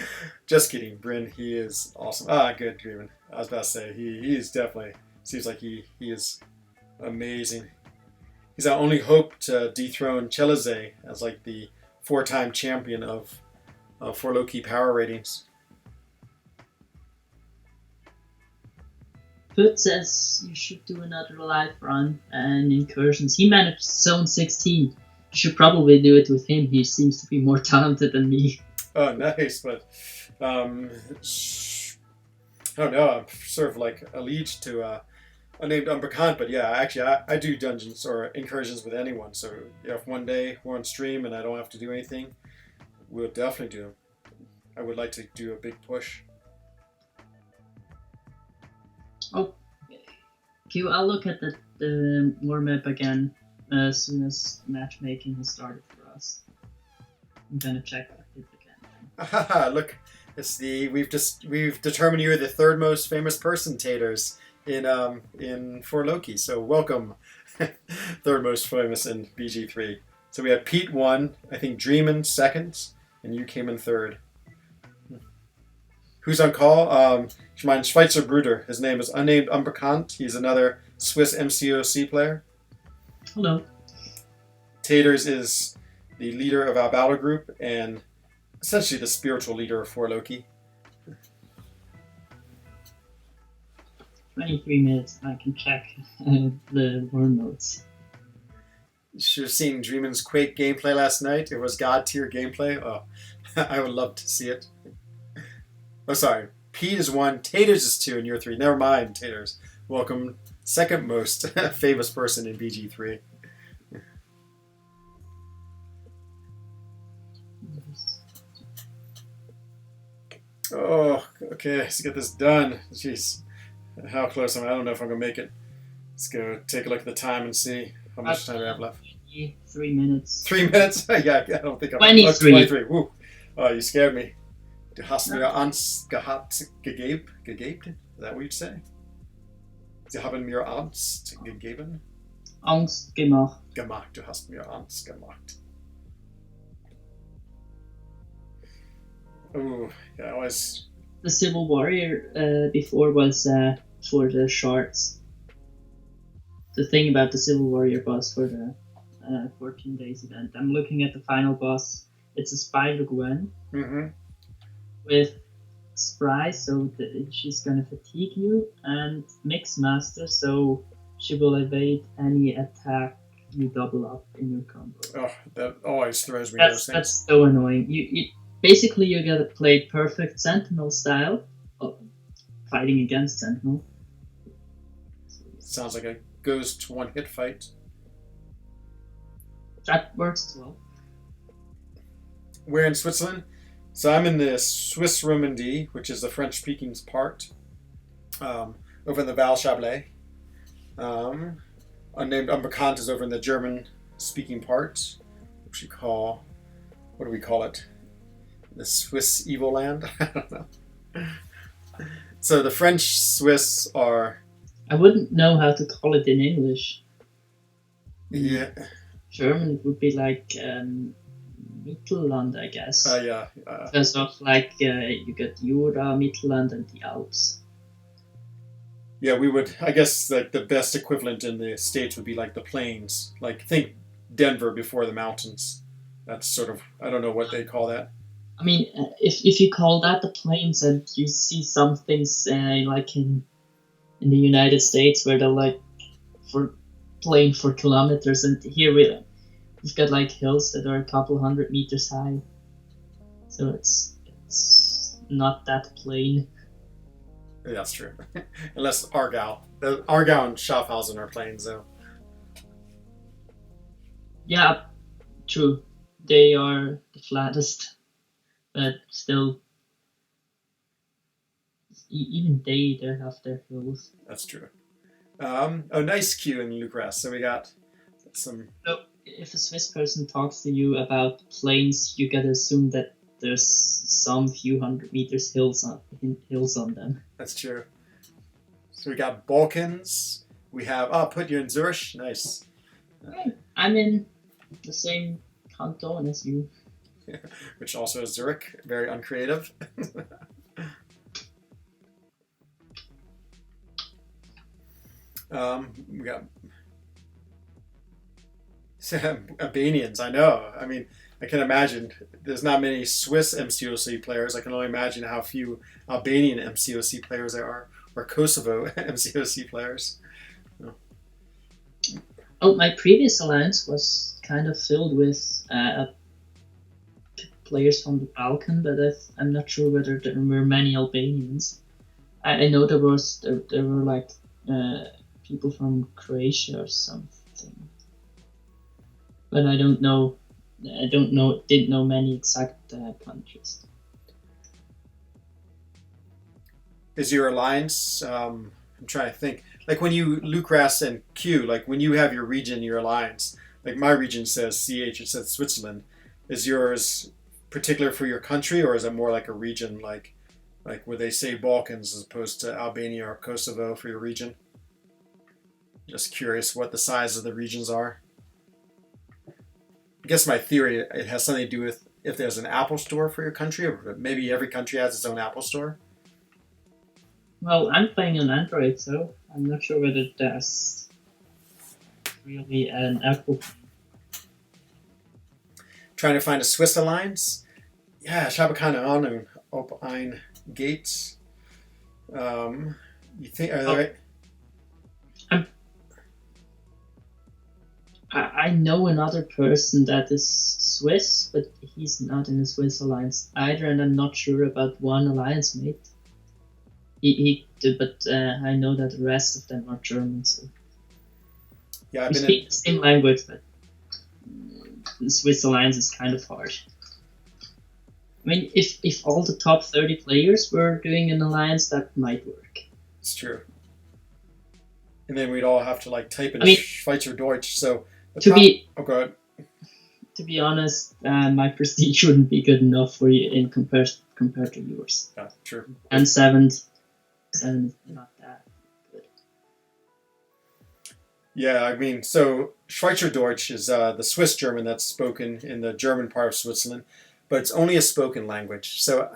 Just kidding, Bryn. He is awesome. Good, Dreamin'. I was about to say, he is definitely, seems like he is amazing. He's our only hope to dethrone Chelize as like the 4-time champion of ForLoki power ratings. Put says you should do another live run and Incursions. He managed Zone 16. You should probably do it with him. He seems to be more talented than me. Oh, nice, but I don't know. I'm sort of like alleged to unnamed Umbercant, but yeah, actually, I do dungeons or incursions with anyone. So yeah, if one day we're on stream and I don't have to do anything, we'll definitely do them. I would like to do a big push. Oh, Q, I'll look at the war map again as soon as matchmaking has started for us. I'm gonna check it again. Look, it's we've determined you're the third most famous person, Taters, in ForLoki. So welcome, third most famous in BG3. So we had Pete 1, I think Dreamin' 2nd, and you came in 3rd. Who's on call? Mein Schweizer Bruder. His name is unnamed Unbekannt. He's another Swiss MCOC player. Hello. Taters is the leader of our battle group and essentially the spiritual leader of ForLoki. 23 minutes. I can check the war notes. You should have seen Dreamin's Quake gameplay last night. It was God tier gameplay. Oh, I would love to see it. Oh, sorry. Pete is 1, Taters is 2, and you're 3. Never mind, Taters. Welcome, second most famous person in BG3. Oh, okay, let's get this done. Jeez, how close am I? I don't know if I'm going to make it. Let's go take a look at the time and see how much time we have left. 3 minutes. 3 minutes? Yeah, I don't think I'm... 23. 23, woo. Oh, you scared me. Du hast mir Angst gehabt, gegebt? Is that what you'd say? Sie haben mir Angst gegeben? Angst gemacht. Gemacht, du hast mir Angst gemacht. Oh, yeah, I was... The Civil Warrior before was for the shards. The thing about the Civil Warrior boss for the 14 days event. I'm looking at the final boss. It's a Spider Gwen. Mm-hmm. With spry, so she's gonna fatigue you, and mix master, so she will evade any attack you double up in your combo. Oh, that always throws me those things. That's so annoying. You basically you gotta play perfect Sentinel style, fighting against Sentinel. Sounds like a ghost one-hit fight. That works as well. We're in Switzerland. So I'm in the Swiss Romandie, which is the French-speaking part, over in the Val Chablais. Unnamed Unbekannt is over in the German-speaking part, which we call, what do we call it? The Swiss Evil Land? I don't know. So the French Swiss are... I wouldn't know how to call it in English. Yeah. German would be like Mittelland, I guess. Yeah. Because of like you got Jura, Mittelland, and the Alps. Yeah, we would. I guess like the best equivalent in the States would be like the plains. Like think Denver before the mountains. That's sort of, I don't know what they call that. I mean, if you call that the plains, and you see some things like in the United States where they're like for plain for kilometers, and here we've got like hills that are a couple 100 meters high, so it's not that plain. Yeah, that's true. Unless Aargau and Schaffhausen are plains, though. Yeah, true. They are the flattest, but still, even they have their hills. That's true. Nice queue in Lucrece. So we got some. So if a Swiss person talks to you about plains, you gotta assume that there's some few 100 meters hills on them. That's true. So we got Balkans. We have put you in Zurich. Nice. I'm in the same canton as you. Which also is Zurich. Very uncreative. We got Albanians. I know. I mean, I can imagine. There's not many Swiss MCOC players. I can only imagine how few Albanian MCOC players there are, or Kosovo MCOC players. Oh, my previous alliance was kind of filled with players from the Balkan, but I'm not sure whether there were many Albanians. I know there were like people from Croatia or something, but I don't know. Didn't know many exact countries. Is your alliance? I'm trying to think. Like when you Lucras and Q, like when you have your region, your alliance. Like my region says CH, it says Switzerland. Is yours particular for your country, or is it more like a region, like where they say Balkans as opposed to Albania or Kosovo for your region? Just curious what the size of the regions are. I guess my theory, it has something to do with if there's an Apple store for your country, or maybe every country has its own Apple store. Well, I'm playing on Android, so I'm not sure whether there's really an Apple. Trying to find a Swiss alliance? Ja, ich habe keine Ahnung, ob ein Gates. You think, are they... I know another person that is Swiss, but he's not in a Swiss alliance either, and I'm not sure about one alliance mate. But I know that the rest of them are German, so Yeah, we speak the same language, but the Swiss alliance is kind of hard. I mean, if all the top 30 players were doing an alliance, that might work. It's true. And then we'd all have to like type in Schweizerdeutsch. So go ahead. To be honest, my prestige wouldn't be good enough for you in compared to yours. Yeah, true. And seven is not that good. Yeah, I mean, so Schweizerdeutsch is the Swiss German that's spoken in the German part of Switzerland, but it's only a spoken language. So,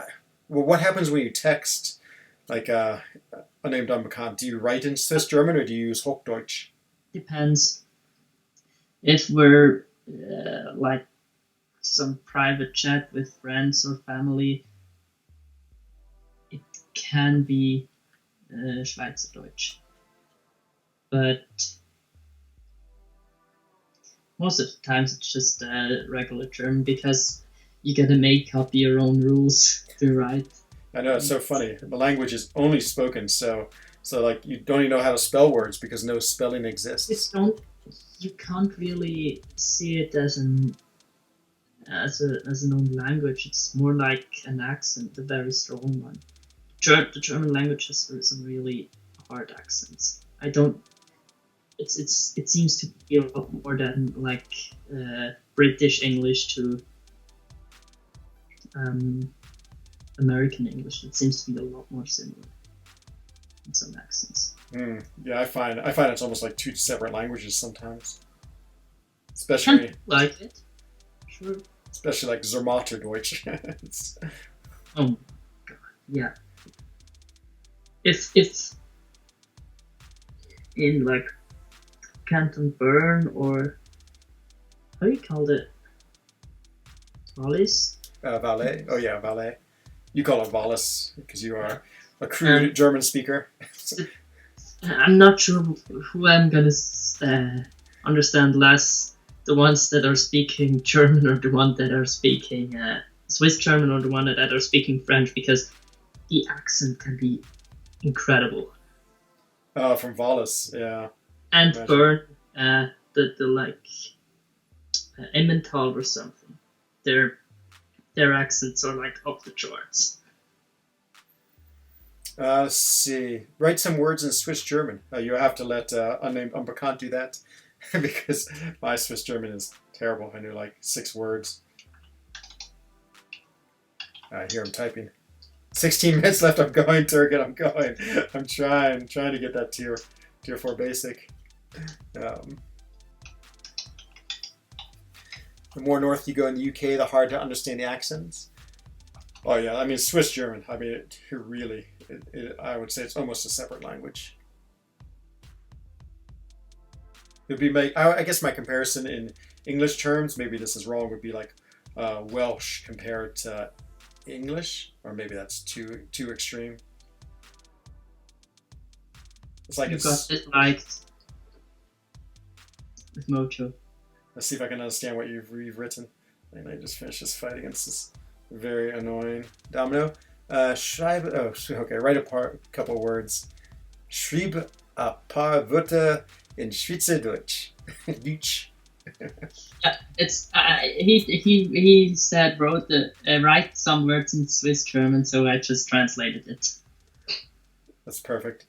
well, what happens when you text, like unnamed Unbekannt? Do you write in Swiss German or do you use Hochdeutsch? Depends. If we're like some private chat with friends or family, can be Schweizerdeutsch, but most of the times it's just regular German because you gotta make up your own rules to write. I know, it's so funny. The language is only spoken, so like you don't even know how to spell words because no spelling exists. You can't really see it as an own language. It's more like an accent, a very strong one. The German language has some really hard accents. I don't. It seems to be a lot more than like British English to American English. It seems to be a lot more similar in some accents. Yeah, I find it's almost like two separate languages sometimes. Especially like it. Sure. Especially like Zermattdeutsch. Oh god, yeah. If in like Canton Bern or how do you call it? Wallis? Valais. Oh yeah, Valais. You call it Wallis because you are a crude German speaker. I'm not sure who I'm gonna understand less. The ones that are speaking German or the ones that are speaking Swiss German or the one that are speaking French, because the accent can be incredible. Oh, from Wallis, yeah. And Bern, the like Emmental or something. Their accents are like off the charts. Let's see. Write some words in Swiss German. You have to let unnamed unbekannt do that because my Swiss German is terrible. I knew like 6 words. I hear him typing. 16 minutes left. I'm going, Turget. I'm going. I'm trying to get that tier 4 basic. The more north you go in the UK, the harder to understand the accents. Oh yeah, I mean Swiss German. I mean it really. I would say it's almost a separate language. It'd be I guess my comparison in English terms, maybe this is wrong, would be like Welsh compared to English, or maybe that's too extreme. It's like you got it right with Mojo. Let's see if I can understand what you've written. And I just finished this fight against this very annoying Domino. Schreibe. Oh, okay. Write a couple words. Schrieb a paar Wörter in Schweizerdeutsch. Deutsch. Yeah, it's he said write some words in Swiss German, so I just translated it. That's perfect.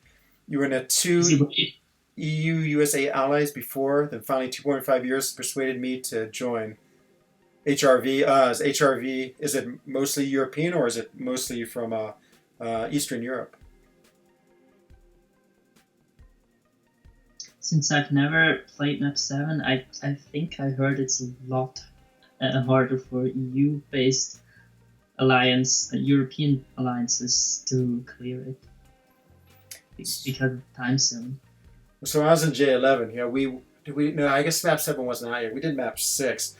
You were in a 2 EU-USA allies before, then finally 2.5 years persuaded me to join. HRV. Is HRV, is it mostly European or is it mostly from Eastern Europe? Since I've never played Map 7, I think I heard it's a lot harder for EU-based European alliances to clear it because of time zone. So when I was in J11, no, I guess Map 7 wasn't out yet. We did Map 6.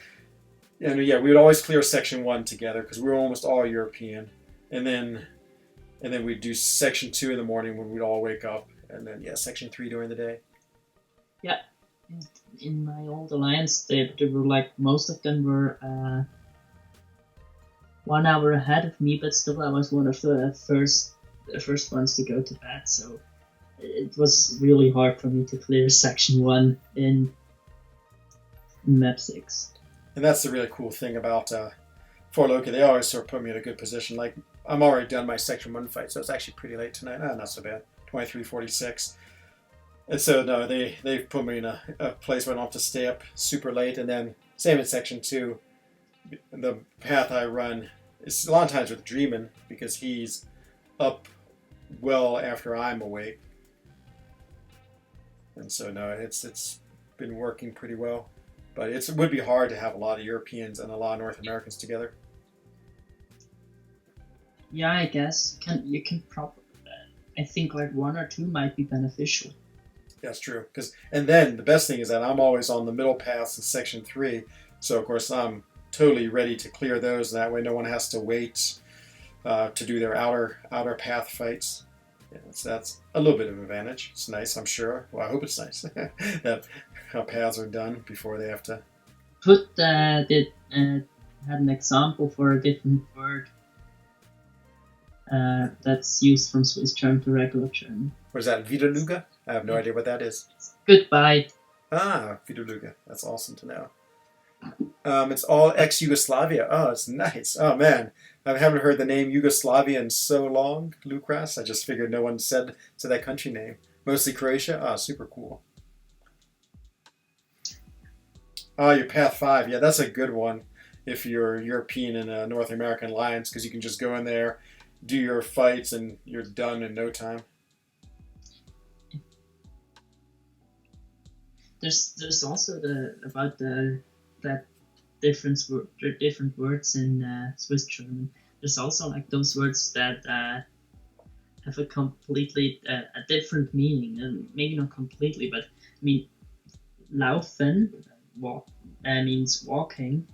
And yeah, we would always clear Section 1 together because we were almost all European. And then we'd do Section 2 in the morning when we'd all wake up. And then, yeah, Section 3 during the day. Yeah. In my old alliance, they were like, most of them were 1 hour ahead of me, but still I was one of the first ones to go to bed. So it was really hard for me to clear Section 1 in Map 6. And that's the really cool thing about Fort Loki. They always sort of put me in a good position. Like, I'm already done my Section 1 fight, so it's actually pretty late tonight. Not so bad. 23:46. And so, no, they've put me in a place where I don't have to stay up super late. And then, same in Section 2. The path I run is a lot of times with Dreamin' because he's up well after I'm awake. And so, no, it's been working pretty well. But it would be hard to have a lot of Europeans and a lot of North Americans together. Yeah, I guess you can probably. I think like 1 or 2 might be beneficial. That's true. And then the best thing is that I'm always on the middle paths in Section 3, so of course I'm totally ready to clear those. And that way, no one has to wait to do their outer path fights. Yeah, so that's a little bit of an advantage. It's nice, I'm sure. Well, I hope it's nice that paths are done before they have to. Put did had an example for a different word that's used from Swiss German to regular German. What is that? Widerlüge? I have no idea what that is. Goodbye. Ah, Widerlüge. That's awesome to know. It's all ex-Yugoslavia. Oh, it's nice. Oh, man. I haven't heard the name Yugoslavia in so long, Lucas. I just figured no one said that country name. Mostly Croatia. Ah, super cool. Oh, your Path 5. Yeah, that's a good one if you're European and a North American alliance, because you can just go in there, do your fights, and you're done in no time. There's also that different words in Swiss German. There's also like those words that have a completely a different meaning, and maybe not completely, but I mean, laufen means walking,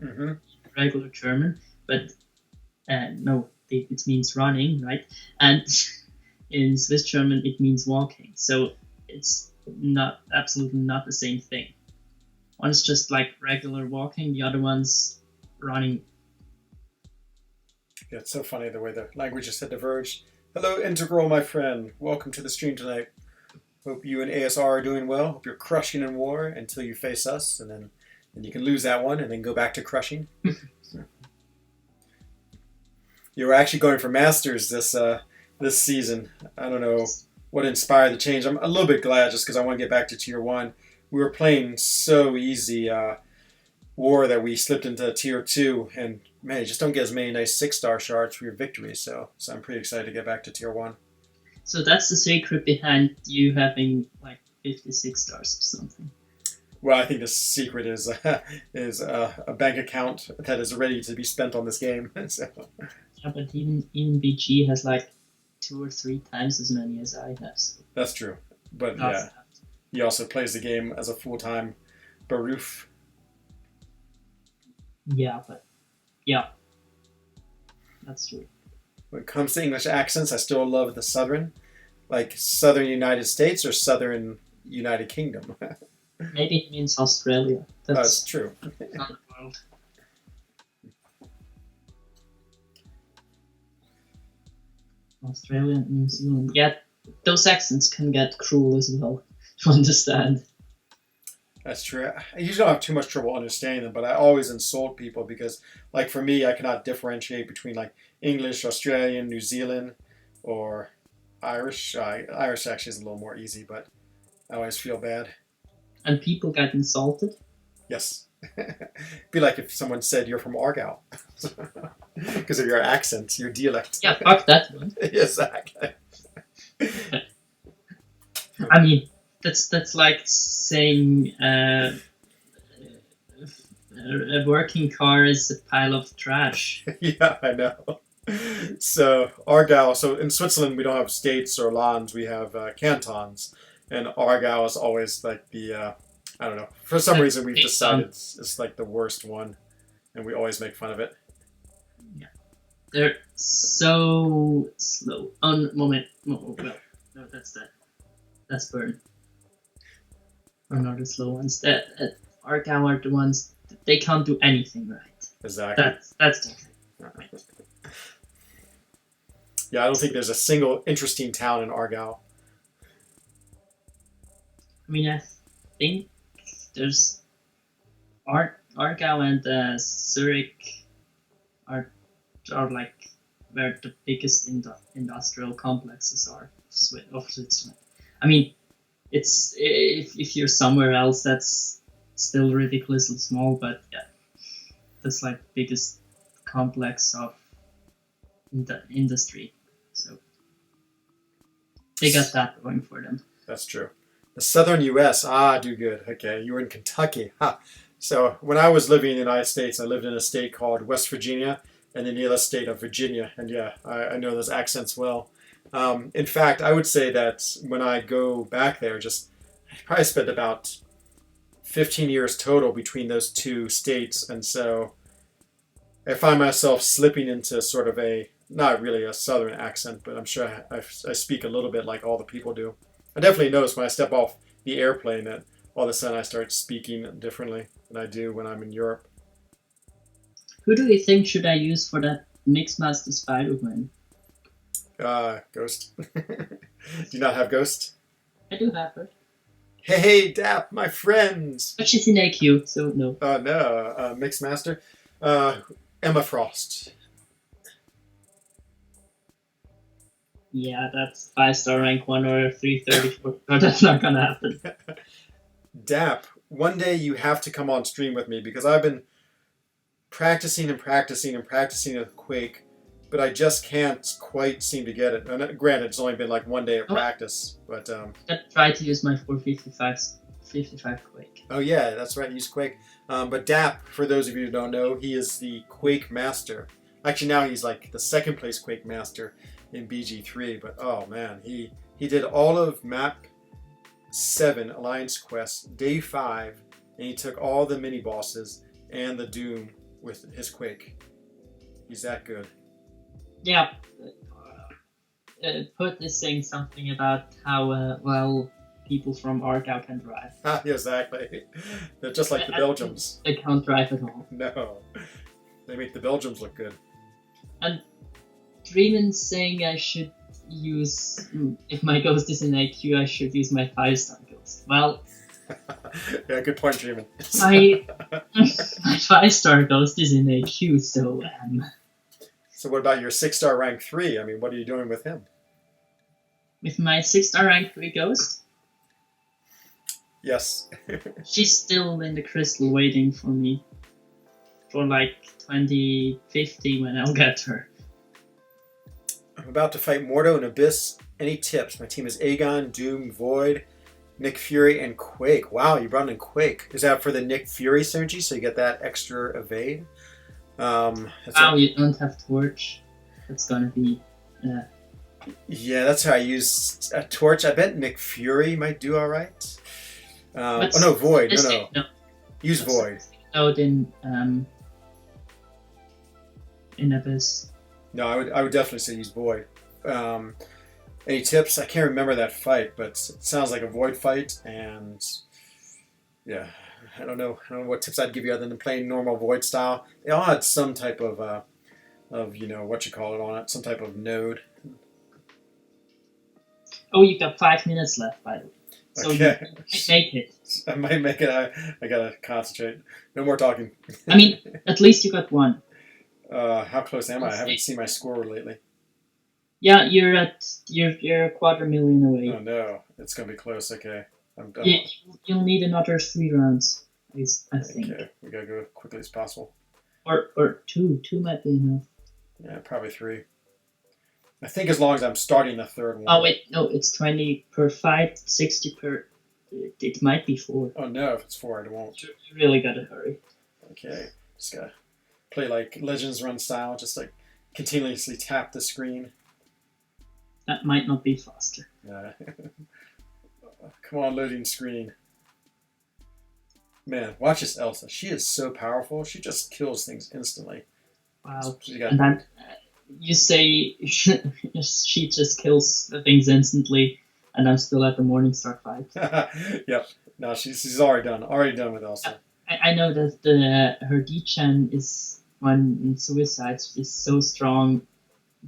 regular German, but no, it means running, right? And in Swiss German it means walking, so it's absolutely not the same thing. One's just like regular walking, the other one's running. Yeah, it's so funny the way the languages have diverged. Hello, Integral, my friend. Welcome to the stream tonight. Hope you and ASR are doing well. Hope you're crushing in war until you face us, and then you can lose that one and then go back to crushing. You were actually going for Masters this season. I don't know what inspired the change. I'm a little bit glad just because I want to get back to Tier 1. We were playing so easy war that we slipped into Tier 2, and man, you just don't get as many nice 6-star shards for your victories, so I'm pretty excited to get back to Tier 1. So that's the secret behind you having like 56 stars or something. Well, I think the secret is a bank account that is ready to be spent on this game. So. Yeah, but even BG has like 2 or 3 times as many as I have. So. That's true, but yeah, he also plays the game as a full-time Baroof. Yeah, that's true. When it comes to English accents, I still love the Southern, like Southern United States or Southern United Kingdom. Maybe it means Australia. That's true. Not the world. Australia and New Zealand. Yeah, those accents can get cruel as well to understand. That's true. I usually don't have too much trouble understanding them, but I always insult people because, like, for me, I cannot differentiate between, like, English, Australian, New Zealand, or Irish. Irish actually is a little more easy, but I always feel bad. And people get insulted? Yes. Be like if someone said you're from Argyle. Because of your accent, your dialect. Yeah, fuck that one. Exactly. I mean, that's like saying a working car is a pile of trash. Yeah, I know. So Argyle. So in Switzerland, we don't have states or lands. We have cantons, and Argyle is always like the I don't know. For some reason, we've decided it's like the worst one, and we always make fun of it. Yeah, they're so slow. Oh, moment. Oh, well, no, that's Burn. Or not the slow ones. That Argyle are the ones they can't do anything right. Exactly. That's the right. Yeah, I don't think there's a single interesting town in Argyle. I mean, I think there's Argyle and Zurich are like where the biggest industrial complexes are of Switzerland. I mean, it's if you're somewhere else, that's still ridiculously small, but yeah, that's like the biggest complex of the industry. So they got that going for them. That's true. The southern U.S. Do good. Okay, you were in Kentucky. Ha. So when I was living in the United States, I lived in a state called West Virginia, and then the other state of Virginia. And yeah, I know those accents well. In fact, I would say that when I go back there, I probably spent about 15 years total between those two states, and so I find myself slipping into sort of a not really a southern accent, but I'm sure I speak a little bit like all the people do. I definitely notice when I step off the airplane that all of a sudden I start speaking differently than I do when I'm in Europe. Who do you think should I use for that Mixmaster Spider-Man? Ghost. Do you not have Ghost? I do have her. Hey, Dap, my friends. But she's in AQ, so no. No, Mixmaster. Uh, Emma Frost. Yeah, that's 5-star rank 1 or 334. No, that's not gonna happen. Dap, one day you have to come on stream with me because I've been practicing and practicing and practicing with Quake, but I just can't quite seem to get it. And granted, it's only been like one day of practice, but I tried to use my 455 Quake. oh yeah, that's right, use Quake. But Dap, for those of you who don't know, he is the Quake Master. Actually, now he's like the second place Quake Master in BG3. But oh man, he did all of map 7 Alliance Quest, day 5, and he took all the mini bosses and the Doom with his Quake. He's that good. Yeah. Put this saying something about how well people from Argyle can drive. Exactly. They're just like the Belgians. They can't drive at all. No. They make the Belgians look good. And Dreamin's saying I should use, if my ghost is in AQ, I should use my 5-star ghost. Well, yeah, good point, Dreamin. my 5-star ghost is in AQ, so So what about your 6-star rank 3? I mean, what are you doing with him? With my 6-star rank 3 ghost? Yes. She's still in the crystal waiting for me. For like 2050 when I'll get her. I'm about to fight Mordo and Abyss. Any tips? My team is Aegon, Doom, Void, Nick Fury, and Quake. Wow, you brought in Quake. Is that for the Nick Fury synergy, so you get that extra evade? You don't have Torch. That's gonna be... Yeah, that's how I use a Torch. I bet Nick Fury might do alright. Oh no, Void. No. Use Void. Out in Abyss. No, I would definitely say use Void. Any tips? I can't remember that fight, but it sounds like a Void fight, and yeah, I don't know what tips I'd give you other than playing normal Void style. They all had some type of what you call it on it, some type of node. Oh, you got 5 minutes left, by the way. So okay. You might make it. I might make it. I gotta concentrate. No more talking. I mean, at least you got 1. How close am I? I haven't seen my score lately. Yeah, you're a 250,000 away. Oh no, it's gonna be close. Okay, I'm done. Yeah, you'll need another 3 rounds, I think. Okay, we gotta go as quickly as possible. Or 2. 2 might be enough. Yeah, probably 3. I think as long as I'm starting the third one. Oh wait, no, it's 20 per fight, 60 per. It might be 4. Oh no, if it's 4, I won't. You really gotta hurry. Okay, just gotta play like Legends Run style, just like continuously tap the screen. That might not be faster. Come on, loading screen. Man, watch this Elsa. She is so powerful. She just kills things instantly. Wow. Got... And then you say she just kills the things instantly, and I'm still at the Morningstar fight. Yep. No, she's already done. Already done with Elsa. I know that her D-Chan is, when suicides, is so strong,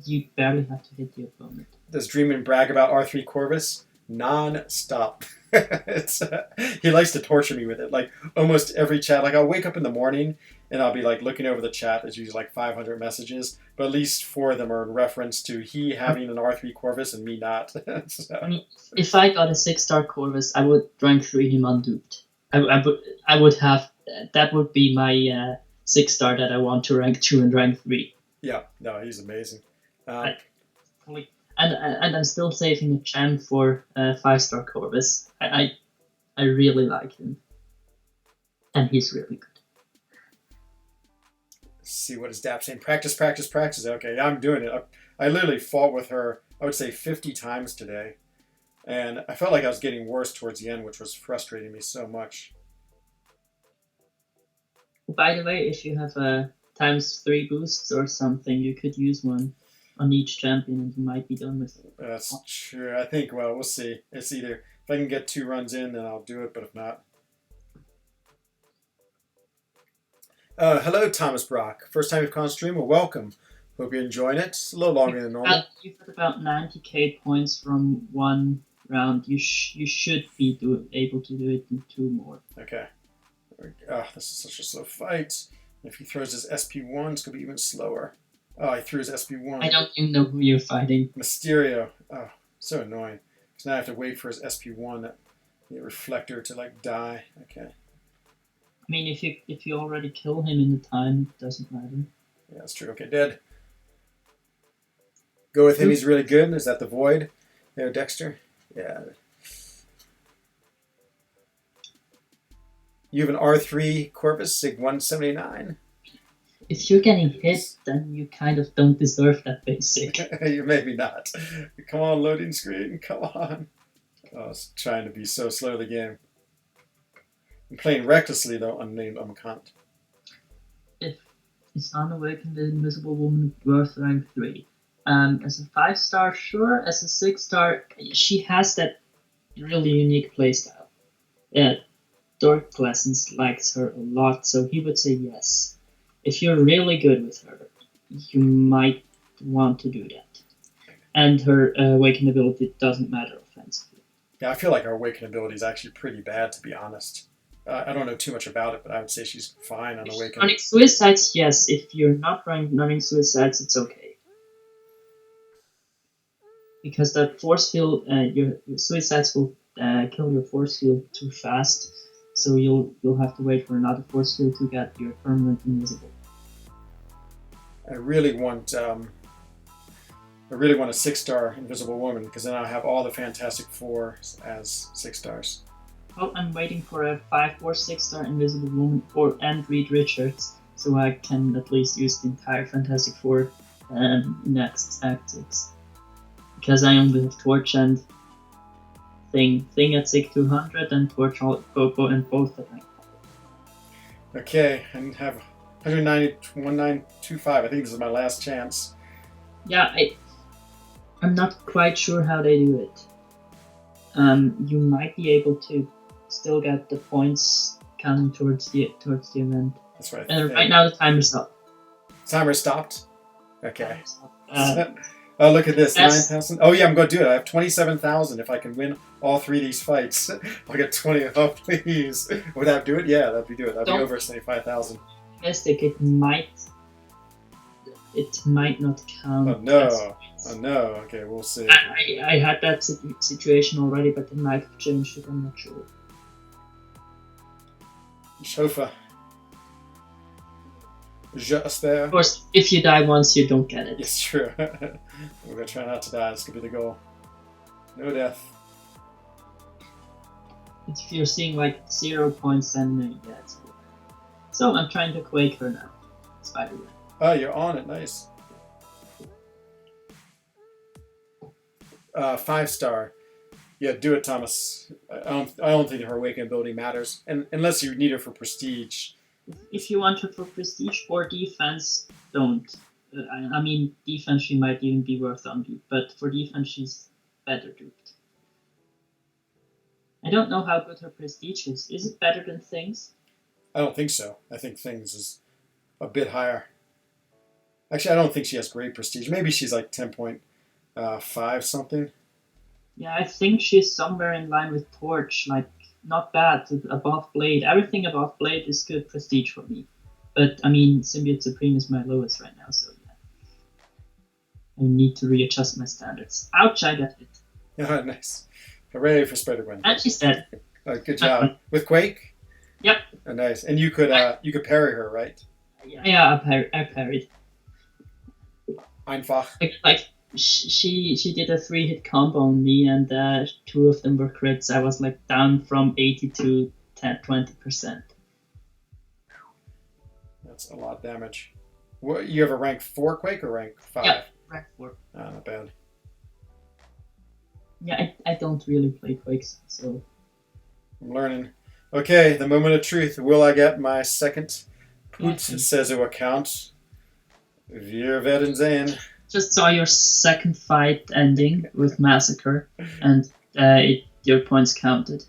you barely have to hit the opponent. Does Dreamin' brag about R3 Corvus? Non-stop. He likes to torture me with it. Like almost every chat. Like I'll wake up in the morning and I'll be like looking over the chat. There's usually like 500 messages, but at least 4 of them are in reference to he having an R3 Corvus and me not. So. I mean, if I got a 6-star Corvus, I would rank 3 him unduped. I would have, that would be my 6-star that I want to rank 2 and rank 3. Yeah, no, he's amazing. And I'm still saving a gem for 5-star Corvus. I really like him. And he's really good. Let's see what is Dap saying. Practice. Okay, yeah, I'm doing it. I literally fought with her, I would say 50 times today. And I felt like I was getting worse towards the end, which was frustrating me so much. By the way, if you have a ×3 boosts or something, you could use one. on each champion, and you might be done with it. That's true. I think, well, we'll see. It's either, if I can get 2 runs in, then I'll do it, but if not. Hello, Thomas Brock. First time you've come on stream, well, welcome. Hope you're enjoying it. It's a little longer than normal. You've got about 90k points from one round. You should be able to do it in 2 more. Okay. This is such a slow fight. If he throws his SP1, it's going to be even slower. Oh, he threw his SP1. I don't even know who you're fighting. Mysterio. Oh, so annoying. Because now I have to wait for his SP1, the reflector, to like die. Okay. I mean, if you already kill him in the time, it doesn't matter. Yeah, that's true. Okay, dead. Go with him. He's really good. Is that the Void there, Dexter? Yeah. You have an R3 Corvus Sig 179. If you're getting hit, then you kind of don't deserve that basic. You maybe not. Come on, loading screen. Come on. Oh, I was trying to be so slow in the game. I'm playing recklessly, though, unnamed Umkant. Is Unawakened the Invisible Woman worth rank 3? As a 5-star, sure. As a 6-star, she has that really unique playstyle. Dork Pleasance likes her a lot, so he would say yes. If you're really good with her, you might want to do that. And her Awakened ability doesn't matter offensively. Yeah, I feel like her Awakened ability is actually pretty bad, to be honest. I don't know too much about it, but I would say she's fine on Awakened. Running Suicides, yes. If you're not running Suicides, it's okay. Because that force field, your Suicides will kill your force field too fast, so you'll have to wait for another force field to get your permanent invisible. I really want a 6-star Invisible Woman, because then I'll have all the Fantastic Four as 6 stars. Well, I'm waiting for a 5 or 6-star Invisible Woman and Reed Richards, so I can at least use the entire Fantastic Four next Act 6. Because I only have Torch and Thing at Sig 200 and Torch Bobo and both at rank 5. Okay, and have 1925. I think this is my last chance. Yeah, I'm not quite sure how they do it. You might be able to still get the points counting towards the event. That's right. And right now the timer's up. Timer stopped? Okay. Oh, look at this. 9,000. Oh, yeah, I'm going to do it. I have 27,000 if I can win all 3 of these fights. I'll get 20. Oh, please. Would that do it? Yeah, that'd be over 75,000. Mystic, it might not count. Oh, no. Oh, no. Okay, we'll see. I had that situation already, but they might have changed it. I'm not sure. Shofa. J'espère. Of course, if you die once, you don't get it. Yes, true. We're going to try not to die. This could be the goal. No death. If you're seeing like 0 points, then yeah, it's good. So I'm trying to Quake her now. Spider-Man. Oh, you're on it. Nice. 5-star. Yeah, do it, Thomas. I don't think her Awakened ability matters, and unless you need her for prestige. If you want her for prestige or defense, don't. I mean, defense she might even be worth on you, but for defense she's better duped. I don't know how good her prestige is. Is it better than Things? I don't think so. I think Things is a bit higher. Actually, I don't think she has great prestige. Maybe she's like 10.5 something. Yeah, I think she's somewhere in line with Torch, like not bad, above Blade. Everything above Blade is good prestige for me. But, I mean, Symbiote Supreme is my lowest right now, so yeah. I need to readjust my standards. Ouch, I got hit. Yeah, nice. Hooray for Spider-Gwen. And she's dead. Good job. With Quake? Yep. Oh, nice. And you could parry her, right? Yeah, I parried. Einfach. Like she did a 3-hit combo on me, and 2 of them were crits. I was like down from 80 to 20%. That's a lot of damage. What, you have a rank 4 Quake or rank 5? Yeah, rank 4. Oh, not bad. Yeah, I don't really play Quakes, so... I'm learning. Okay, the moment of truth. Will I get my second Put Says account? Wir werden sehen. just saw your second fight ending with Massacre, and your points counted.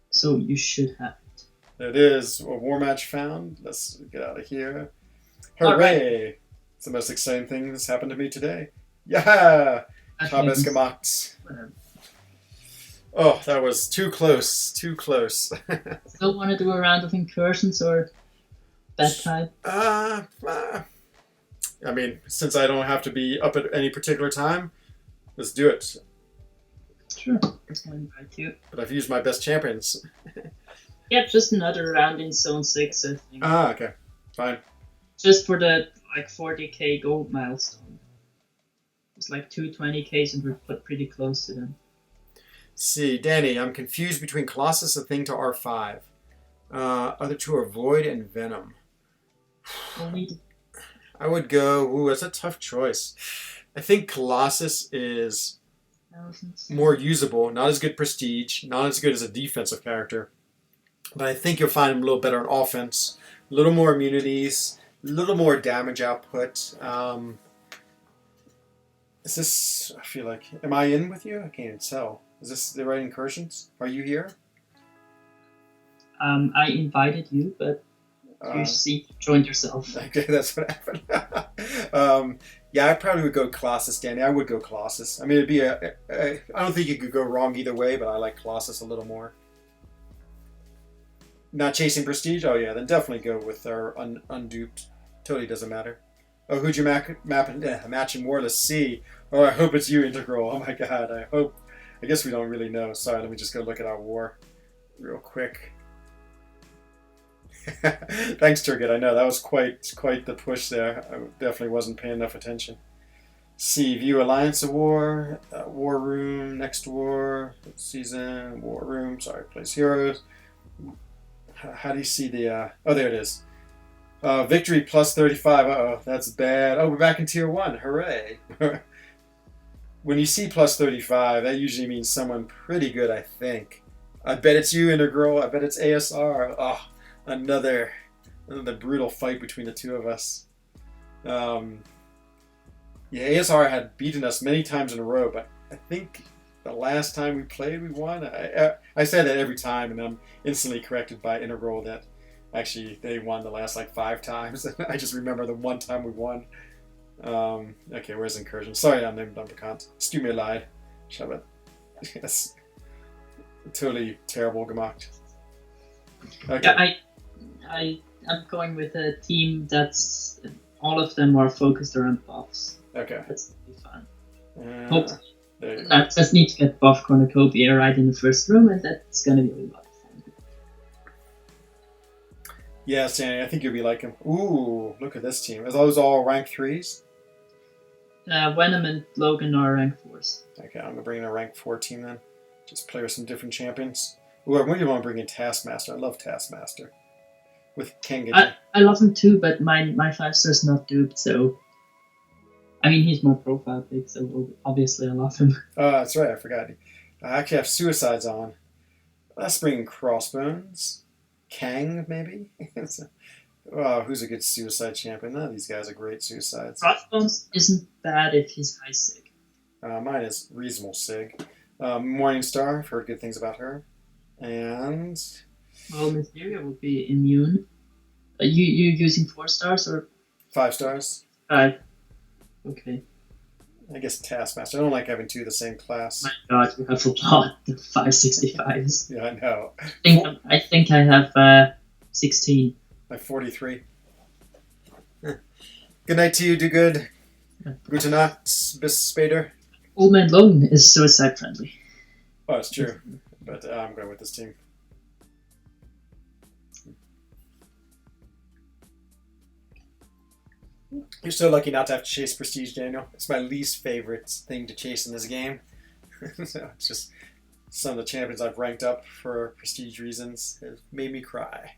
So you should have it. There it is. A war match found. Let's get out of here. All Hooray! right. It's the most exciting thing that's happened to me today. Yeah! Chavez Okay. gemacht. Oh, that was too close. Too close. Still want to do a round of incursions or bedtime? I mean, since I don't have to be up at any particular time, let's do it. Sure. I'll invite you. But I've used my best champions. Yeah, just another round in Zone 6, I think. Ah, okay. Fine. Just for the 40k gold milestone. It's like 220ks and we're pretty close to them. See, Danny, I'm confused between Colossus and Thing to R5. Other two are Void and Venom. I would go... Ooh, that's a tough choice. I think Colossus is more usable, not as good prestige, not as good as a defensive character. But I think you'll find him a little better on offense, a little more immunities, a little more damage output. Is this... I feel like... Am I in with you? I can't even tell. Is this the right Incursions? Are you here? I invited you, but you joined yourself. Okay, that's what happened. Yeah, I probably would go Colossus, Danny. I would go Colossus. I mean, it'd be I don't think you could go wrong either way, but I like Colossus a little more. Not chasing prestige? Oh yeah, then definitely go with our unduped. Totally doesn't matter. Oh, who'd you match in war? Let's see. Oh, I hope it's you, Integral. Oh my god, I hope. I guess we don't really know. Sorry, let me just go look at our war real quick. Thanks, Turget. I know that was quite the push there. I definitely wasn't paying enough attention. See, view Alliance of War, War Room, Next War, Season, War Room. Sorry, place heroes. How do you see the? Oh, there it is. Victory plus 35. Uh-oh, that's bad. Oh, we're back in Tier 1. Hooray! When you see plus 35, that usually means someone pretty good, I think. I bet it's you, Integral. I bet it's ASR. Oh, another brutal fight between the two of us. Yeah, ASR had beaten us many times in a row, but I think the last time we played, we won. I say that every time, and I'm instantly corrected by Integral that actually they won the last like 5 times. I just remember the one time we won. Okay, where's Incursion? Sorry, I'm named Dumpecant. Stu mir leid. Shabbat. Yes. Totally terrible gemacht. Okay. Yeah, I'm going with a team that's all of them are focused around buffs. Okay. That's gonna be fun. I just need to get buff cornucopia right in the first room, and that's gonna be a lot of fun. Yeah, Sandy, I think you'll be like him. Ooh, look at this team. Are those all rank 3s? Venom and Logan are rank 4s. Okay, I'm gonna bring in a rank 4 team then. Just play with some different champions. Ooh, I really want to bring in Taskmaster. I love Taskmaster. With Kengan. I love him too, but my 5-star's not duped, so... I mean, he's more profile pick, so obviously I love him. Oh, that's right, I forgot. I actually have Suicides on. Let's bring in Crossbones. Kang, maybe? Oh, who's a good Suicide champion? None of these guys are great Suicides. Crossbones isn't bad if he's high sig. Mine is reasonable sig. Morningstar, I've heard good things about her. And... Well, Mysteria would be immune. You using 4 stars or 5 stars? 5. Okay. I guess Taskmaster. I don't like having 2 of the same class. My god, you have a lot of 565s. Yeah, I know. I think I have 16. Like 43. Good night to you, do good. Gute Nacht, bis später. Old Man Logan is suicide friendly. Oh, it's true. But I'm going with this team. You're so lucky not to have to chase prestige, Daniel. It's my least favorite thing to chase in this game. So it's just some of the champions I've ranked up for prestige reasons have made me cry.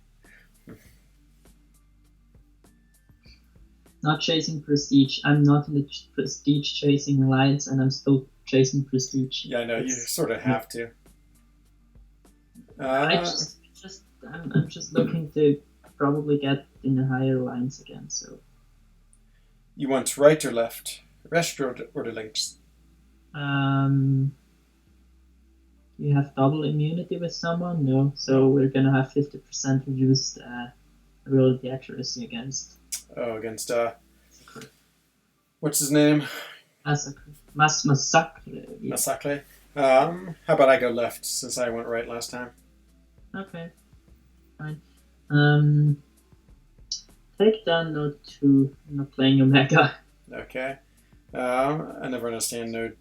Not chasing prestige. I'm not in the prestige chasing alliance, and I'm still chasing prestige. Yeah, I know. You sort of have to. I'm just looking to probably get in a higher alliance again. So. You want right or left? rest or the links? You have double immunity with someone? No. So we're gonna have 50% reduced ability accuracy against. Oh, against what's his name? Massacre. Yeah. Massacre. How about I go left since I went right last time? Okay. Fine. Take down node 2. I'm not playing Omega. Okay. I never understand node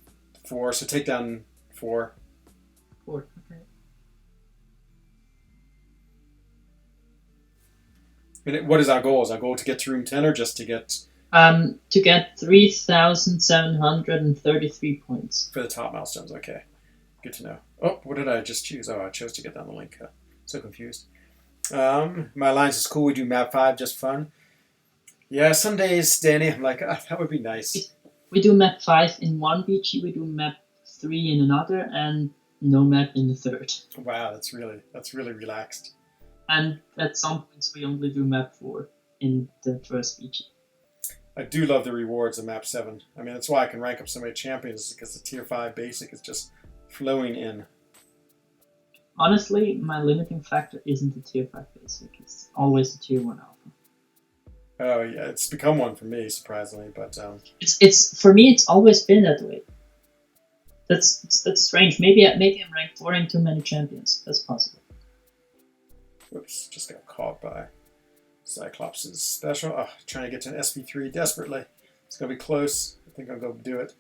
4, so take down 4. 4. Okay. And what is our goal? Is our goal to get to room 10 or just to get... To get 3,733 points. For the top milestones, okay. Good to know. Oh, what did I just choose? Oh, I chose to get down the link. So confused. My alliance is cool. We do map 5, just fun. Yeah, some days, Danny, I'm like, that would be nice. We do map 5 in one BG, we do map 3 in another, and no map in the third. Wow, that's really relaxed. And at some points we only do map 4 in the first BG. I do love the rewards of map 7. I mean, that's why I can rank up so many champions, because the tier 5 basic is just flowing in. Honestly, my limiting factor isn't the tier 5 basic, it's always the tier 1 alpha. Oh yeah, it's become one for me, surprisingly, but it's for me. It's always been that way. That's strange. Maybe I'm ranked 4 in too many champions. That's possible. Whoops, just got caught by Cyclops' special. Oh, trying to get to an SP3 desperately. It's gonna be close. I think I'll go do it.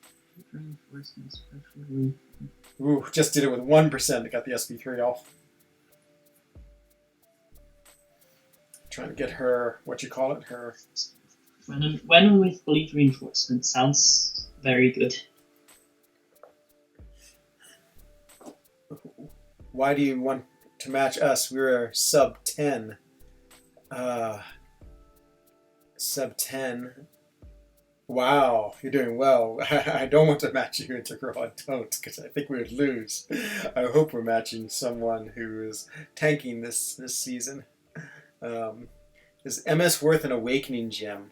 Ooh, just did it with 1% to get the SP3 off. Trying to get her, what you call it, her... When with bleed reinforcement sounds very good. Why do you want to match us? We're sub 10. Sub 10. Wow, you're doing well. I don't want to match you, Integral. I don't, because I think we would lose. I hope we're matching someone who is tanking this season. Is MS worth an awakening gem?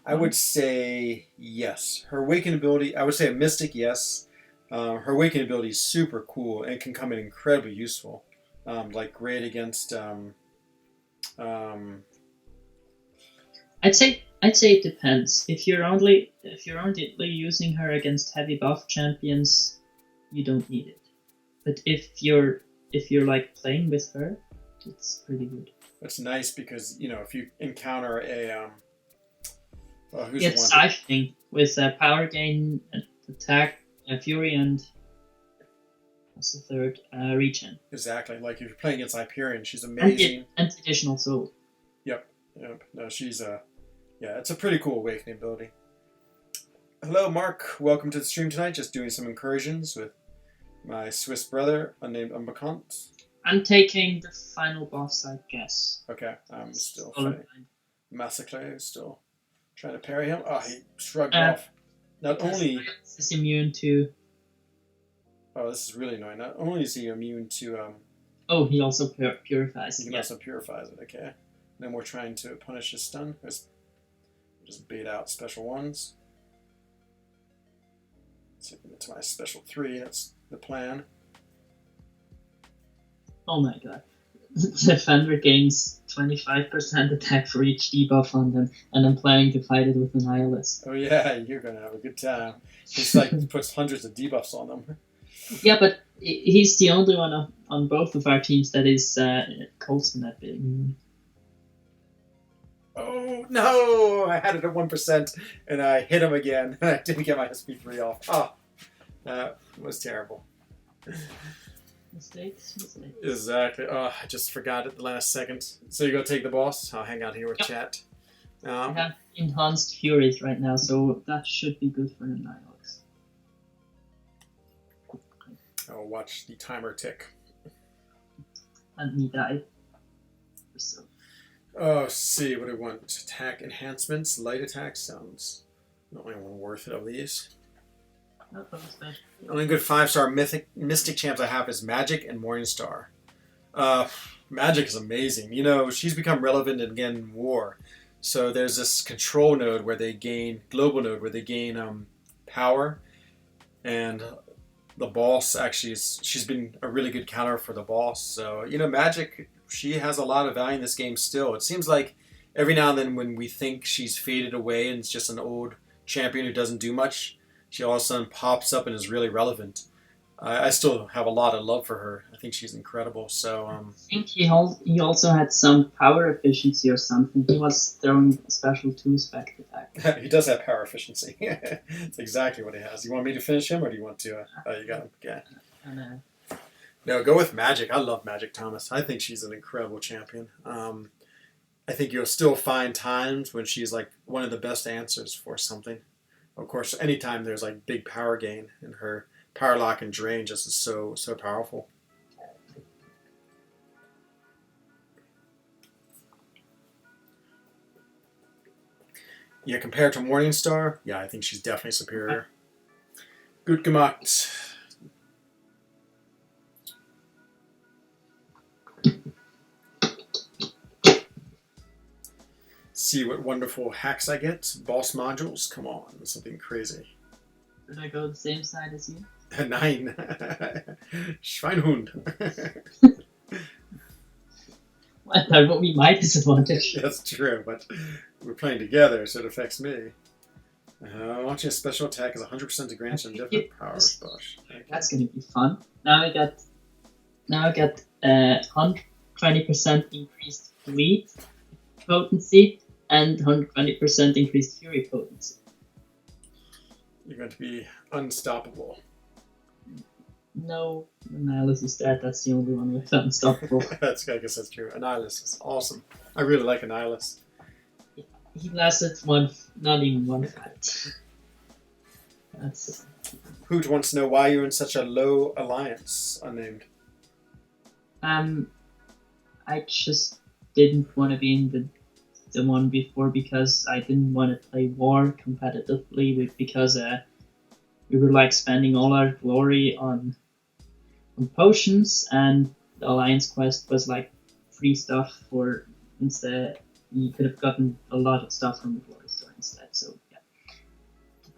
I would say yes. Her awakening ability, I would say a mystic, yes. Her awakening ability is super cool and can come in incredibly useful. Like great against I'd say it depends. If you're only using her against heavy buff champions, you don't need it. But if you're like playing with her, it's pretty good. It's nice because, you know, if you encounter a who's get siphoning with power gain, attack, fury, and what's the third? Regen. Exactly. Like if you're playing against Hyperion, she's amazing. And additional soul. Yep. No, she's yeah, it's a pretty cool awakening ability. Hello, Mark. Welcome to the stream tonight. Just doing some incursions with my Swiss brother, unnamed Unbekant. I'm taking the final boss, I guess. Okay, I'm still fighting. Massacre is still trying to parry him. Oh, he shrugged off. Not only is immune to. Oh, this is really annoying. Not only is he immune to oh, he also purifies. He can also purifies it. Okay. And then we're trying to punish his stun. Just bait out special ones. So to my special 3. That's the plan. Oh my god. Defender gains 25% attack for each debuff on them, and I'm planning to fight it with the Nihilist. Oh yeah, you're gonna have a good time. It's like he puts hundreds of debuffs on them. Yeah, but he's the only one on both of our teams that is close to that big. Oh no! I had it at 1% and I hit him again and I didn't get my SP3 off. Oh, that was terrible. Mistakes. Exactly. Oh, I just forgot at the last second. So you go take the boss. I'll hang out here with chat. I have enhanced furies right now, so that should be good for the Nihilist. I'll watch the timer tick. And me die. So. Oh, see, what do we want? Attack enhancements, light attack sounds the only one worth it of these. The only good 5-star mystic champs I have is Magic and Morningstar. Magic is amazing. You know, she's become relevant again in war. So there's this control node where they gain, global node where they gain power, and the boss actually she's been a really good counter for the boss. So Magic, she has a lot of value in this game still. It seems like every now and then when we think she's faded away and it's just an old champion who doesn't do much, she all of a sudden pops up and is really relevant. I still have a lot of love for her. I think she's incredible. So I think he also had some power efficiency or something. He was throwing special twos back to back. he does have power efficiency. That's exactly what he has. You want me to finish him, or do you want to? You got him. Yeah. No, go with Magic. I love Magic Thomas. I think she's an incredible champion. I think you'll still find times when she's like one of the best answers for something. Of course, anytime there's like big power gain, and her power lock and drain just is so powerful. Yeah, compared to Morningstar, yeah, I think she's definitely superior. Gut gemacht. See what wonderful hacks I get. Boss modules, come on, something crazy. Did I go the same side as you? Nein. Schweinhund. Well, that would be my disadvantage. That's true, but we're playing together, so it affects me. Launching a special attack is 100% to grant you different power splash. Okay. That's gonna be fun. Now I got 120% increased bleed potency and 120% increased fury potency. You're going to be unstoppable. No, Annihilus is dead. That's the only one with unstoppable. I guess that's true. Annihilus is awesome. I really like Annihilus. He lasted not even one fight. That's. Hoot wants to know why you're in such a low alliance, unnamed. I just didn't want to be in the one before because I didn't want to play war competitively because we were like spending all our glory on potions, and the alliance quest was like free stuff for instead. You could have gotten a lot of stuff from the glory store instead. So yeah,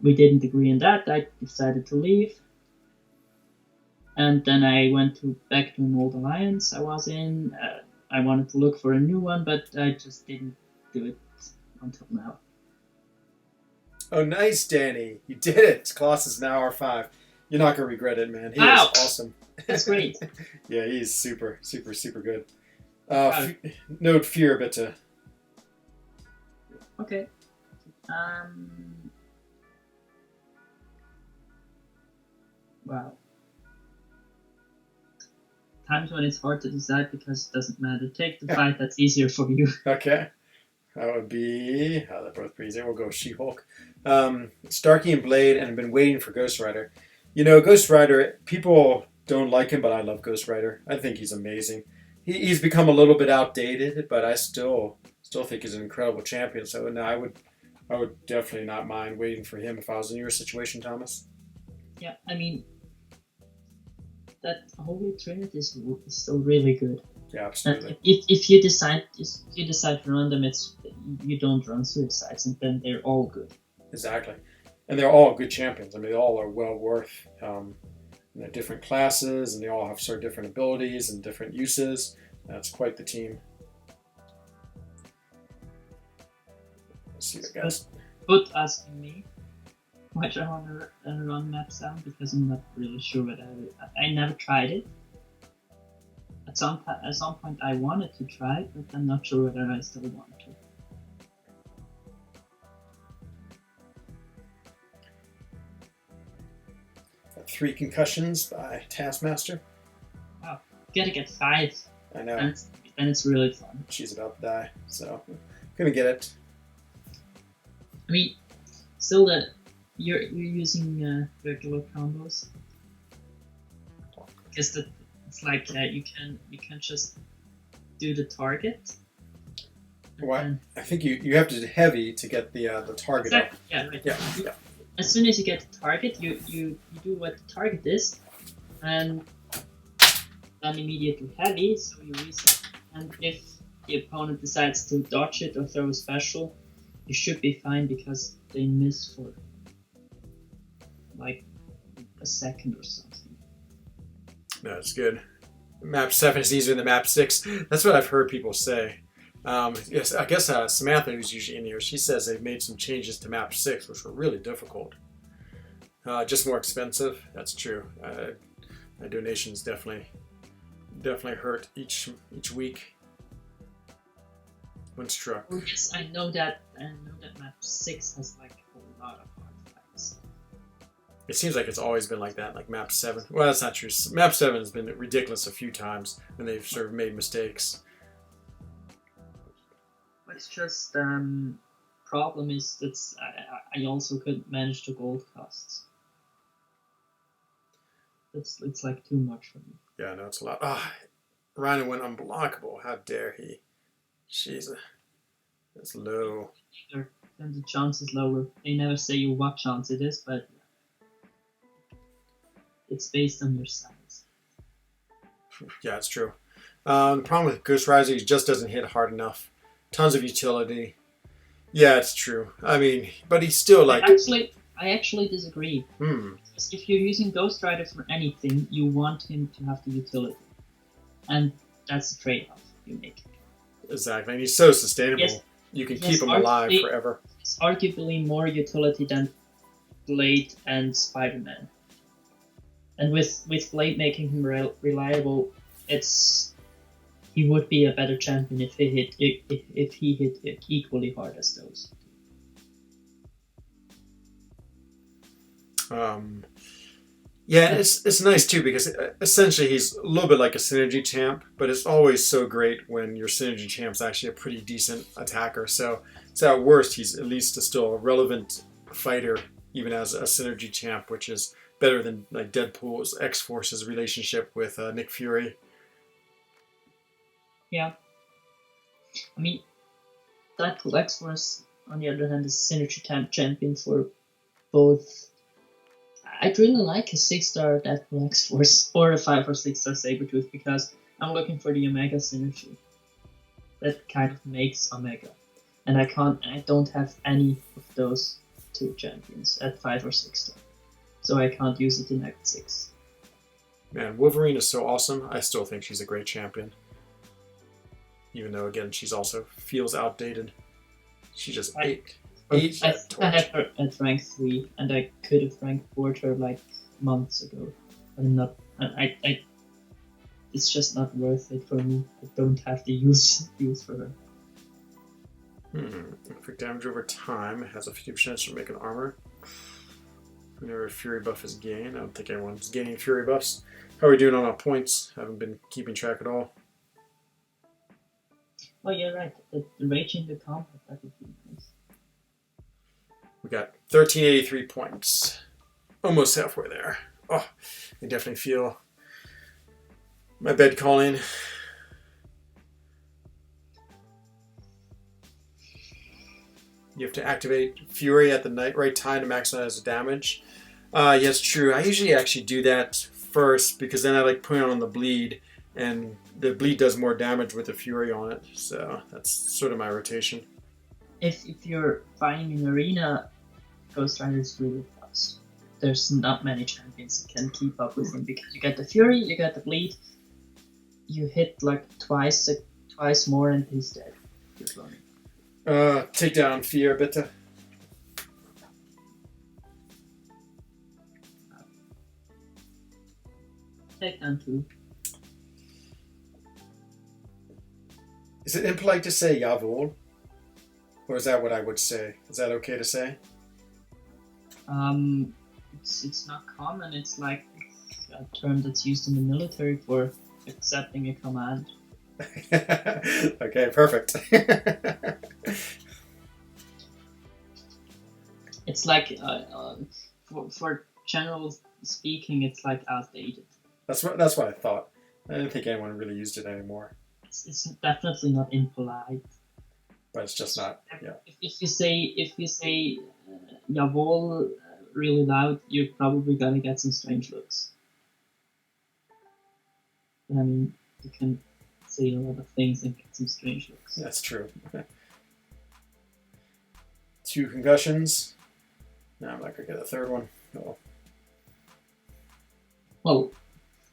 we didn't agree on that. I decided to leave, and then I went back to an old alliance I was in. I wanted to look for a new one, but I just didn't do it until now. Oh, nice, Danny. You did it. Kloss is now R5. You're not going to regret it, man. He is awesome. That's great. Yeah, he's super, super, super good. Note fear bitte. Okay. Wow. Times when it's hard to decide because it doesn't matter. Take the fight that's easier for you. Okay. That would be... Oh, they're both pretty easy. We'll go She-Hulk. Starkey and Blade, and I've been waiting for Ghost Rider. Ghost Rider, people don't like him, but I love Ghost Rider. I think he's amazing. He's become a little bit outdated, but I still think he's an incredible champion. So no, I would definitely not mind waiting for him if I was in your situation, Thomas. Yeah, I mean, that Holy Trinity is still really good. Yeah, absolutely. If you decide to run them, you don't run suicides, and then they're all good. Exactly, and they're all good champions. I mean, they all are well worth. They're different classes, and they all have sort of different abilities and different uses. That's quite the team. Let's see what guys. But asking me which I want to run map sound because I'm not really sure what I never tried it. At some point I wanted to try it, but I'm not sure whether I still want to. Got 3 concussions by Taskmaster. Wow, you gotta get 5. I know. Then it's really fun. She's about to die, so gonna get it. I mean, still that you're using regular combos because it's like you can just do the target. What? I think you have to do heavy to get the target up. Yeah, right. Yeah. As soon as you get the target, you do what the target is, and then immediately heavy, so you reset. And if the opponent decides to dodge it or throw a special, you should be fine because they miss for like a second or something. That's good. Map 7 is easier than map 6. That's what I've heard people say. Yes, I guess Samantha, who's usually in here, she says they've made some changes to map 6, which were really difficult. Just more expensive. That's true. My donations definitely hurt each week when struck. Oh yes, I know that map 6 has like a lot of hard fights. It seems like it's always been like that, like map 7. Well, that's not true. Map 7 has been ridiculous a few times when they've sort of made mistakes. But it's just problem is that I also couldn't manage the gold costs. It's like too much for me. Yeah, no, it's a lot. Rhino went unblockable. How dare he? Jeez, that's low. Then the chance is lower. They never say you what chance it is, but it's based on your size. Yeah, it's true. The problem with Ghost Riser, he just doesn't hit hard enough. Tons of utility. Yeah, it's true. I mean, but he's still like... I actually disagree. Because if you're using Ghost Rider for anything, you want him to have the utility. And that's the trade-off you make. Exactly, and he's so sustainable. Yes, you can keep him alive forever. It's arguably more utility than Blade and Spider-Man. And with Blade making him reliable, he would be a better champion if he hit equally hard as those. Yeah, it's nice too because essentially he's a little bit like a synergy champ, but it's always so great when your synergy champ's actually a pretty decent attacker. So at worst he's at least still a relevant fighter, even as a synergy champ, which is better than like Deadpool's X-Force's relationship with Nick Fury. Yeah, I mean Deadpool X-Force on the other hand is synergy champion for both. I'd really like a 6-star Deadpool X-Force or a 5 or 6-star Sabretooth because I'm looking for the Omega synergy. That kind of makes Omega. And I don't have any of those two champions at 5 or 6-star. So I can't use it in Act 6. Man, Wolverine is so awesome. I still think she's a great champion. Even though, again, she's also feels outdated. She just ate. I had her at rank 3, and I could have rank 4'd her like months ago. But I'm not. It's just not worth it for me. I don't have the use for her. Inflict damage over time. It has a 50% chance to make an armor. Whenever a Fury buff is gained. I don't think anyone's gaining Fury buffs. How are we doing on our points? Haven't been keeping track at all. Oh, you're right. The rage in the combat, that would be nice. We got 1383 points. Almost halfway there. Oh, I definitely feel my bed calling. You have to activate Fury at the right time to maximize the damage. Yes, true. I usually actually do that first because then I like putting on the bleed, and the bleed does more damage with the Fury on it. So that's sort of my rotation. If you're fighting in arena, Ghost Rider is really fast. There's not many champions that can keep up with him because you get the Fury, you get the bleed, you hit like twice more and he's dead. He's running. Take down Fear, bitte. Take down 2. Is it impolite to say jawohl? Or is that what I would say? Is that okay to say? It's not common. It's like a term that's used in the military for accepting a command. Okay, perfect. It's like for general speaking, it's like outdated. That's what I thought. I didn't think anyone really used it anymore. It's definitely not impolite. But it's just not. Yeah. If you say jawohl really loud, you're probably gonna get some strange looks. I mean, you can say a lot of things and get some strange looks. That's true. 2 concussions. No, I'm not gonna get a third one. Oh. Well,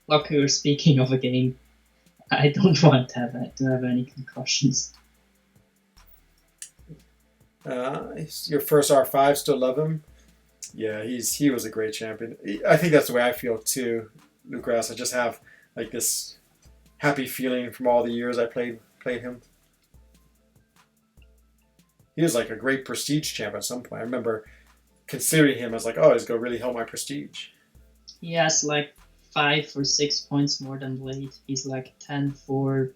luckily, speaking of a game, I don't want to have any concussions. Your first R5, still love him? Yeah, he was a great champion. I think that's the way I feel too, Lucas. I just have like this happy feeling from all the years I played him. He was like a great prestige champ at some point. I remember considering him as like, oh, he's gonna really help my prestige. He has like 5 or 6 points more than Blade. He's like 10 for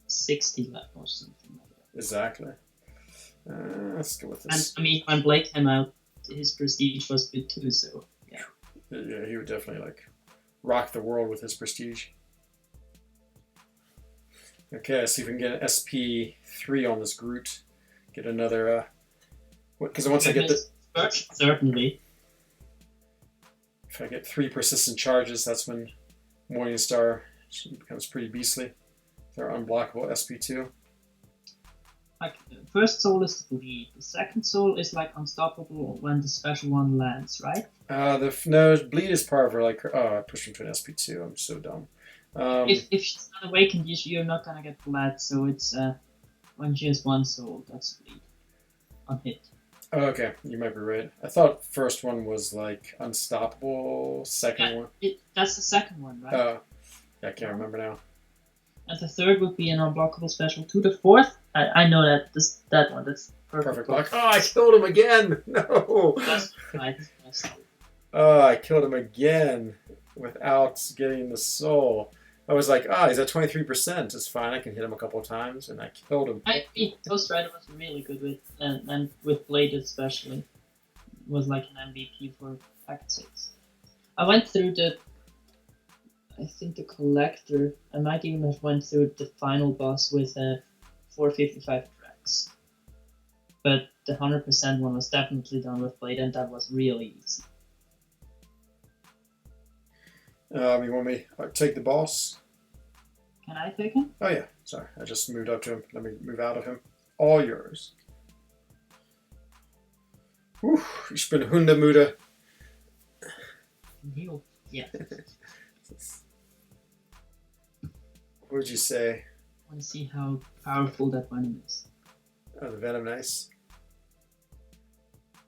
60 left or something like that. Exactly. Let's go with this. And I mean, when Blade came out, his prestige was good too. So yeah. Yeah, he would definitely like rock the world with his prestige. Okay, let's see if we can get an SP3 on this Groot. Get another. Because once I get the. Certainly. If I get 3 persistent charges, that's when Morningstar becomes pretty beastly. They're unblockable SP2. Like, the first soul is the bleed. The second soul is like unstoppable when the special one lands, right? No, bleed is part of her. Like, oh, I pushed him to an SP2. I'm so dumb. If she's not awakened, you're not gonna get flat. So it's when she has 1 soul, that's bleed on hit. Oh, okay, you might be right. I thought first one was like unstoppable. Second one. That's the second one, right? Yeah, I can't remember now. And the third would be an unblockable special 2. The fourth, I know that one. That's perfect block. Oh, I killed him again! No! That's right. Oh, I killed him again without getting the soul. I was like, he's at 23%. It's fine. I can hit him a couple of times, and I killed him. Ghost Rider was really good with, and with Blade especially, was like an MVP for Act 6. I went through I think the Collector. I might even have went through the final boss with 455 tracks. But the 100% one was definitely done with Blade, and that was really easy. You want me to take the boss? Can I take him? Oh, yeah. Sorry. I just moved up to him. Let me move out of him. All yours. Whew. Ich bin hundemüde. Heal. Yeah. What would you say? I want to see how powerful that venom is. Oh, the venom, nice.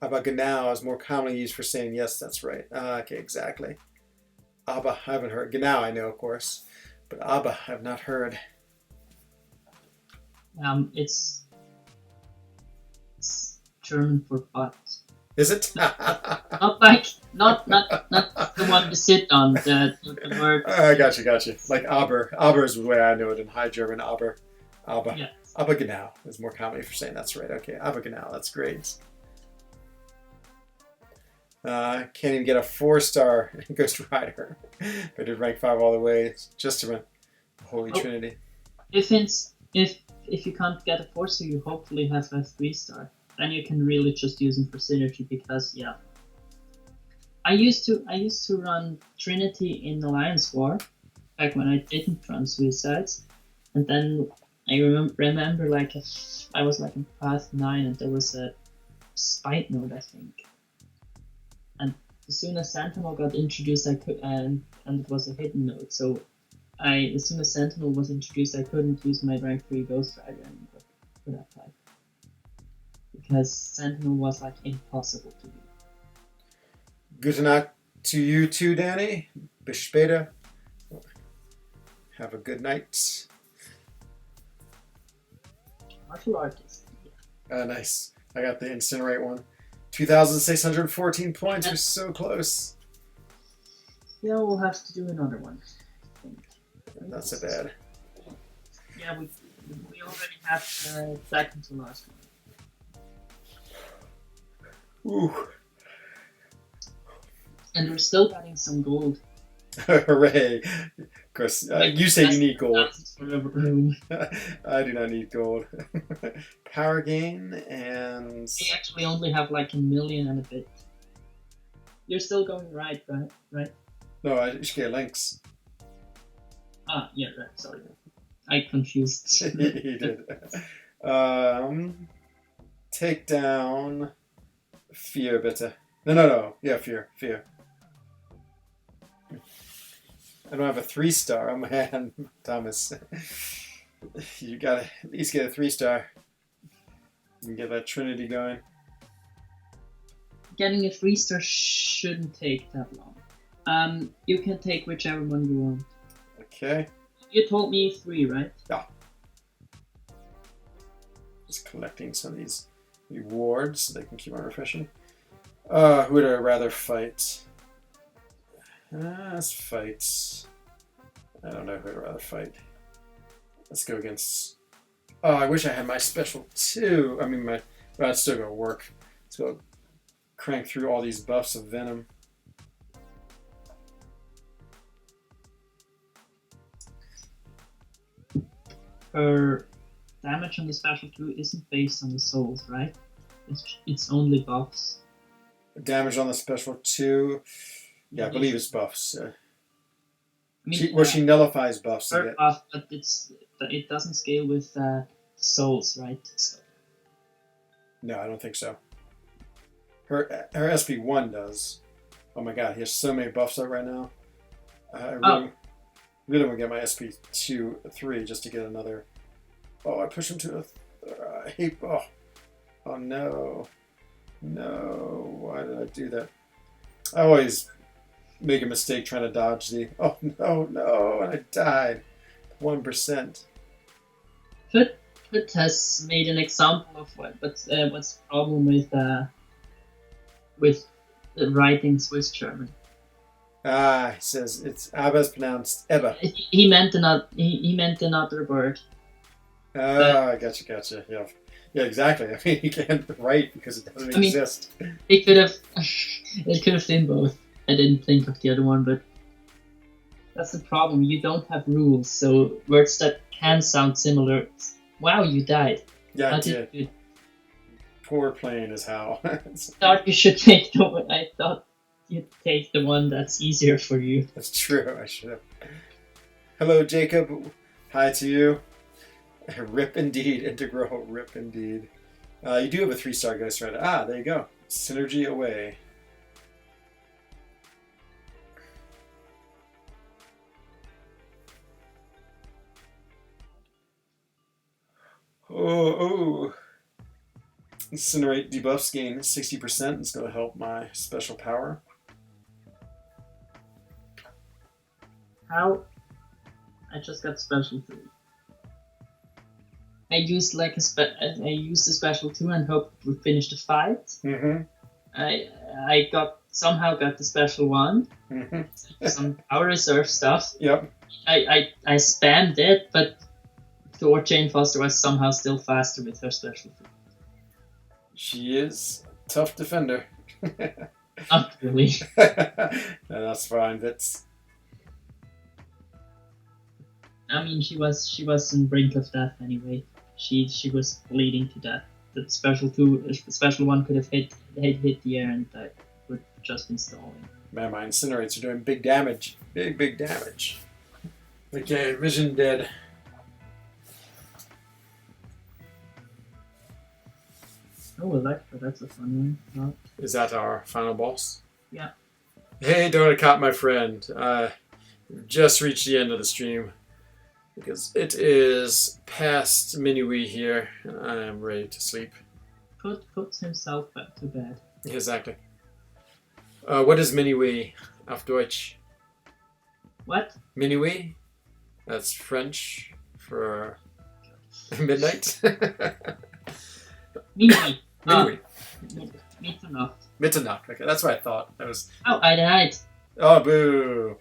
Genau is more commonly used for saying yes, that's right. Okay, exactly. Abba, I haven't heard. Genau, I know, of course. But Abba, I've not heard. It's German for butt. Is it? not the one to sit on, the word. I got you. Like Aber. Aber is the way I know it in High German. Aber. Yes. Aber genau is more commonly for saying that's right. Okay, Aber genau. That's great. Can't even get a 4-star Ghost Rider. I did rank 5 all the way. Just to Holy Trinity. If you can't get a 4-star, you hopefully have a 3-star. Then you can really just use them for synergy because I used to run Trinity in Alliance War back when I didn't run Suicides, and then I remember like I was like in Path 9 and there was a Spite node, I think, and as soon as Sentinel got introduced, I could and it was a hidden node, so as soon as Sentinel was introduced, I couldn't use my rank 3 Ghost Rider anymore for that fight. Because Sentinel was like impossible to do. Good night to you too, Danny. Bis später. Have a good night. Martial artist. Yeah. Nice. I got the Incinerate one. 2,614 points. We're so close. Yeah, we'll have to do another one. I think. Not so bad. Yeah, we already have second to last one. Ooh. And we're still getting some gold. Hooray. Of course, you say you need gold. I do not need gold. Power gain and... We actually only have like 1 million and a bit. You're still going right? No, I should get links. Ah, yeah, right, sorry. I confused. He did. Take down... Fear, bitte. No. Yeah, fear. I don't have a 3-star. Oh man, Thomas. You gotta at least get a 3-star. You can get that Trinity going. Getting a 3-star shouldn't take that long. You can take whichever one you want. Okay. You told me 3, right? Yeah. Just collecting some of these rewards so they can keep on refreshing. Who would I rather fight? Let's fight. I don't know who I'd rather fight. Let's go against. Oh, I wish I had my special too. I mean, well, it's still gonna work. Let's go crank through all these buffs of Venom. Her damage on the special 2 isn't based on the souls, right? It's only buffs. Damage on the special 2. Yeah, I believe it's buffs. I mean, She nullifies buffs. her buff, but it doesn't scale with souls, right? So. No, I don't think so. Her SP1 does. Oh my god, he has so many buffs out right now. I really want to get my SP2 3 just to get another. Oh, I push him to a. I hate. Oh no. No, why did I do that? I always make a mistake trying to dodge the. Oh no, and I died. 1%. Put has made an example of what's the problem with writing Swiss German. He says it's Abba is pronounced Ebba. He meant another word. I gotcha. Yeah, exactly. I mean, he can't write because it doesn't exist. It could have been both. I didn't think of the other one, but that's the problem. You don't have rules, so words that can sound similar. Wow, you died. Yeah, I did. Poor playing is how. I thought you should take the one. I thought you'd take the one that's easier for you. That's true. I should have. Hello, Jacob. Hi to you. Rip indeed. Integral. Rip indeed. You do have a 3-star Ghost Rider. There you go. Synergy away. Oh. Incinerate debuffs gain 60%. It's going to help my special power. How? I just got special 3. I used the special 2 and hoped it would finish the fight. Mm-hmm. I somehow got the special 1. Mm-hmm. Some power reserve stuff. Yep. I spammed it, but Thor Jane Foster was somehow still faster with her special 3. She is a tough defender. Not really. No, that's fine. That's. I mean, she was on brink of death anyway. She was bleeding to death. The special 1 could have hit the air and that would just installing. Man, my incinerates are doing big damage. Big damage. Okay, Vision dead. Oh, Electra, that's a fun one. Oh. Is that our final boss? Yeah. Hey, Donut, my friend. We've just reached the end of the stream. Because it is past minuit here, and I am ready to sleep. Puts himself back to bed. Exactly. What is minuit auf Deutsch? What? Minuit? That's French for midnight. Minuit. Minuit. Mitternacht. Mitternacht. Okay, that's what I thought. That was. Oh, I died. Oh, boo!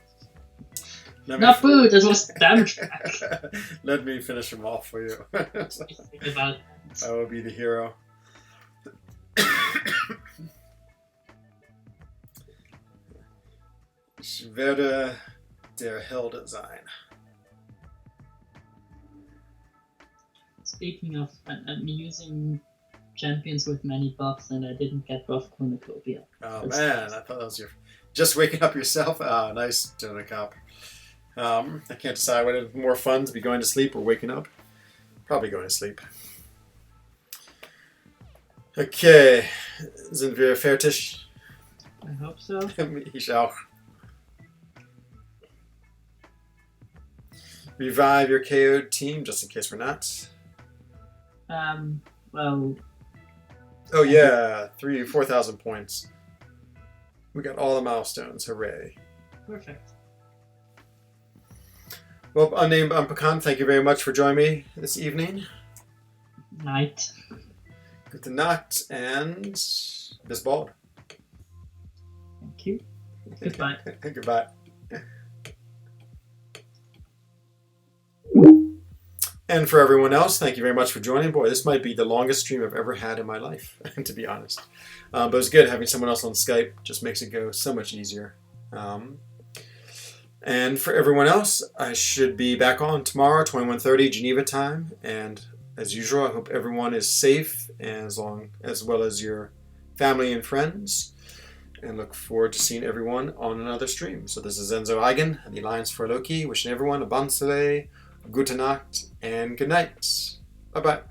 Not boo, that was damage back. Let me finish him off for you. I will be the hero. Ich werde der Helde sein. Speaking of, I'm using champions with many buffs and I didn't get buff Cornucopia. Oh man, I thought that was your... Just waking up yourself? Ah, nice, Jonah Cop. I can't decide whether it's more fun to be going to sleep or waking up. Probably going to sleep. Okay, sind wir fertig? I hope so. Ich auch. revive your KO'd team just in case we're not? Well, Oh yeah, 4,000 points. We got all the milestones. Hooray! perfect. Well, unnamed Pecan, thank you very much for joining me this evening. Night. Good night and bis bald. Thank you. Goodbye. Goodbye. And for everyone else, thank you very much for joining. Boy, this might be the longest stream I've ever had in my life, to be honest. But it's good having someone else on Skype. Just makes it go so much easier. And for everyone else, I should be back on tomorrow, 21:30 Geneva time. And as usual, I hope everyone is safe as well as your family and friends. And look forward to seeing everyone on another stream. So this is Enzo Eigen, the Alliance for Loki, wishing everyone a bon soleil, gute Nacht, and good night. Bye-bye.